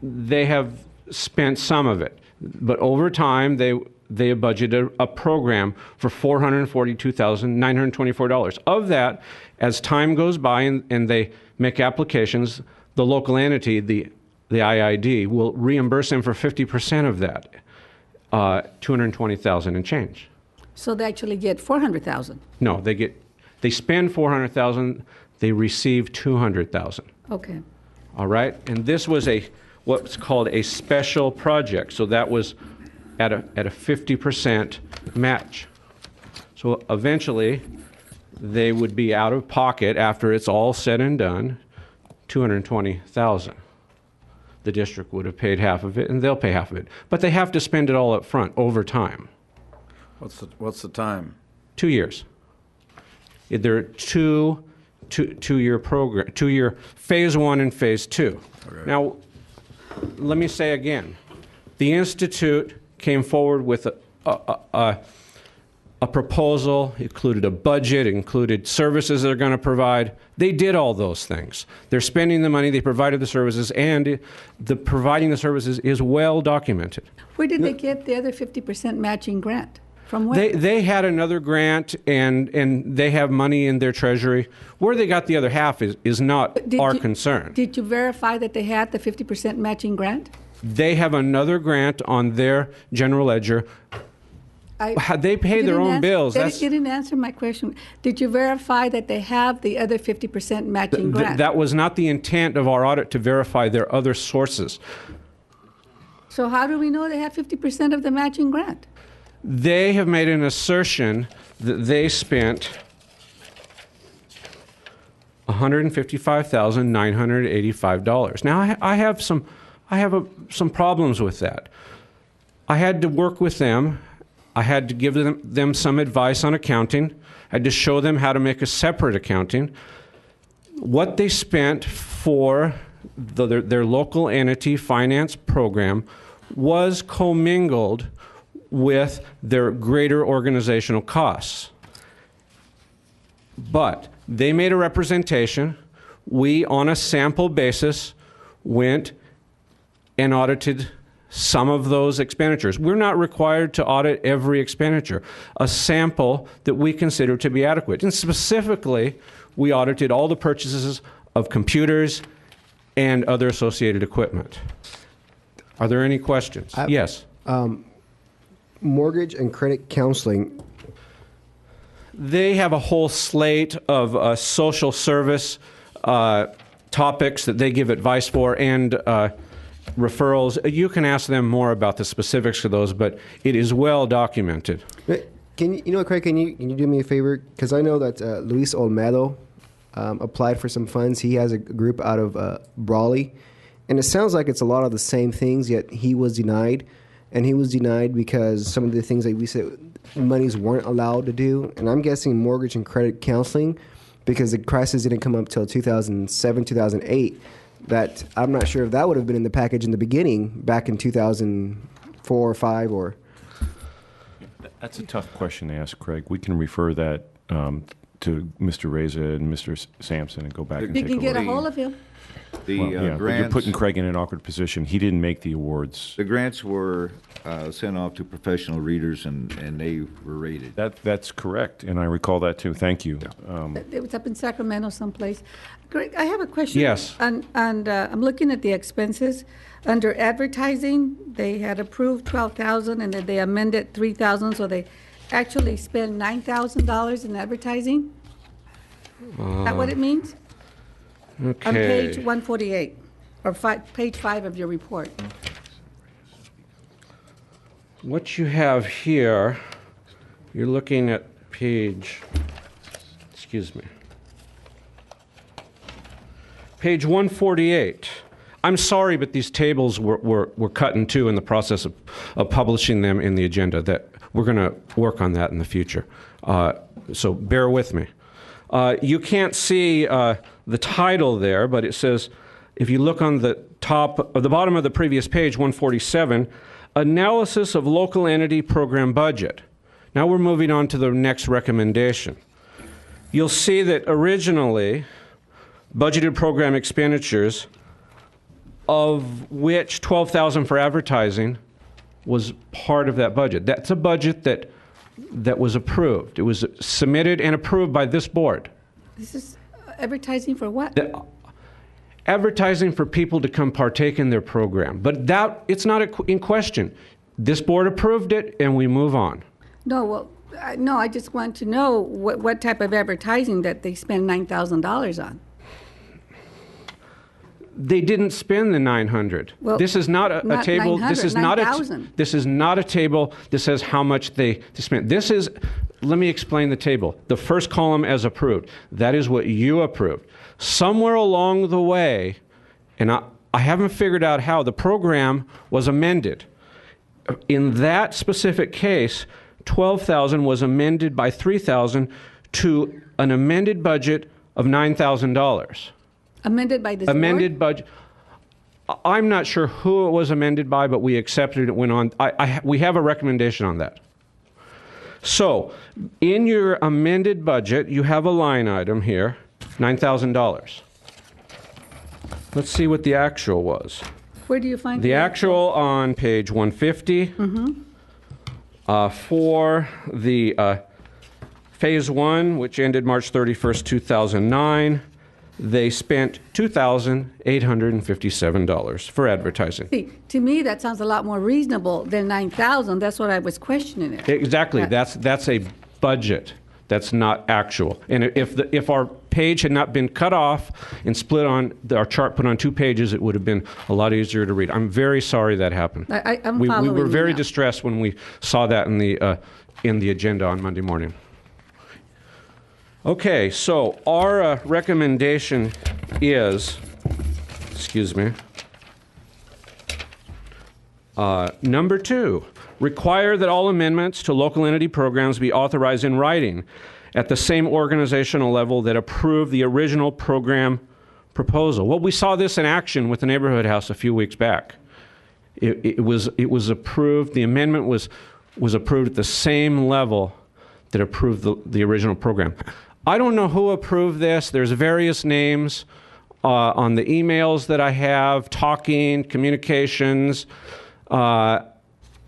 They have spent some of it, but over time they have budgeted a program for $442,924. Of that, as time goes by and they make applications, the local entity, the IID, will reimburse them for 50% of that, $220,000 and change. So they actually get $400,000? No, they spend $400,000, they receive $200,000. Okay. All right, and this was what's called a special project, so that was at a 50% match. So eventually, they would be out of pocket after it's all said and done, $220,000. The district would have paid half of it, and they'll pay half of it, but they have to spend it all up front over time. What's the time? 2 years. There are two-year program, 2-year phase 1 and phase 2. Okay. Now, let me say again, The Institute came forward with a proposal, included a budget, included services they're going to provide. They did all those things. They're spending the money, they provided the services, and the providing the services is well documented. Where did they get the other 50% matching grant? From where? They had another grant, and they have money in their treasury. Where they got the other half is not our concern. Did you verify that they had the 50% matching grant? They have another grant on their general ledger. They pay their own bills. You didn't answer my question. Did you verify that they have the other 50% matching grant? That was not the intent of our audit, to verify their other sources. So how do we know they have 50% of the matching grant? They have made an assertion that they spent $155,985. Now I have some problems with that. I had to work with them. I had to give them some advice on accounting. I had to show them how to make a separate accounting. What they spent for their local entity finance program was commingled with their greater organizational costs. But they made a representation. We, on a sample basis, went and audited some of those expenditures. We're not required to audit every expenditure. A sample that we consider to be adequate. And specifically, we audited all the purchases of computers and other associated equipment. Are there any questions? Yes. Mortgage and credit counseling. They have a whole slate of social service topics that they give advice for, and referrals. You can ask them more about the specifics of those, but it is well documented. Craig, can you do me a favor? Because I know that Luis Olmedo applied for some funds. He has a group out of Brawley, and it sounds like it's a lot of the same things, yet he was denied. And he was denied because some of the things that we said monies weren't allowed to do. And I'm guessing mortgage and credit counseling, because the crisis didn't come up till 2007, 2008. That I'm not sure if that would have been in the package in the beginning, back in 2004 or 5 or. That's a tough question to ask, Craig. We can refer that to Mr. Reza and Mr. Sampson and go back and take a look. You can get a hold of him. But you're putting Craig in an awkward position. He didn't make the awards. The grants were sent off to professional readers, and they were rated. That's correct, and I recall that too. Thank you. It was up in Sacramento someplace. Greg, I have a question. Yes. And I'm looking at the expenses. Under advertising, they had approved $12,000, and then they amended $3,000, so they actually spent $9,000 in advertising. Is that what it means? Okay. On page 148, or page 5 of your report. What you have here, you're looking at page 148. I'm sorry, but these tables were cut in two in the process of publishing them in the agenda. That we're going to work on that in the future. So bear with me. You can't see the title there, but it says, if you look on the bottom of the previous page, 147, Analysis of Local Entity Program Budget. Now we're moving on to the next recommendation. You'll see that originally, budgeted program expenditures, of which $12,000 for advertising was part of that budget. That's a budget that was approved. It was submitted and approved by this board. This is advertising for what? Advertising for people to come partake in their program. But it's not in question. This board approved it, and we move on. No, I just want to know what type of advertising that they spend $9,000 on. They didn't spend the $900. Well, this is not a table. 900, This is not this is not a table that says how much they spent. This is. Let me explain the table. The first column as approved. That is what you approved. Somewhere along the way, and I haven't figured out how, the program was amended. In that specific case, $12,000 was amended by $3,000 to an amended budget of $9,000. Amended by this amended board? budget. I'm not sure who it was amended by, but we accepted it, went on. We have a recommendation on that. So, in your amended budget, you have a line item here, $9,000. Let's see what the actual was. Where do you find The actual on page 150 for the phase 1, which ended March 31st, 2009, they spent $2,857 for advertising. See, to me, that sounds a lot more reasonable than 9,000. That's what I was questioning it. Exactly. That's a budget. That's not actual. And if our page had not been cut off and split on, our chart put on 2 pages, it would have been a lot easier to read. I'm very sorry that happened. I'm we following were you very now. distressed when we saw that in the agenda on Monday morning. Okay, so our recommendation is, excuse me, number 2, require that all amendments to local entity programs be authorized in writing at the same organizational level that approved the original program proposal. Well, we saw this in action with the Neighborhood House a few weeks back. It was approved, the amendment was approved at the same level that approved the original program. I don't know who approved this. There's various names on the emails that I have, talking, communications, but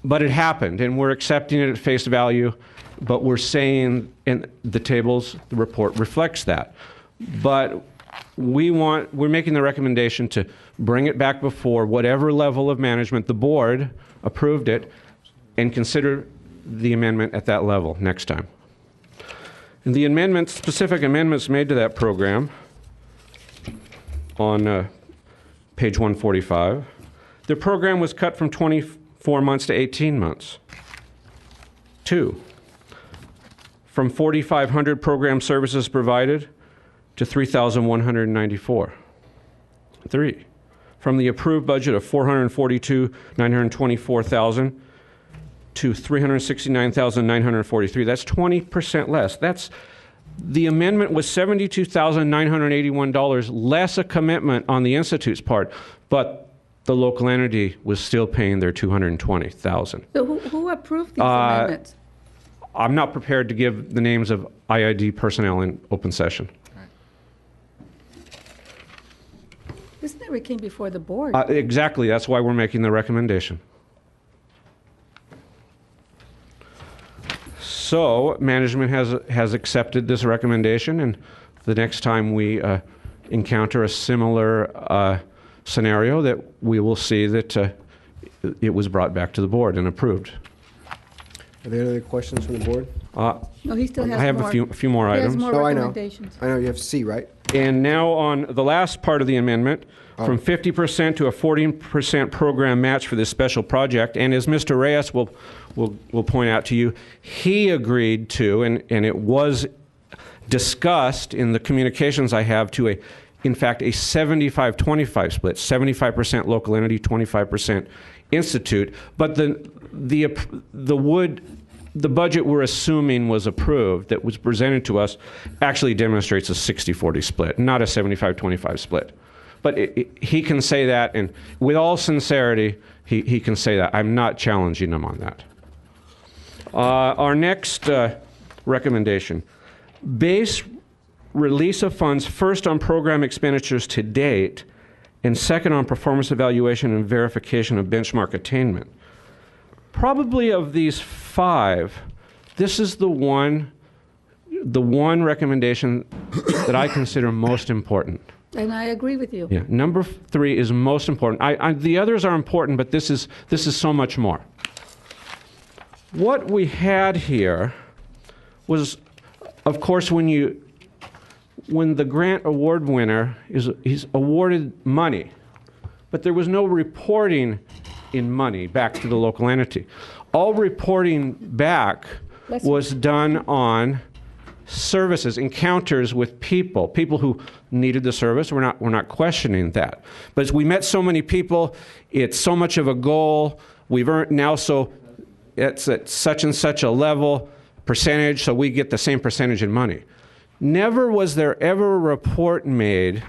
it happened, and we're accepting it at face value, but we're saying in the tables, the report reflects that. But we're making the recommendation to bring it back before whatever level of management, the board approved it, and consider the amendment at that level next time. And the amendments, specific amendments made to that program on page 145, the program was cut from 24 months to 18 months. 2, from 4,500 program services provided to 3,194. 3, from the approved budget of $442,924,000 to $369,943. That's 20% less. The amendment was $72,981 less a commitment on the Institute's part, but the local entity was still paying their $220,000. So who approved these amendments? I'm not prepared to give the names of IID personnel in open session. This never came before the board. Exactly. That's why we're making the recommendation. So management has accepted this recommendation, and the next time we encounter a similar scenario, that we will see that it was brought back to the board and approved. Are there any other questions from the board? No, he still has I have more. a few more He has items. more recommendations. I know you have C, right? And now on the last part of the amendment, from 50% to a 40% program match for this special project, and as Mr. Reyes will point out to you, he agreed to, and it was discussed in the communications I have, to in fact, a 75-25 split, 75% local entity, 25% institute. But the budget we're assuming was approved, that was presented to us, actually demonstrates a 60-40 split, not a 75-25 split. But he can say that, and with all sincerity, he can say that. I'm not challenging him on that. Our next recommendation: base release of funds first on program expenditures to date, and second on performance evaluation and verification of benchmark attainment. Probably of these 5, this is the one recommendation that I consider most important. And I agree with you. Yeah, number 3 is most important. The others are important, but this is so much more. What we had here was, of course, when the grant award winner he's awarded money, but there was no reporting in money back to the local entity. All reporting back was done on services, encounters with people who needed the service. We're not questioning that. But as we met so many people, it's so much of a goal. We've earned now, so it's at such and such a level, percentage, so we get the same percentage in money. Never was there ever a report made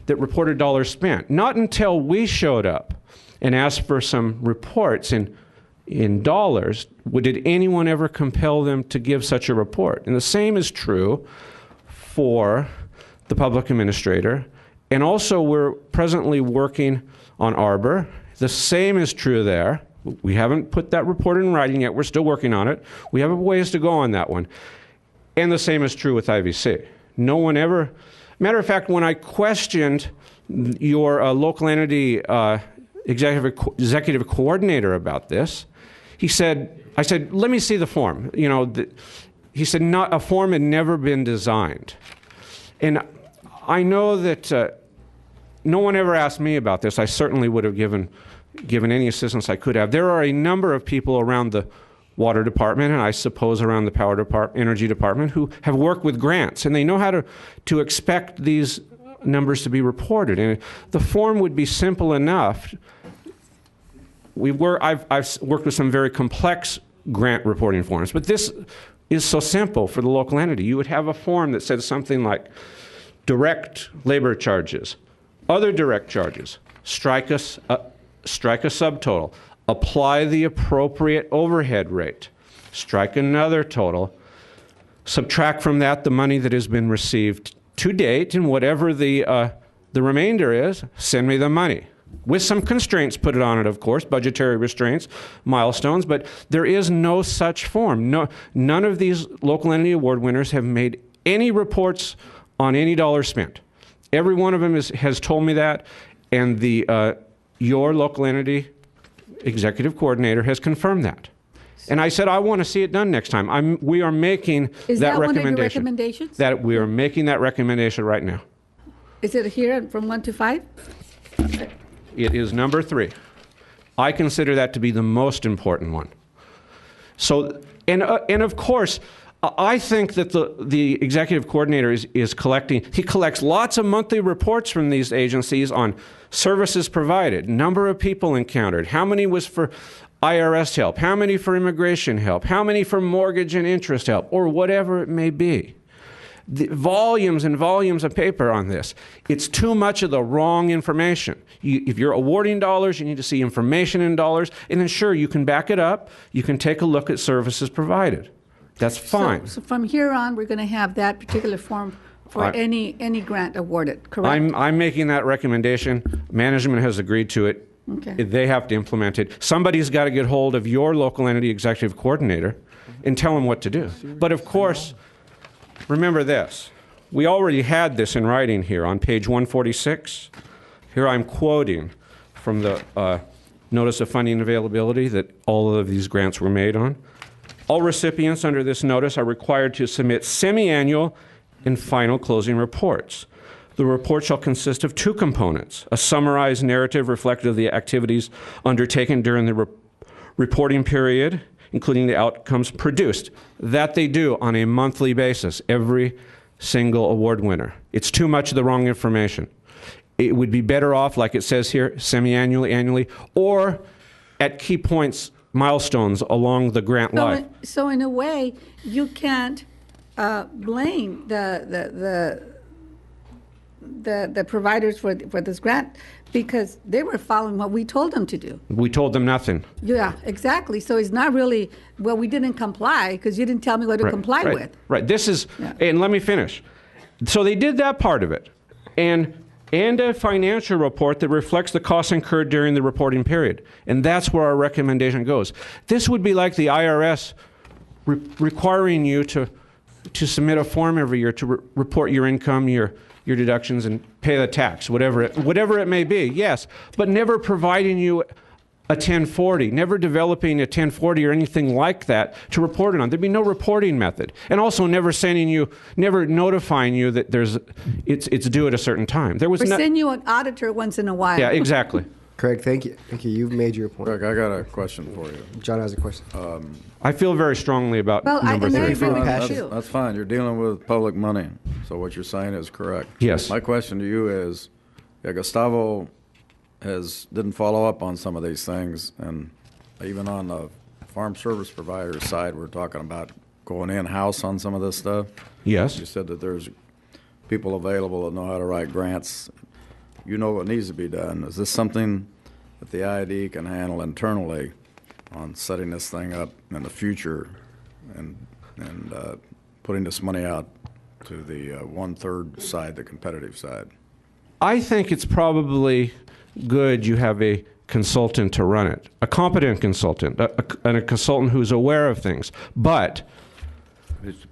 that reported dollars spent. Not until we showed up and asked for some reports in dollars did anyone ever compel them to give such a report. And the same is true for the public administrator. And also we're presently working on Arbor. The same is true there. We haven't put that report in writing yet. We're still working on it. We have a ways to go on that one. And the same is true with IVC. No one ever, matter of fact, when I questioned your local entity executive coordinator about this, I said, let me see the form. He said, a form had never been designed. And I know that no one ever asked me about this. I certainly would have given any assistance I could have. There are a number of people around the water department, and I suppose around the power department, energy department, who have worked with grants, and they know how to expect these numbers to be reported. And the form would be simple enough. I've worked with some very complex grant reporting forms, but this is so simple for the local entity. You would have a form that said something like direct labor charges, other direct charges, strike a subtotal, apply the appropriate overhead rate, strike another total, subtract from that the money that has been received to date, and whatever the remainder is, send me the money. With some constraints put it on it, of course, budgetary restraints, milestones, but there is no such form. None of these local entity award winners have made any reports on any dollars spent. Every one of them has told me that, and your local entity executive coordinator has confirmed that. And I said, I want to see it done next time. We are making Is that that one of your recommendation. recommendations? That we are making that recommendation right now. Is it here from 1 to 5? It is number 3. I consider that to be the most important one. So, and of course, I think that the executive coordinator is collecting, he collects lots of monthly reports from these agencies on services provided, number of people encountered, how many was for IRS help, how many for immigration help, how many for mortgage and interest help, or whatever it may be. The volumes and volumes of paper on this. It's too much of the wrong information. If you're awarding dollars, you need to see information in dollars, and then sure, you can back it up. You can take a look at services provided. That's fine. So from here on, we're going to have that particular form for any grant awarded, correct? I'm making that recommendation. Management has agreed to it. Okay. They have to implement it. Somebody's got to get hold of your local entity executive coordinator and tell them what to do. But of course, remember this. We already had this in writing here on page 146. Here I'm quoting from the notice of funding availability that all of these grants were made on. All recipients under this notice are required to submit semi-annual and final closing reports. The report shall consist of 2 components: a summarized narrative reflective of the activities undertaken during the reporting period, including the outcomes produced. That they do on a monthly basis, every single award winner. It's too much of the wrong information. It would be better off, like it says here, semi-annually, annually, or at key points, milestones along the grant life. So in a way, you can't blame the providers for this grant because they were following what we told them to do. We told them nothing. Yeah, exactly. So it's not really, well, we didn't comply because you didn't tell me what to comply with. Right. This is, and let me finish. So they did that part of it. And a financial report that reflects the costs incurred during the reporting period. And that's where our recommendation goes. This would be like the IRS requiring you to submit a form every year to report your income, your deductions, and pay the tax, whatever it may be, yes, but never providing you a 1040, never developing a 1040 or anything like that to report it on. There'd be no reporting method. And also never notifying you that it's due at a certain time. Or send you an auditor once in a while. Yeah, exactly. Craig, thank you. Thank you. You've made your point. Craig, I got a question for you. John has a question. I feel very strongly about number 3. That's fine. You're dealing with public money, so what you're saying is correct. Yes. My question to you is, Gustavo didn't follow up on some of these things, and even on the farm service provider side, we're talking about going in-house on some of this stuff. Yes. You said that there's people available that know how to write grants. you know what needs to be done. Is this something that the IID can handle internally on setting this thing up in the future and putting this money out to the one-third side, the competitive side? I think it's probably good you have a consultant to run it, a competent consultant, and a consultant who's aware of things. But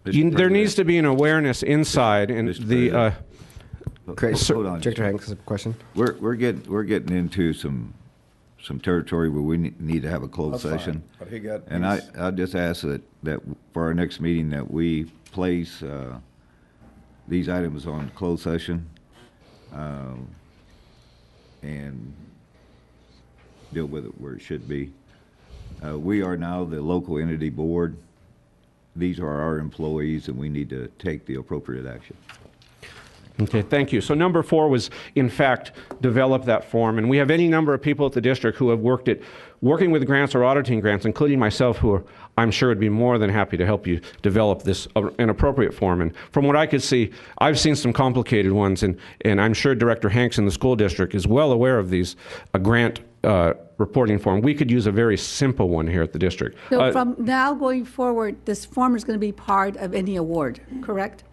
there needs to be an awareness inside, and the. Great. Hold on. Director Hanks has a question. We're getting into some territory where we need to have a closed That's session. fine. But And I'll just ask that for our next meeting that we place these items on closed session and deal with it where it should be. We are now the local entity board. These are our employees, and we need to take the appropriate action. Okay, thank you. So number 4 was, in fact, develop that form. And we have any number of people at the district who have working with grants or auditing grants, including myself, who are, I'm sure would be more than happy to help you develop this, an appropriate form. And from what I could see, I've seen some complicated ones, and I'm sure Director Hanks in the school district is well aware of these, a grant reporting form. We could use a very simple one here at the district. So from now going forward, this form is going to be part of any award, correct?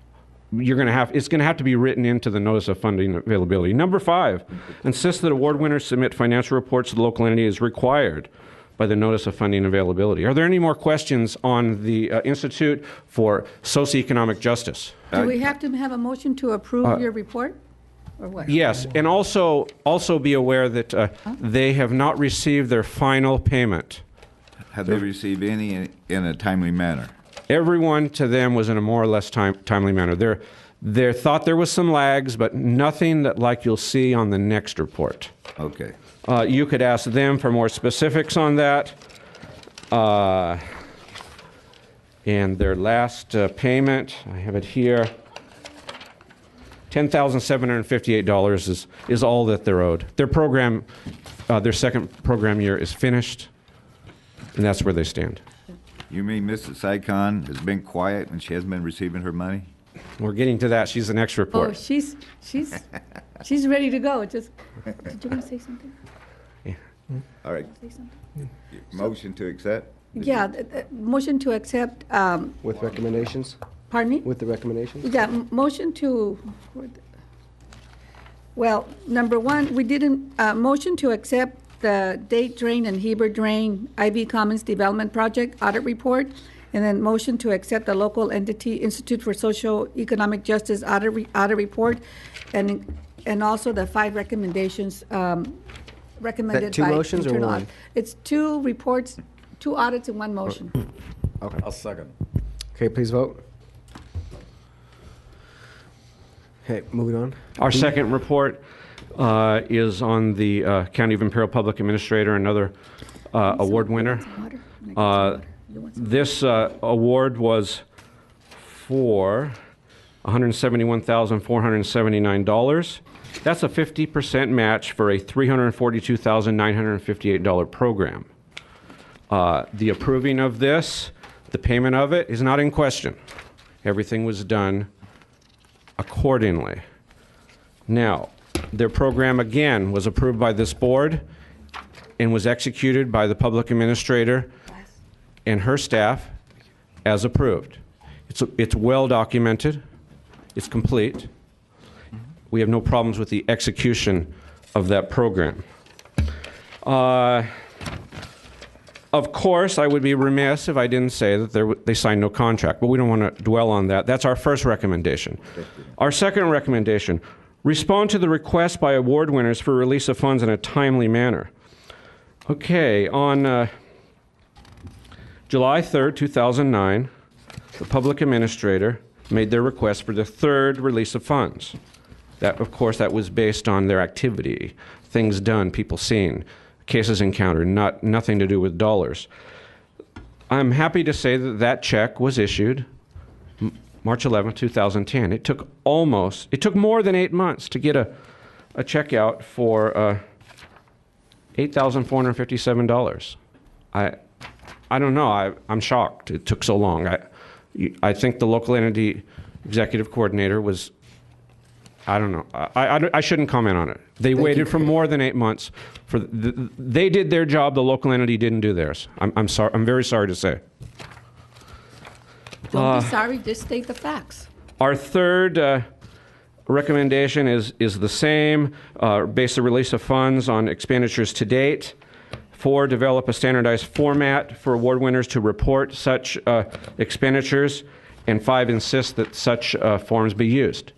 It's going to have to be written into the notice of funding availability. Number 5, insist that award winners submit financial reports to the local entity as required by the notice of funding availability. Are there any more questions on the Institute for Socioeconomic Justice? Do we have to have a motion to approve your report, or what? Yes, and also be aware that they have not received their final payment. Have they received any in a timely manner? Everyone to them was in a more or less timely manner. They thought there was some lags, but nothing that like you'll see on the next report. Okay. You could ask them for more specifics on that. And their last payment, I have it here, $10,758 is all that they're owed. Their program, their second program year is finished, and that's where they stand. You mean Mrs. Saikon has been quiet and she hasn't been receiving her money? We're getting to that. She's the next report. Oh, she's ready to go. Did you want to say something? Yeah. All right. Say something? Motion to accept? Yeah, motion to accept. With recommendations? Pardon me? With the recommendations? Yeah, motion to. Well, number 1, we didn't motion to accept the Date Drain and Heber Drain IV Commons Development Project audit report, and then motion to accept the local entity Institute for Socio-Economic Justice audit report, and also the 5 recommendations recommended Two by motions or internal one? audit. It's 2 reports, 2 audits in 1 motion. Okay. I'll second. Okay, please vote. Okay, moving on. Our second report is on the County of Imperial Public Administrator, another award winner. This award was for $171,479. That's a 50% match for a $342,958 program. The approving of this, the payment of it, is not in question. Everything was done accordingly. Now, their program, again, was approved by this board and was executed by the public administrator and her staff as approved. It's well documented. It's complete. We have no problems with the execution of that program. Of course, I would be remiss if I didn't say that they signed no contract, but we don't want to dwell on that. That's our first recommendation. Our second recommendation, respond to the request by award winners for release of funds in a timely manner. Okay, on July 3rd, 2009, the public administrator made their request for the 3rd release of funds. That, of course, that was based on their activity, things done, people seen, cases encountered, nothing to do with dollars. I'm happy to say that that check was issued March 11, 2010. It took more than 8 months to get a check out for $8,457. I don't know. I'm shocked it took so long. I think the local entity executive coordinator was I don't know. I shouldn't comment on it. They waited for more than 8 months. They did their job. The local entity didn't do theirs. I'm sorry. I'm very sorry to say. Don't be sorry, just state the facts. Our third recommendation is the same. Base the release of funds on expenditures to date. 4, develop a standardized format for award winners to report such expenditures. And 5, insist that such forms be used.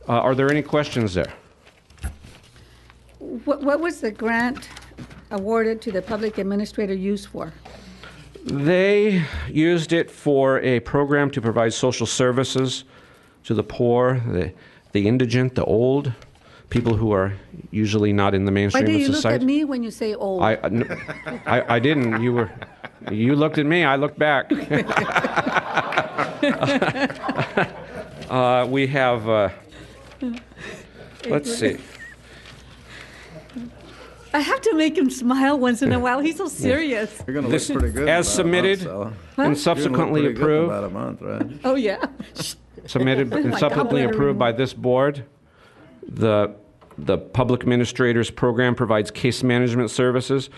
Are there any questions there? What was the grant awarded to the public administrator used for? They used it for a program to provide social services to the poor, the indigent, the old, people who are usually not in the mainstream Why do of you look society. at me when you say old? I didn't. You looked at me. I looked back. We have. Let's see. I have to make him smile once in a while. He's so serious. You're going to look pretty good. As submitted and subsequently approved. About a month, right? Oh, yeah. Submitted and my subsequently God. approved by this board. The Public Administrators Program provides case management services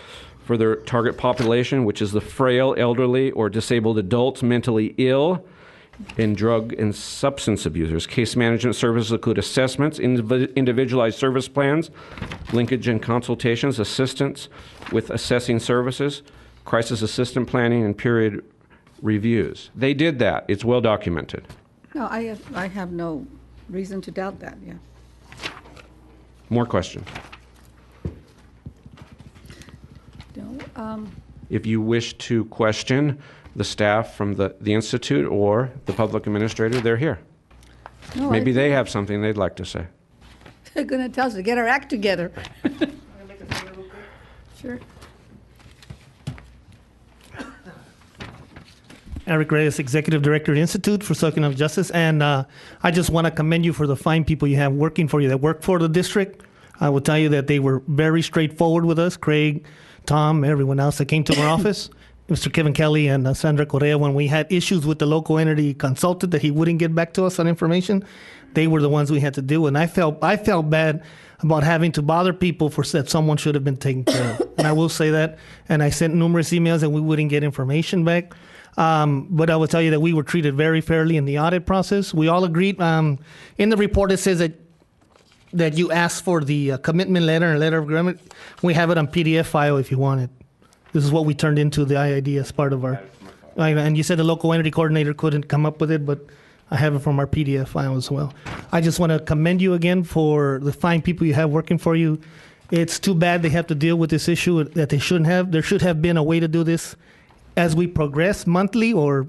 for their target population, which is the frail, elderly, or disabled adults, mentally ill, and drug and substance abusers. Case management services include assessments, individualized service plans, linkage and consultations, assistance with assessing services, crisis assistant planning, and period reviews. They did that. It's well documented. No, I have no reason to doubt that, yeah. More questions? No, If you wish to question the staff from the Institute or the public administrator, they're here. no, Maybe they have something they'd like to say. They're going to tell us to get our act together. Sure. Eric Reyes, Executive Director of the Institute for Sucking of Justice. And I just want to commend you for the fine people you have working for you that work for the district. I will tell you that they were very straightforward with us. Craig, Tom, everyone else that came to our office. Mr. Kevin Kelly and Sandra Correa, when we had issues with the local entity consultant that he wouldn't get back to us on information, they were the ones we had to do. And I felt bad about having to bother people for that someone should have been taken care of. And I will say that. And I sent numerous emails and we wouldn't get information back. But I will tell you that we were treated very fairly in the audit process. We all agreed. In the report, it says that you asked for the commitment letter and letter of agreement. We have it on PDF file if you want it. This is what we turned into the IID as part of our. And you said the local entity coordinator couldn't come up with it, but I have it from our PDF file as well. I just want to commend you again for the fine people you have working for you. It's too bad they have to deal with this issue that they shouldn't have. There should have been a way to do this as we progress monthly or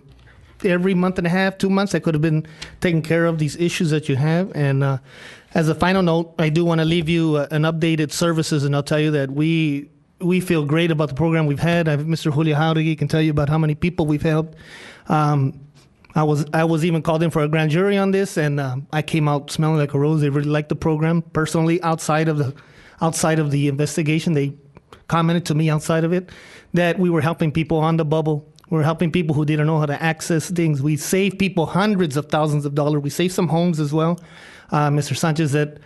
every month and a half, 2 months. I could have been taking care of these issues that you have. And as a final note, I do want to leave you an updated services, and I'll tell you that we feel great about the program we've had. Mr. Julio Jauregui can tell you about how many people we've helped. I was even called in for a grand jury on this, and I came out smelling like a rose. They really liked the program. Personally, outside of the investigation, they commented to me outside of it that we were helping people on the bubble. We were helping people who didn't know how to access things. We saved people hundreds of thousands of dollars. We saved some homes as well. Mr. Sanchez, that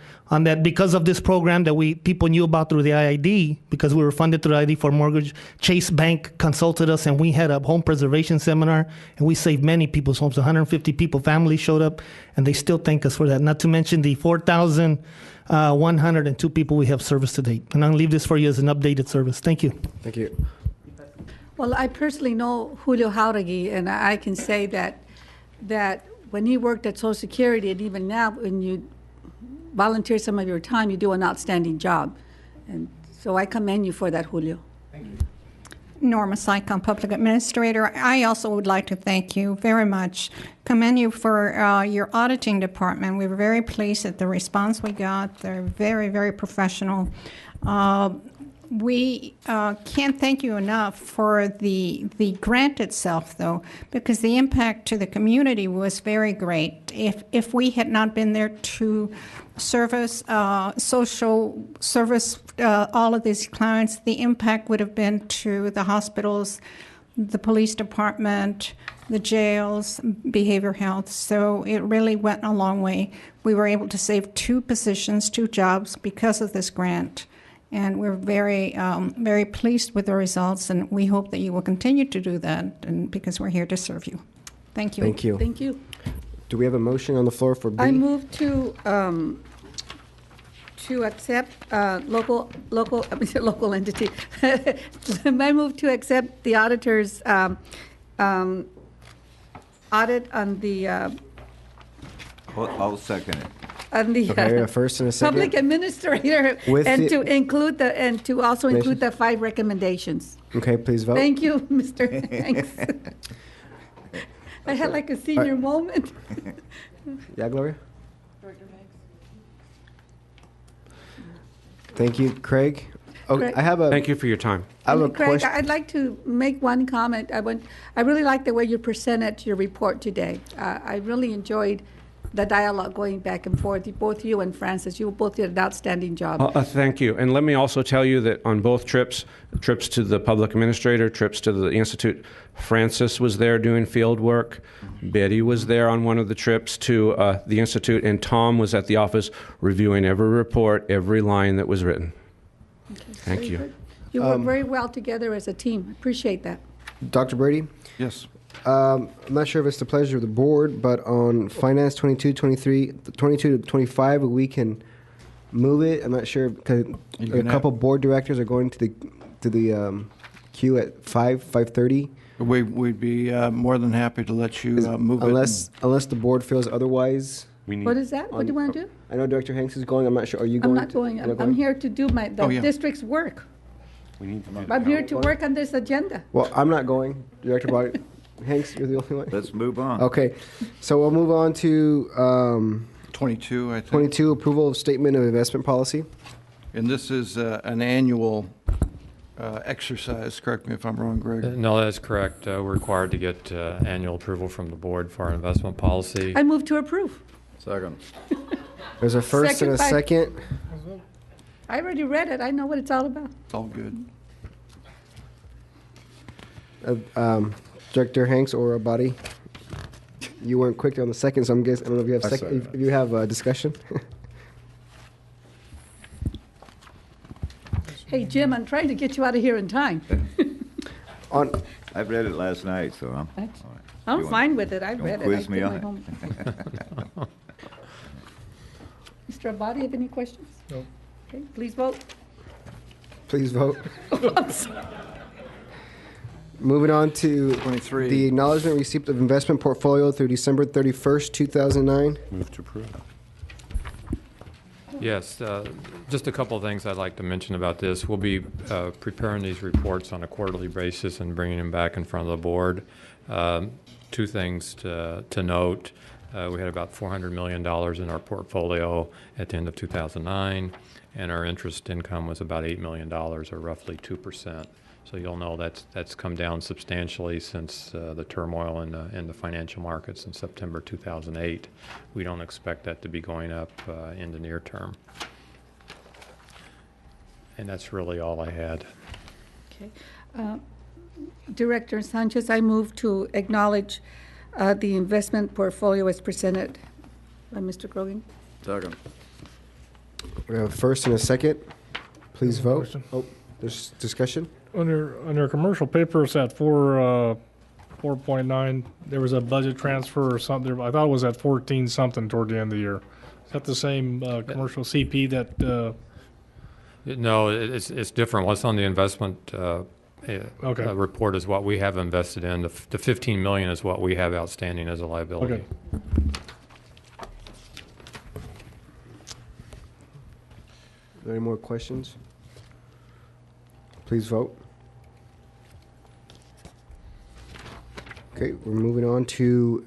because of this program that people knew about through the IID, because we were funded through the IID for mortgage, Chase Bank consulted us, and we had a home preservation seminar, and we saved many people's homes. 150 people, families showed up, and they still thank us for that. Not to mention the 4,102 people we have serviced to date. And I'll leave this for you as an updated service. Thank you. Thank you. Well, I personally know Julio Jauregui, and I can say that when he worked at Social Security, and even now when you volunteer some of your time, you do an outstanding job. And so I commend you for that, Julio. Thank you. Norma Sycon, Public Administrator. I also would like to thank you very much. Commend you for your auditing department. We were very pleased at the response we got. They're very, very professional. We can't thank you enough for the grant itself, though, because the impact to the community was very great. If we had not been there to service, social service all of these clients, the impact would have been to the hospitals, the police department, the jails, behavior health. So it really went a long way. We were able to save 2 positions, 2 jobs because of this grant. And we're very, very pleased with the results, and we hope that you will continue to do that, and because we're here to serve you. Thank you. Thank you. Thank you. Do we have a motion on the floor for B? I move to accept local entity. I move to accept the auditor's audit on the I'll second it. Okay, a first and a second. public administrator, With and the- to include and to also include the 5 recommendations. Okay, please vote. Thank you, Mr. Hanks. I had like a senior moment. Yeah, Gloria? Thank you, Craig. Oh, Craig. I have a. Thank you for your time. I have a Craig, question. I'd like to make one comment. I really like the way you presented your report today. I really enjoyed the dialogue going back and forth. Both you and Francis, you both did an outstanding job. Thank you. And let me also tell you that on both trips to the public administrator, trips to the Institute, Francis was there doing field work. Betty was there on one of the trips to the Institute, and Tom was at the office reviewing every report, every line that was written. Thank you. Good. You work very well together as a team. Appreciate that. Dr. Brady? Yes. I'm not sure if it's the pleasure of the board, but on Finance 22, 23, 22 to 25, we can move it. I'm not sure because a couple board directors are going to the queue at 5:30. We'd be more than happy to let you move unless the board feels otherwise. What is that? What do you want to do? I know Director Hanks is going. I'm not sure. Are you I'm going? not going. I'm here to do the district's work. We need to do I'm here to work on this agenda. Well, I'm not going. Director Hanks, you're the only one. Let's move on. Okay, so we'll move on to 22, I think. 22, approval of statement of investment policy. And this is an annual exercise. Correct me if I'm wrong, Greg. No, that's correct. We're required to get annual approval from the board for our investment policy. I move to approve. Second. There's a first and a second. I already read it. I know what it's all about. It's all good. Director Hanks or a body? You weren't quick on the second, so I'm guessing. I don't know if you have second. If you have discussion. Hey, Jim, I'm trying to get you out of here in time. I've read it last night, so I'm. I'm fine with it. I've read it. Quiz me I on did my homework. Mr. Abadi, have any questions? No. Okay, please vote. Please vote. Moving on to 23. The acknowledgement receipt of investment portfolio through December 31st, 2009. Move to approve. Yes, just a couple of things I'd like to mention about this. We'll be preparing these reports on a quarterly basis and bringing them back in front of the board. 2 things to note. We had about $400 million in our portfolio at the end of 2009, and our interest income was about $8 million, or roughly 2%. So you'll know that's come down substantially since the turmoil in the financial markets in September 2008. We don't expect that to be going up in the near term. And that's really all I had. Okay. Director Sanchez, I move to acknowledge the investment portfolio as presented by Mr. Grogan. Second. We have a first and a second. Please vote. Question. Oh, there's discussion. Under commercial paper, it's at 4.9. There was a budget transfer or something. I thought it was at 14 something toward the end of the year. Is that the same commercial CP that? No, it's different. What's on the investment report is what we have invested in. The $15 million is what we have outstanding as a liability. Okay. Are there any more questions? Please vote. Okay, we're moving on to.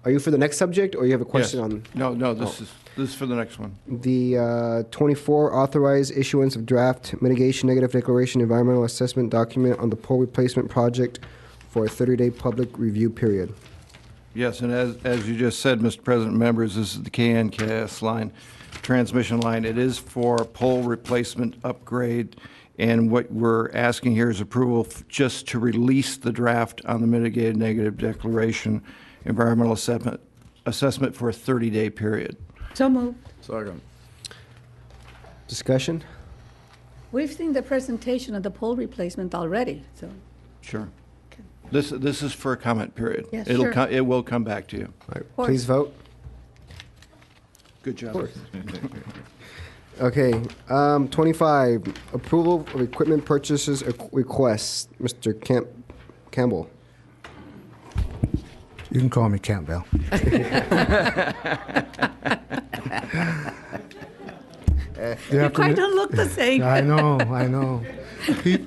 Are you for the next subject, or you have a question Yes. on? No. This is for the next one. The 24 authorized issuance of draft mitigation negative declaration environmental assessment document on the pole replacement project for a 30-day public review period. Yes, and as you just said, Mr. President, members, this is the KNKS line, transmission line. It is for pole replacement upgrade And what we're asking here is approval just to release the draft on the mitigated negative declaration environmental assessment for a 30-day period. So moved. Second. Discussion? We've seen the presentation of the pole replacement already, so. Sure. This is for a comment period. Yes, sure. It will come back to you. All right, please vote. Good job. Okay, 25, approval of equipment purchases requests. Mr. Campbell. You can call me Campbell. You quite don't look the same. I know.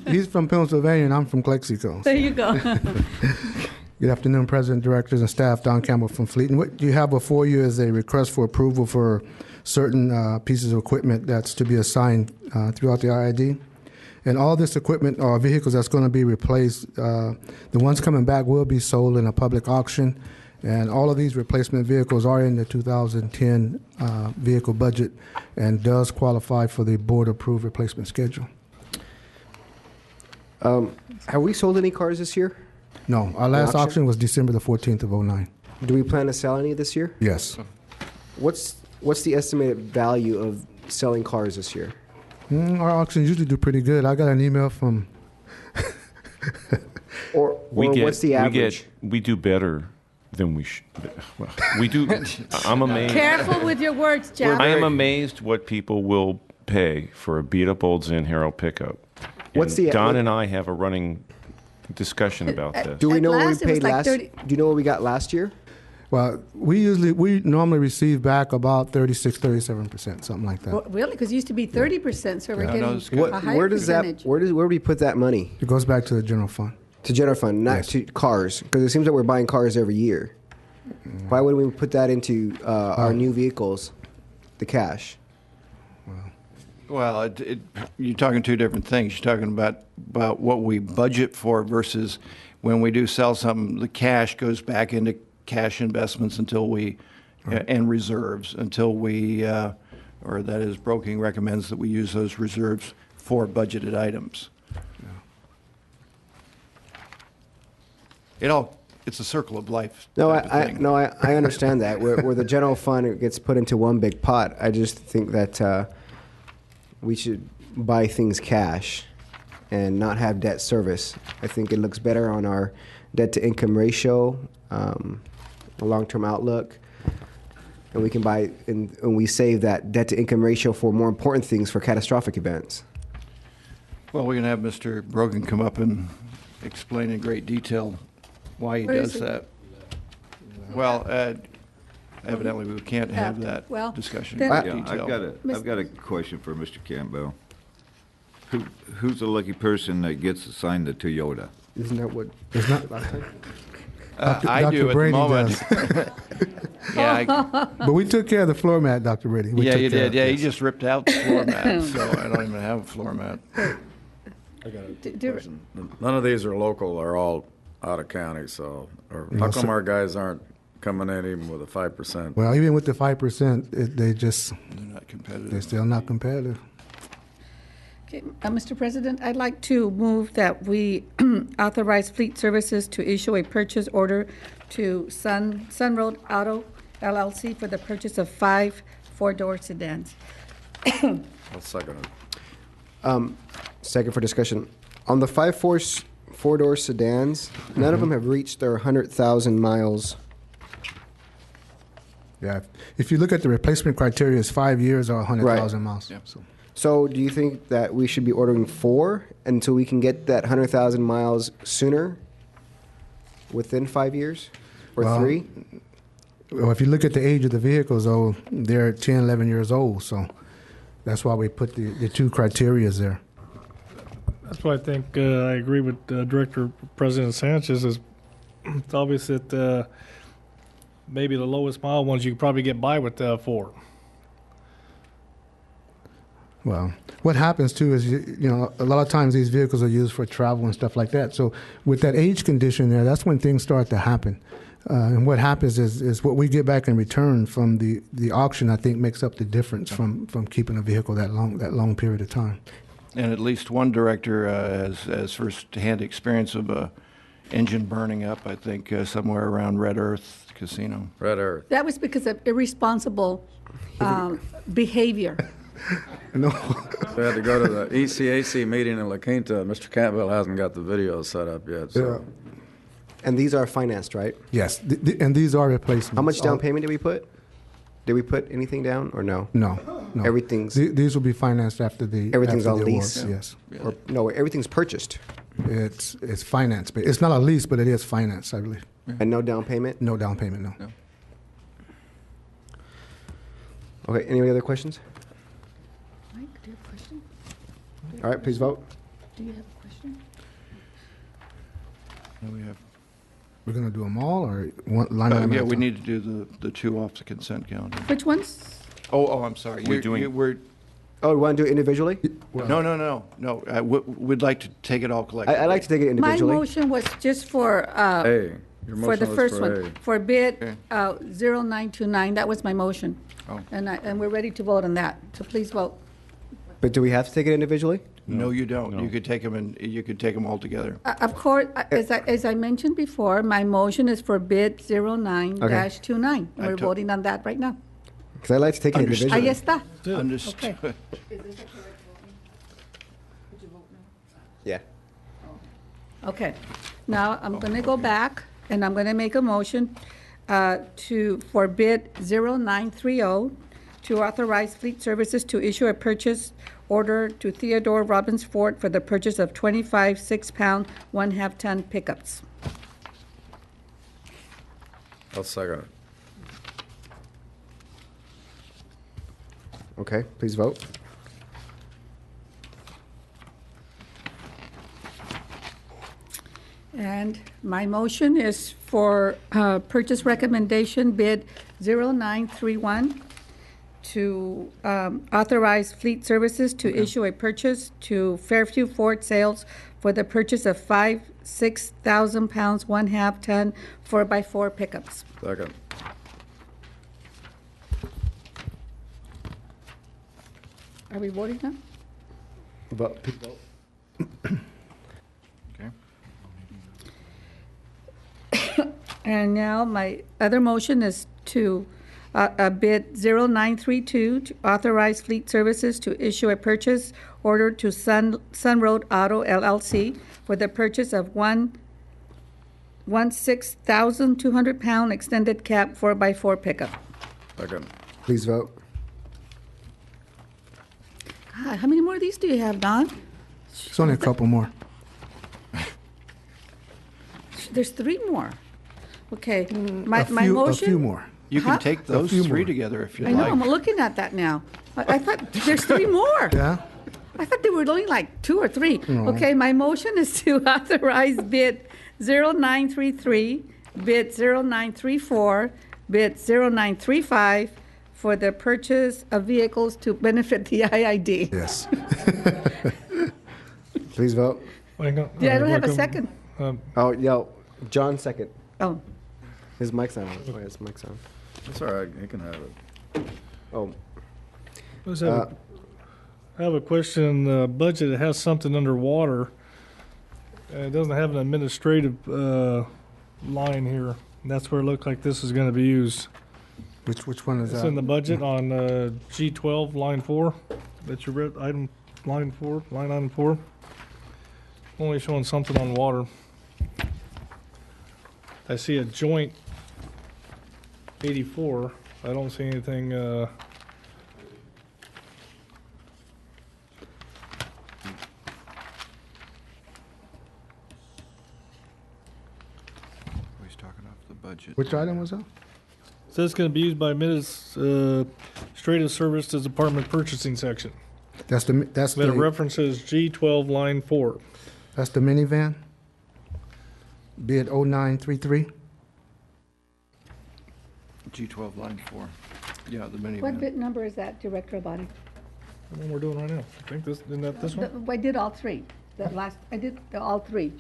He's from Pennsylvania and I'm from Clexico. There you go. Good afternoon, President, Directors, and staff. Don Campbell from Fleet. And what you have before you is a request for approval for certain pieces of equipment that's to be assigned throughout the IID. And all this equipment or vehicles that's going to be replaced, the ones coming back will be sold in a public auction. And all of these replacement vehicles are in the 2010 vehicle budget and does qualify for the board-approved replacement schedule. Have we sold any cars this year? No, our last auction was December the 14th of 09. Do we plan to sell any this year? Yes. What's the estimated value of selling cars this year? Our auctions usually do pretty good. I got an email from... what's the average? We do better than we should. Well, we do. I'm amazed. Careful with your words, Jeff. I am amazed what people will pay for a beat-up old Zin Herald pickup. Don and I have a running discussion about this. Do we know what we paid last? Do you know what we got last year? Well, we normally receive back about 36, 37%, something like that. Well, really? Because it used to be 30%, so we're getting a higher Where does percentage. where do we put that money? It goes back to the general fund. To general fund, not to cars, because it seems that we're buying cars every year. Why would we put that into our new vehicles, the cash? Well, you're talking two different things. You're talking about what we budget for versus when we do sell something, the cash goes back into cash investments until we, and reserves until we, or that is, broking recommends that we use those reserves for budgeted items. It's a circle of life. No, I understand that. Where the general fund gets put into one big pot, I just think that we should buy things cash and not have debt service. I think it looks better on our debt-to-income ratio, a long-term outlook, and we can buy and we save that debt-to-income ratio for more important things, for catastrophic events. Well, we're going to have Mr. Brogan come up and explain in great detail why he does that. Well, evidently we can't have that discussion in detail. I've got a question for Mr. Campbell. Who's the lucky person that gets assigned the Toyota? Isn't that what? I do at the moment. But we took care of the floor mat, Dr. Brady. Yeah, you did. Yeah, he just ripped out the floor mat, so I don't even have a floor mat. I got a question. None of these are local. They're all out of county. So, how come our guys aren't coming in even with a 5%? Well, even with the 5%, they're not competitive. They're still not competitive. Okay, Mr. President, I'd like to move that we authorize Fleet Services to issue a purchase order to Sun Road Auto LLC for the purchase of 5 four-door sedans. I'll second it. Second for discussion. On the 5 four-door sedans, none of them have reached their 100,000 miles. Yeah, if you look at the replacement criteria, it's 5 years or 100,000 miles. Yeah. So do you think that we should be ordering 4 until we can get that 100,000 miles sooner, within 5 years, or 3? Well, if you look at the age of the vehicles, though, they're 10, 11 years old. So that's why we put the 2 criteria there. That's why I think I agree with Director President Sanchez. Is it's obvious that maybe the lowest mile ones you could probably get by with 4. Well, what happens too is, you know, a lot of times these vehicles are used for travel and stuff like that. So with that age condition there, that's when things start to happen. And what happens is what we get back in return from the auction, I think, makes up the difference from keeping a vehicle that long period of time. And at least one director has first-hand experience of a engine burning up, I think, somewhere around Red Earth Casino. Red Earth. That was because of irresponsible behavior. No. We had to go to the ECAC meeting in La Quinta. Mr. Campbell hasn't got the video set up yet, so. And these are financed, right? Yes, and these are replacements. How much down payment did we put? Did we put anything down or no? No. Everything's These will be financed after the everything's after on the lease. awards, Yes. Or no, everything's purchased. It's financed, but it's not a lease, but it is financed, I believe. And no down payment? No down payment, no. Okay, any other questions? Mike, do you have a question? All right, please vote. Do you have a question? We're going to do them all, or one line item? Yeah, at a we time? need to do the two off the consent calendar. Which ones? Oh, I'm sorry. We're doing- Oh, we want to do it individually? No. We'd like to take it all collectively. I'd like to take it My individually. motion was just for, A. Your for the motion was first for one, A. for bid 0929. That was my motion. Oh. And we're ready to vote on that. So please vote. But do we have to take it individually? No, you don't. You could take them all together. Of course, as I mentioned before, my motion is for bid 09-29. And we're voting on that right now. Because I'd like to take it individually. Ahí está. Understood. Okay. Yeah. Okay. Now, I'm going to go back, and I'm going to make a motion for bid 0930 to authorize Fleet Services to issue a purchase order to Theodore Robbins Ford for the purchase of 25 6-pound, 1/2 ton pickups. I'll second it. Okay, please vote. And my motion is for purchase recommendation bid 0931 to authorize Fleet Services to issue a purchase to Fairview Ford Sales for the purchase of 5 6,000 pounds, 1/2 ton, 4x4 pickups. Second. Are we voting now? Vote. Please vote. And now my other motion is to bid 0932 to authorize Fleet Services to issue a purchase order to Sun Road Auto LLC for the purchase of one 6,200 pound extended cab 4x4 pickup. Second. Please vote. God, how many more of these do you have, Don? It's only a couple more. There's 3 more. Okay, A my motion. A few more. You can Huh? take those few three more. together if you I know, like. I'm looking at that now. I thought there's 3 more. Yeah? I thought there were only like 2 or 3. No. Okay, my motion is to authorize bid 0933, bid 0934, bid 0935 for the purchase of vehicles to benefit the IID. Yes. Please vote. Yeah, I don't have a second. Oh, yo, John second. Oh. His mic's not on. Oh, his mic's on. That's all right. You can have it. Oh. I have a question. Budget, it has something underwater. It doesn't have an administrative line here. That's where it looked like this is going to be used. Which one is It's that? in the budget on G12, line 4. That you read, line item 4. Only showing something on water. I see a joint 84. I don't see anything. He's talking off the budget. Which item was that? Says it's going to be used by administrative services department purchasing section. That's That references G12 line 4. That's the minivan? Bid 0933? G12 line 4. Yeah, the minivan. What bit number is that, Director Abadi? The one we're doing right now. I think isn't that this one? I did all 3. I did all 3.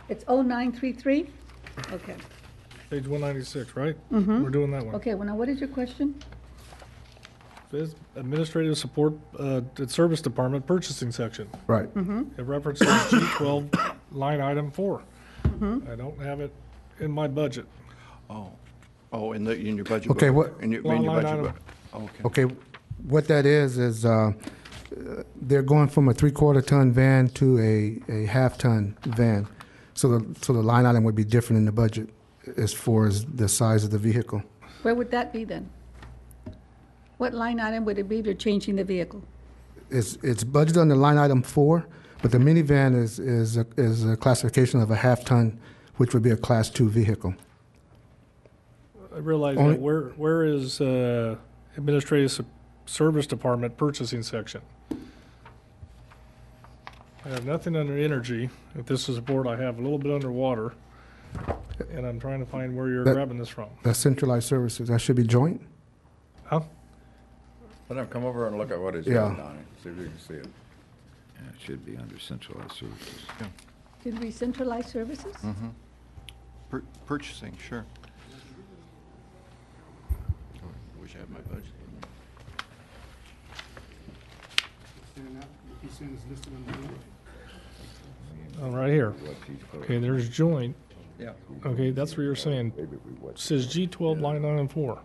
It's 0933? Okay. Page 196, right? Mhm. We're doing that one. Okay, well, now what is your question? This administrative support, service department purchasing section. Right. It references G12 line item 4. I don't have it in my budget. Oh, in your budget Okay, book? what- In your Line budget item. book? Okay, what that is they're going from a 3/4 ton van to a half-ton van. So the line item would be different in the budget as far as the size of the vehicle. Where would that be then? What line item would it be if you're changing the vehicle? It's budgeted under line item 4, but the minivan is a classification of a half-ton, which would be a Class 2 vehicle. I realize Only- that. Where is administrative service department purchasing section? I have nothing under energy. If this is a board, I have a little bit underwater, and I'm trying to find where you're That- grabbing this from. That's centralized services. That should be joint? Huh? Let him come over and look at what he's Yeah. got, Donnie, see if you can see it. Yeah, it should be under centralized services. Should it be centralized services? Purchasing, sure. Wish I had my budget. Oh, right here. Okay, there's joint. Yeah. Okay, that's what you're saying. It says G12 line item 4.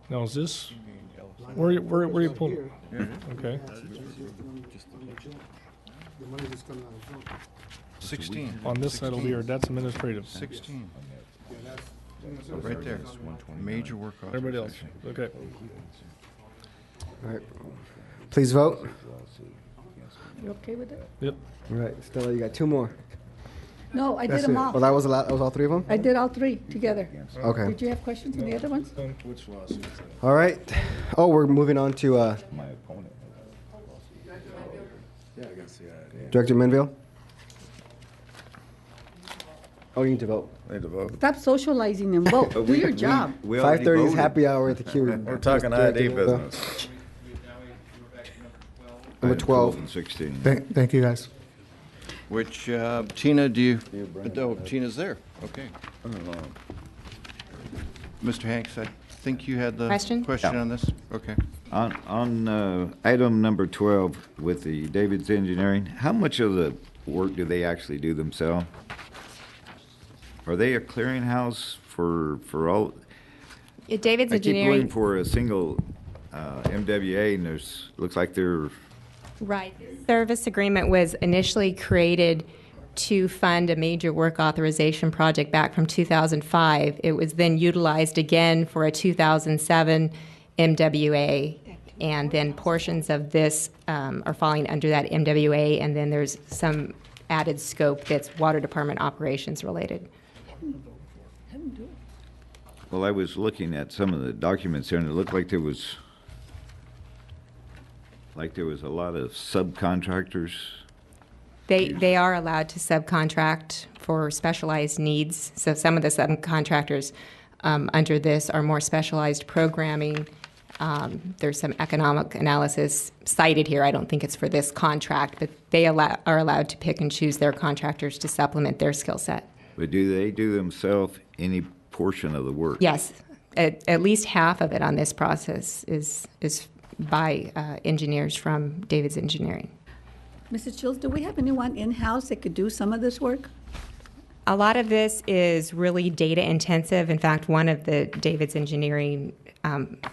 Now, is this, where you pulling? Okay. 16. On this side over here, that's administrative. 16. Right there. Major work Everybody else, okay. All right. Please vote. You okay with it? Yep. All right, Stella, you got 2 more. No, I did That's them it. all. Well, that was all 3 of them? I did all 3 together. Okay. Did you have questions on the other ones? Which lawsuit? All right. Oh, we're moving on to My opponent. Yeah, I guess, yeah. Director Menville. Oh, you need to vote. Need to vote. Stop socializing and vote. Do your job. 5:30 is happy hour at the Q. We're talking Director IID Menville. business. Number 12. And 16. Thank you, guys. Which, Tina, do you, oh, Tina's there, okay. Mr. Hanks, I think you had the Question? on this? Okay. On item number 12 with the David's Engineering, how much of the work do they actually do themselves? Are they a clearinghouse for all? David's I keep Engineering. going for a single MWA, and looks like they're Right. Service agreement was initially created to fund a major work authorization project back from 2005. It was then utilized again for a 2007 MWA, and then portions of this are falling under that MWA, and then there's some added scope that's water department operations related. Well, I was looking at some of the documents here, and it looked like there was a lot of subcontractors. They are allowed to subcontract for specialized needs. So some of the subcontractors under this are more specialized programming. There's some economic analysis cited here. I don't think it's for this contract, but they are allowed to pick and choose their contractors to supplement their skill set. But do they do themselves any portion of the work? Yes, at least half of it on this process is by engineers from David's Engineering. Mrs. Childs, do we have anyone in-house that could do some of this work? A lot of this is really data intensive. In fact, one of the David's Engineering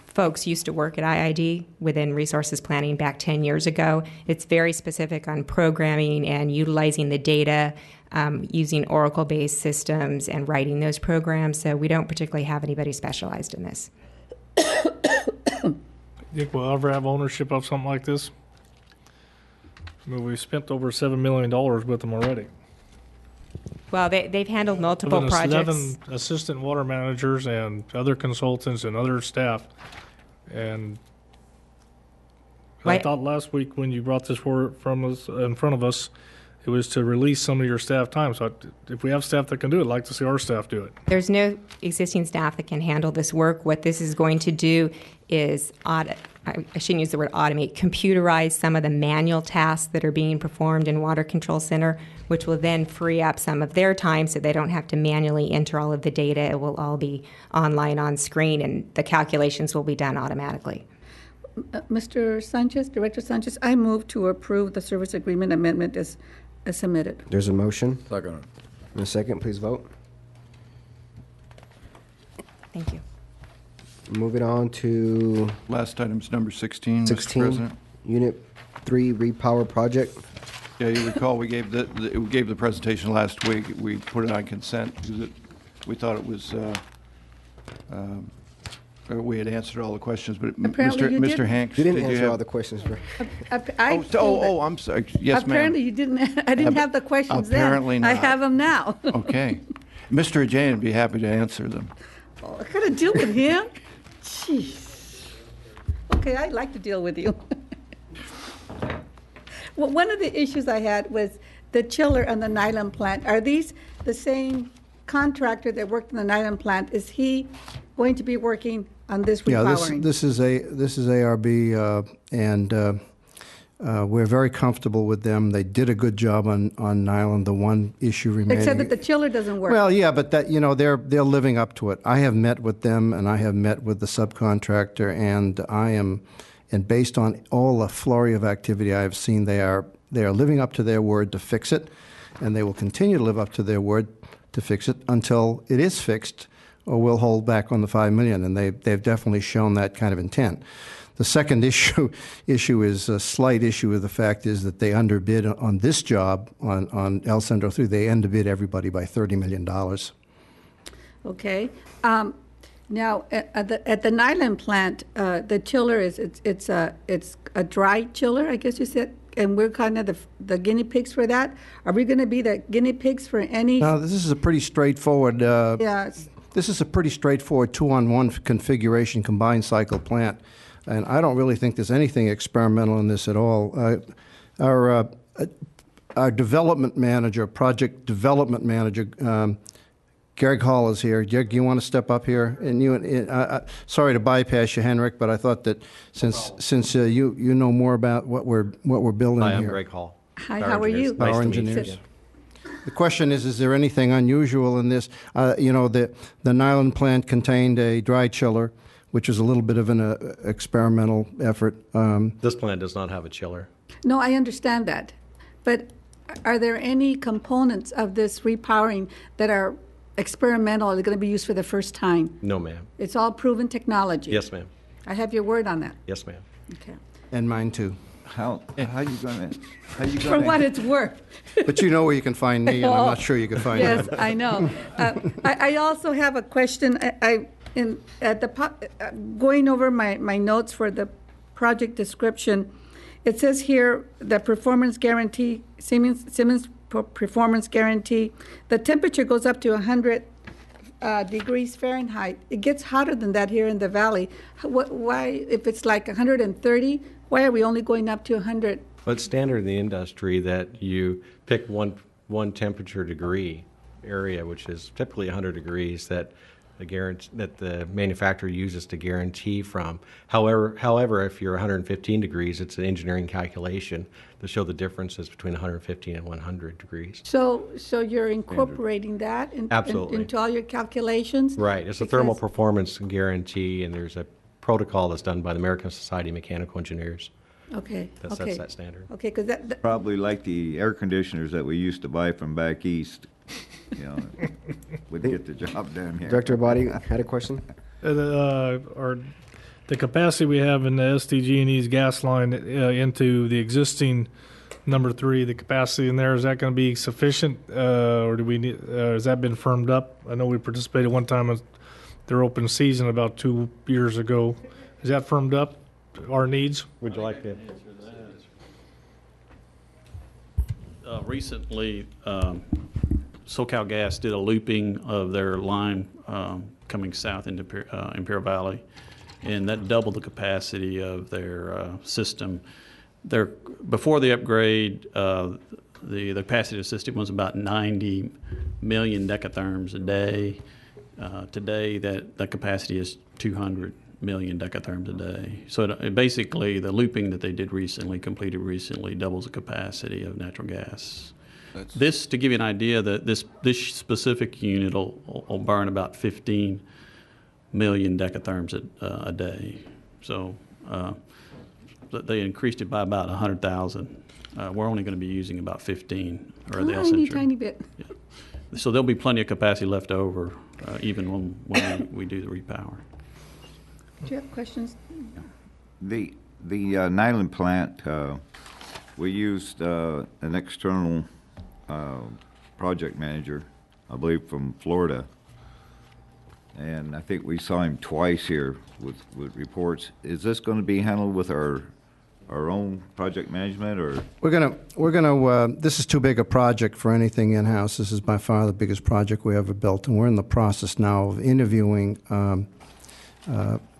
folks used to work at IID within resources planning back 10 years ago. It's very specific on programming and utilizing the data, using Oracle-based systems and writing those programs. So we don't particularly have anybody specialized in this. Think we'll ever have ownership of something like this? I mean, we've spent over $7 million with them already. Well, they've handled multiple projects. 11 assistant water managers and other consultants and other staff. And I thought last week when you brought this forward in front of us, it was to release some of your staff time. So if we have staff that can do it, I'd like to see our staff do it. There's no existing staff that can handle this work. What this is going to do is I shouldn't use the word automate, computerize some of the manual tasks that are being performed in Water Control Center, which will then free up some of their time so they don't have to manually enter all of the data. It will all be online on screen, and the calculations will be done automatically. Mr. Sanchez, Director Sanchez, I move to approve the service agreement amendment as submitted. There's a motion. Second. In a second, please vote. Thank you. Moving on to Last item's number 16, Mr. 16, President. Unit 3 Repower Project. Yeah, you recall we gave the presentation last week. We put it on consent because we thought it was, we had answered all the questions, but Apparently you Mr. didn't. Hanks, You didn't did answer have- all the questions, right? I'm sorry. Yes, ma'am. Apparently you didn't, I didn't have the questions then. Apparently I not. have them now. Okay. Mr. Ajay would be happy to answer them. Oh, I gotta deal with him? Jeez. Okay, I'd like to deal with you. Well, one of the issues I had was the chiller and the nylon plant. Are these the same contractor that worked in the nylon plant? Is he going to be working on this repowering? This is ARB, and we're very comfortable with them. They did a good job on nylon. The one issue remaining. Except that the chiller doesn't work. Well, yeah, but that they're living up to it. I have met with them, and I have met with the subcontractor, and based on all the flurry of activity I have seen, they are living up to their word to fix it, and they will continue to live up to their word to fix it until it is fixed, or we'll hold back on the $5 million, and they've definitely shown that kind of intent. The second issue is a slight issue of the fact is that they underbid on this job on El Centro 3. They underbid everybody by $30 million. Okay. Now, at the nylon plant, the chiller it's a dry chiller, I guess you said, and we're kind of the guinea pigs for that. Are we going to be the guinea pigs for any? No, this is a pretty straightforward. This is a pretty straightforward 2-on-1 configuration combined cycle plant, and I don't really think there's anything experimental in this at all. Our development manager, project development manager. Greg Hall is here. Greg, you want to step up here? And sorry to bypass you, Henrik, but I thought that since you know more about what we're building here. Hi, I'm Greg Hall. Hi, how are you? Power engineers. The question is there anything unusual in this? The nylon plant contained a dry chiller, which is a little bit of an experimental effort. This plant does not have a chiller. No, I understand that, but are there any components of this repowering that are experimental, are going to be used for the first time? No, ma'am. It's all proven technology? Yes, ma'am. I have your word on that. Yes, ma'am. Okay. And mine too. How you gonna? For what it's worth. But you know where you can find me, and I'm not sure you can find Yes, him. I know. I also have a question. Going over my notes for the project description, it says here the performance guarantee, Siemens performance guarantee, the temperature goes up to 100 degrees Fahrenheit. It gets hotter than that here in the valley. Why, if it's like 130, why are we only going up to 100? Well, it's standard in the industry that you pick one temperature degree area, which is typically 100 degrees, that the manufacturer uses to guarantee from. However, if you're 115 degrees, it's an engineering calculation to show the differences between 115 and 100 degrees. So you're incorporating that Absolutely. into all your calculations? Right. It's a thermal performance guarantee, and there's a protocol that's done by the American Society of Mechanical Engineers. Okay. That sets that standard. Okay, because that Probably like the air conditioners that we used to buy from back east. Would get the job done here. Director Abadi had a question? Or the capacity we have in the SDG&E's gas line into the existing number 3, the capacity in there, is that going to be sufficient, or do we need? Has that been firmed up? I know we participated one time in their open season about 2 years ago. Is that firmed up? Our needs? Would you like to? Recently, SoCal Gas did a looping of their line coming south into Imperial Valley, and that doubled the capacity of their system. Before the upgrade, the capacity of the system was about 90 million decatherms a day. Today, that capacity is 200 million decatherms a day. So basically, the looping that they did completed recently, doubles the capacity of natural gas. This, to give you an idea, that this specific unit will burn about 15 million decatherms a day. So they increased it by about 100,000. We're only going to be using about 15, or the El Centro. Tiny bit. So there'll be plenty of capacity left over, even when we do the repower. Do you have questions? The Nyland plant, we used an external project manager, I believe from Florida, and I think we saw him twice here with reports. Is this going to be handled with our own project management, or? We're gonna. This is too big a project for anything in-house. This is by far the biggest project we ever built, and we're in the process now of interviewing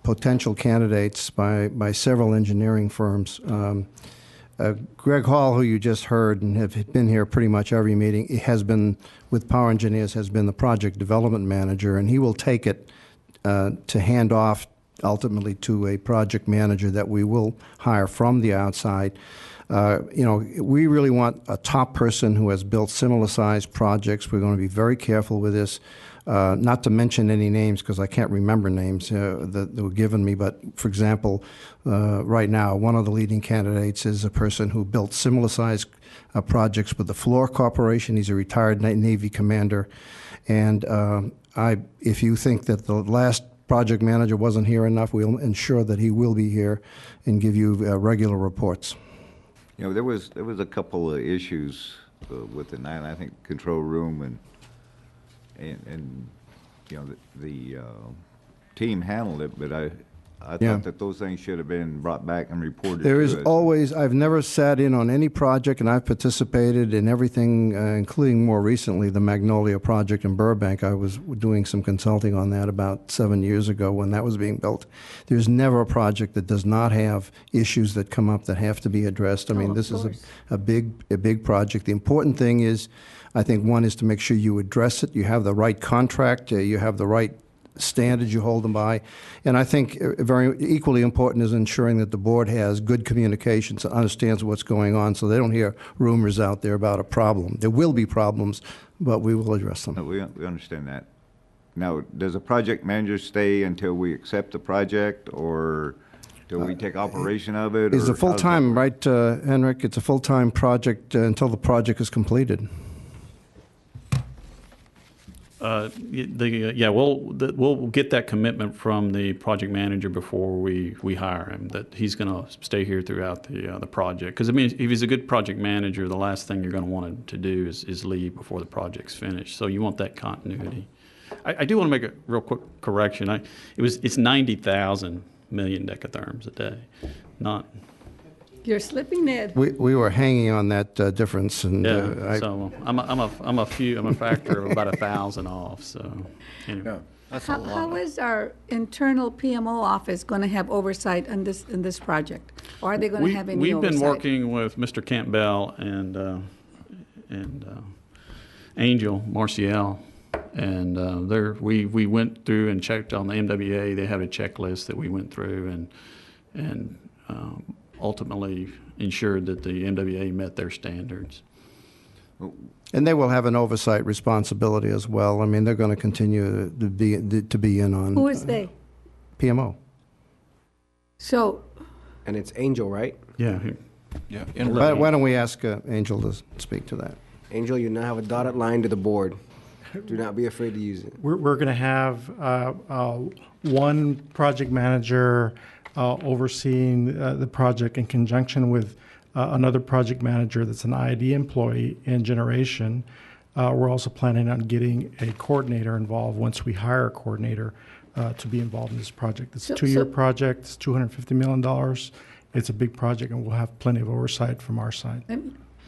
potential candidates by several engineering firms. Greg Hall, who you just heard and have been here pretty much every meeting, has been with Power Engineers, has been the project development manager, and he will take it to hand off ultimately to a project manager that we will hire from the outside. We really want a top person who has built similar sized projects. We're going to be very careful with this. Not to mention any names, because I can't remember names that were given me, but for example, right now, one of the leading candidates is a person who built similar sized projects with the Fluor Corporation. He's a retired Navy commander. And if you think that the last project manager wasn't here enough, we'll ensure that he will be here and give you regular reports. There was a couple of issues with the Nyland, I think, control room and the team handled it, but I thought that those things should have been brought back and reported. There is always, I've never sat in on any project, and I've participated in everything, including more recently the Magnolia project in Burbank. I was doing some consulting on that about 7 years ago when that was being built. There's never a project that does not have issues that come up that have to be addressed. I mean, this is a big project. The important thing is, I think one is to make sure you address it, you have the right contract, you have the right standards you hold them by. And I think very equally important is ensuring that the board has good communications and understands what's going on so they don't hear rumors out there about a problem. There will be problems, but we will address them. We understand that. Now, does a project manager stay until we accept the project, or do we take operation of it? It's a full-time, right, Henrik? It's a full-time project until the project is completed. We'll get that commitment from the project manager before we hire him, that he's going to stay here throughout the project. Because, I mean, if he's a good project manager, the last thing you're going to want him to do is leave before the project's finished. So you want that continuity. I do want to make a real quick correction. It's 90,000 million decatherms a day, not... You're slipping, Ned. We were hanging on that difference, and so I'm a factor of about 1,000 off. So anyway, that's a lot. How is our internal PMO office going to have oversight in this project, or are they going to have any oversight? We've been working with Mr. Campbell and Angel Marcial, and we went through and checked on the MWA. They have a checklist that we went through and ultimately ensured that the MWA met their standards. And they will have an oversight responsibility as well. I mean, they're going to continue to be in on. Who is they? PMO. So. And it's Angel, right? Yeah. Why don't we ask Angel to speak to that? Angel, you now have a dotted line to the board. Do not be afraid to use it. We're going to have one project manager overseeing the project in conjunction with another project manager that's an IID employee in generation. We're also planning on getting a coordinator involved once we hire a coordinator to be involved in this project. It's a two-year project. It's $250 million. It's a big project, and we'll have plenty of oversight from our side.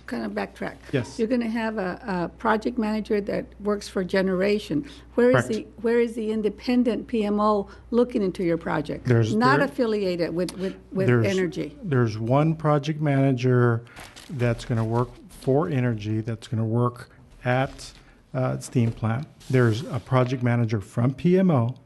Kind of backtrack. Yes. You're going to have a project manager that works for generation. Where is the independent PMO looking into your project? Not affiliated with energy. There's one project manager that's going to work for energy, that's going to work at steam plant. There's a project manager from PMO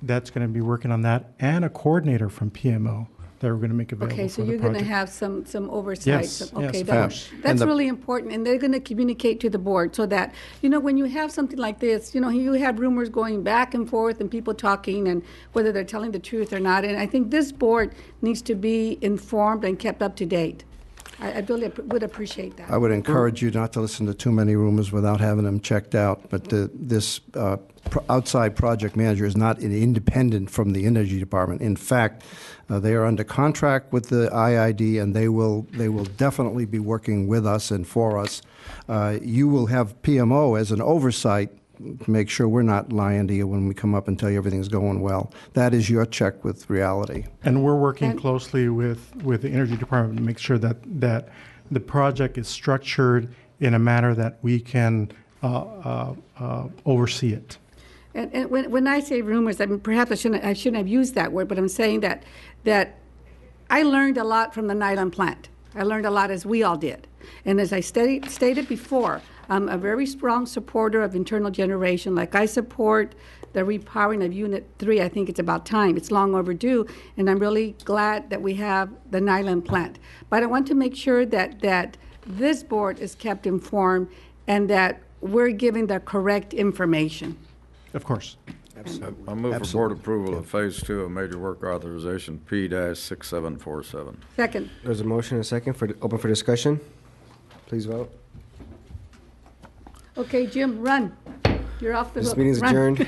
that's going to be working on that, and a coordinator from PMO that we're going to make available Okay, so for the you're going to project. have some oversight. Yes, Okay, yes, of that- course. that's really important, and they're going to communicate to the board so that, when you have something like this, you have rumors going back and forth and people talking and whether they're telling the truth or not, and I think this board needs to be informed and kept up to date. I really would appreciate that. I would encourage you not to listen to too many rumors without having them checked out. But this outside project manager is not independent from the Energy Department. In fact, they are under contract with the IID, and they will definitely be working with us and for us. You will have PMO as an oversight to make sure we're not lying to you when we come up and tell you everything's going well. That is your check with reality. And we're working closely with the Energy Department to make sure that the project is structured in a manner that we can oversee it. And when I say rumors, I mean, perhaps I shouldn't have used that word, but I'm saying that I learned a lot from the nylon plant. I learned a lot, as we all did. And as I stated before, I'm a very strong supporter of internal generation. Like, I support the repowering of Unit 3. I think it's about time. It's long overdue, and I'm really glad that we have the nylon plant. But I want to make sure that this board is kept informed and that we're giving the correct information. Of course. I move for board approval of Phase 2 of Major Work Authorization P-6747. Second. There's a motion and a second open for discussion. Please vote. Okay, Jim, run. You're off the hook. This meeting is Run. adjourned.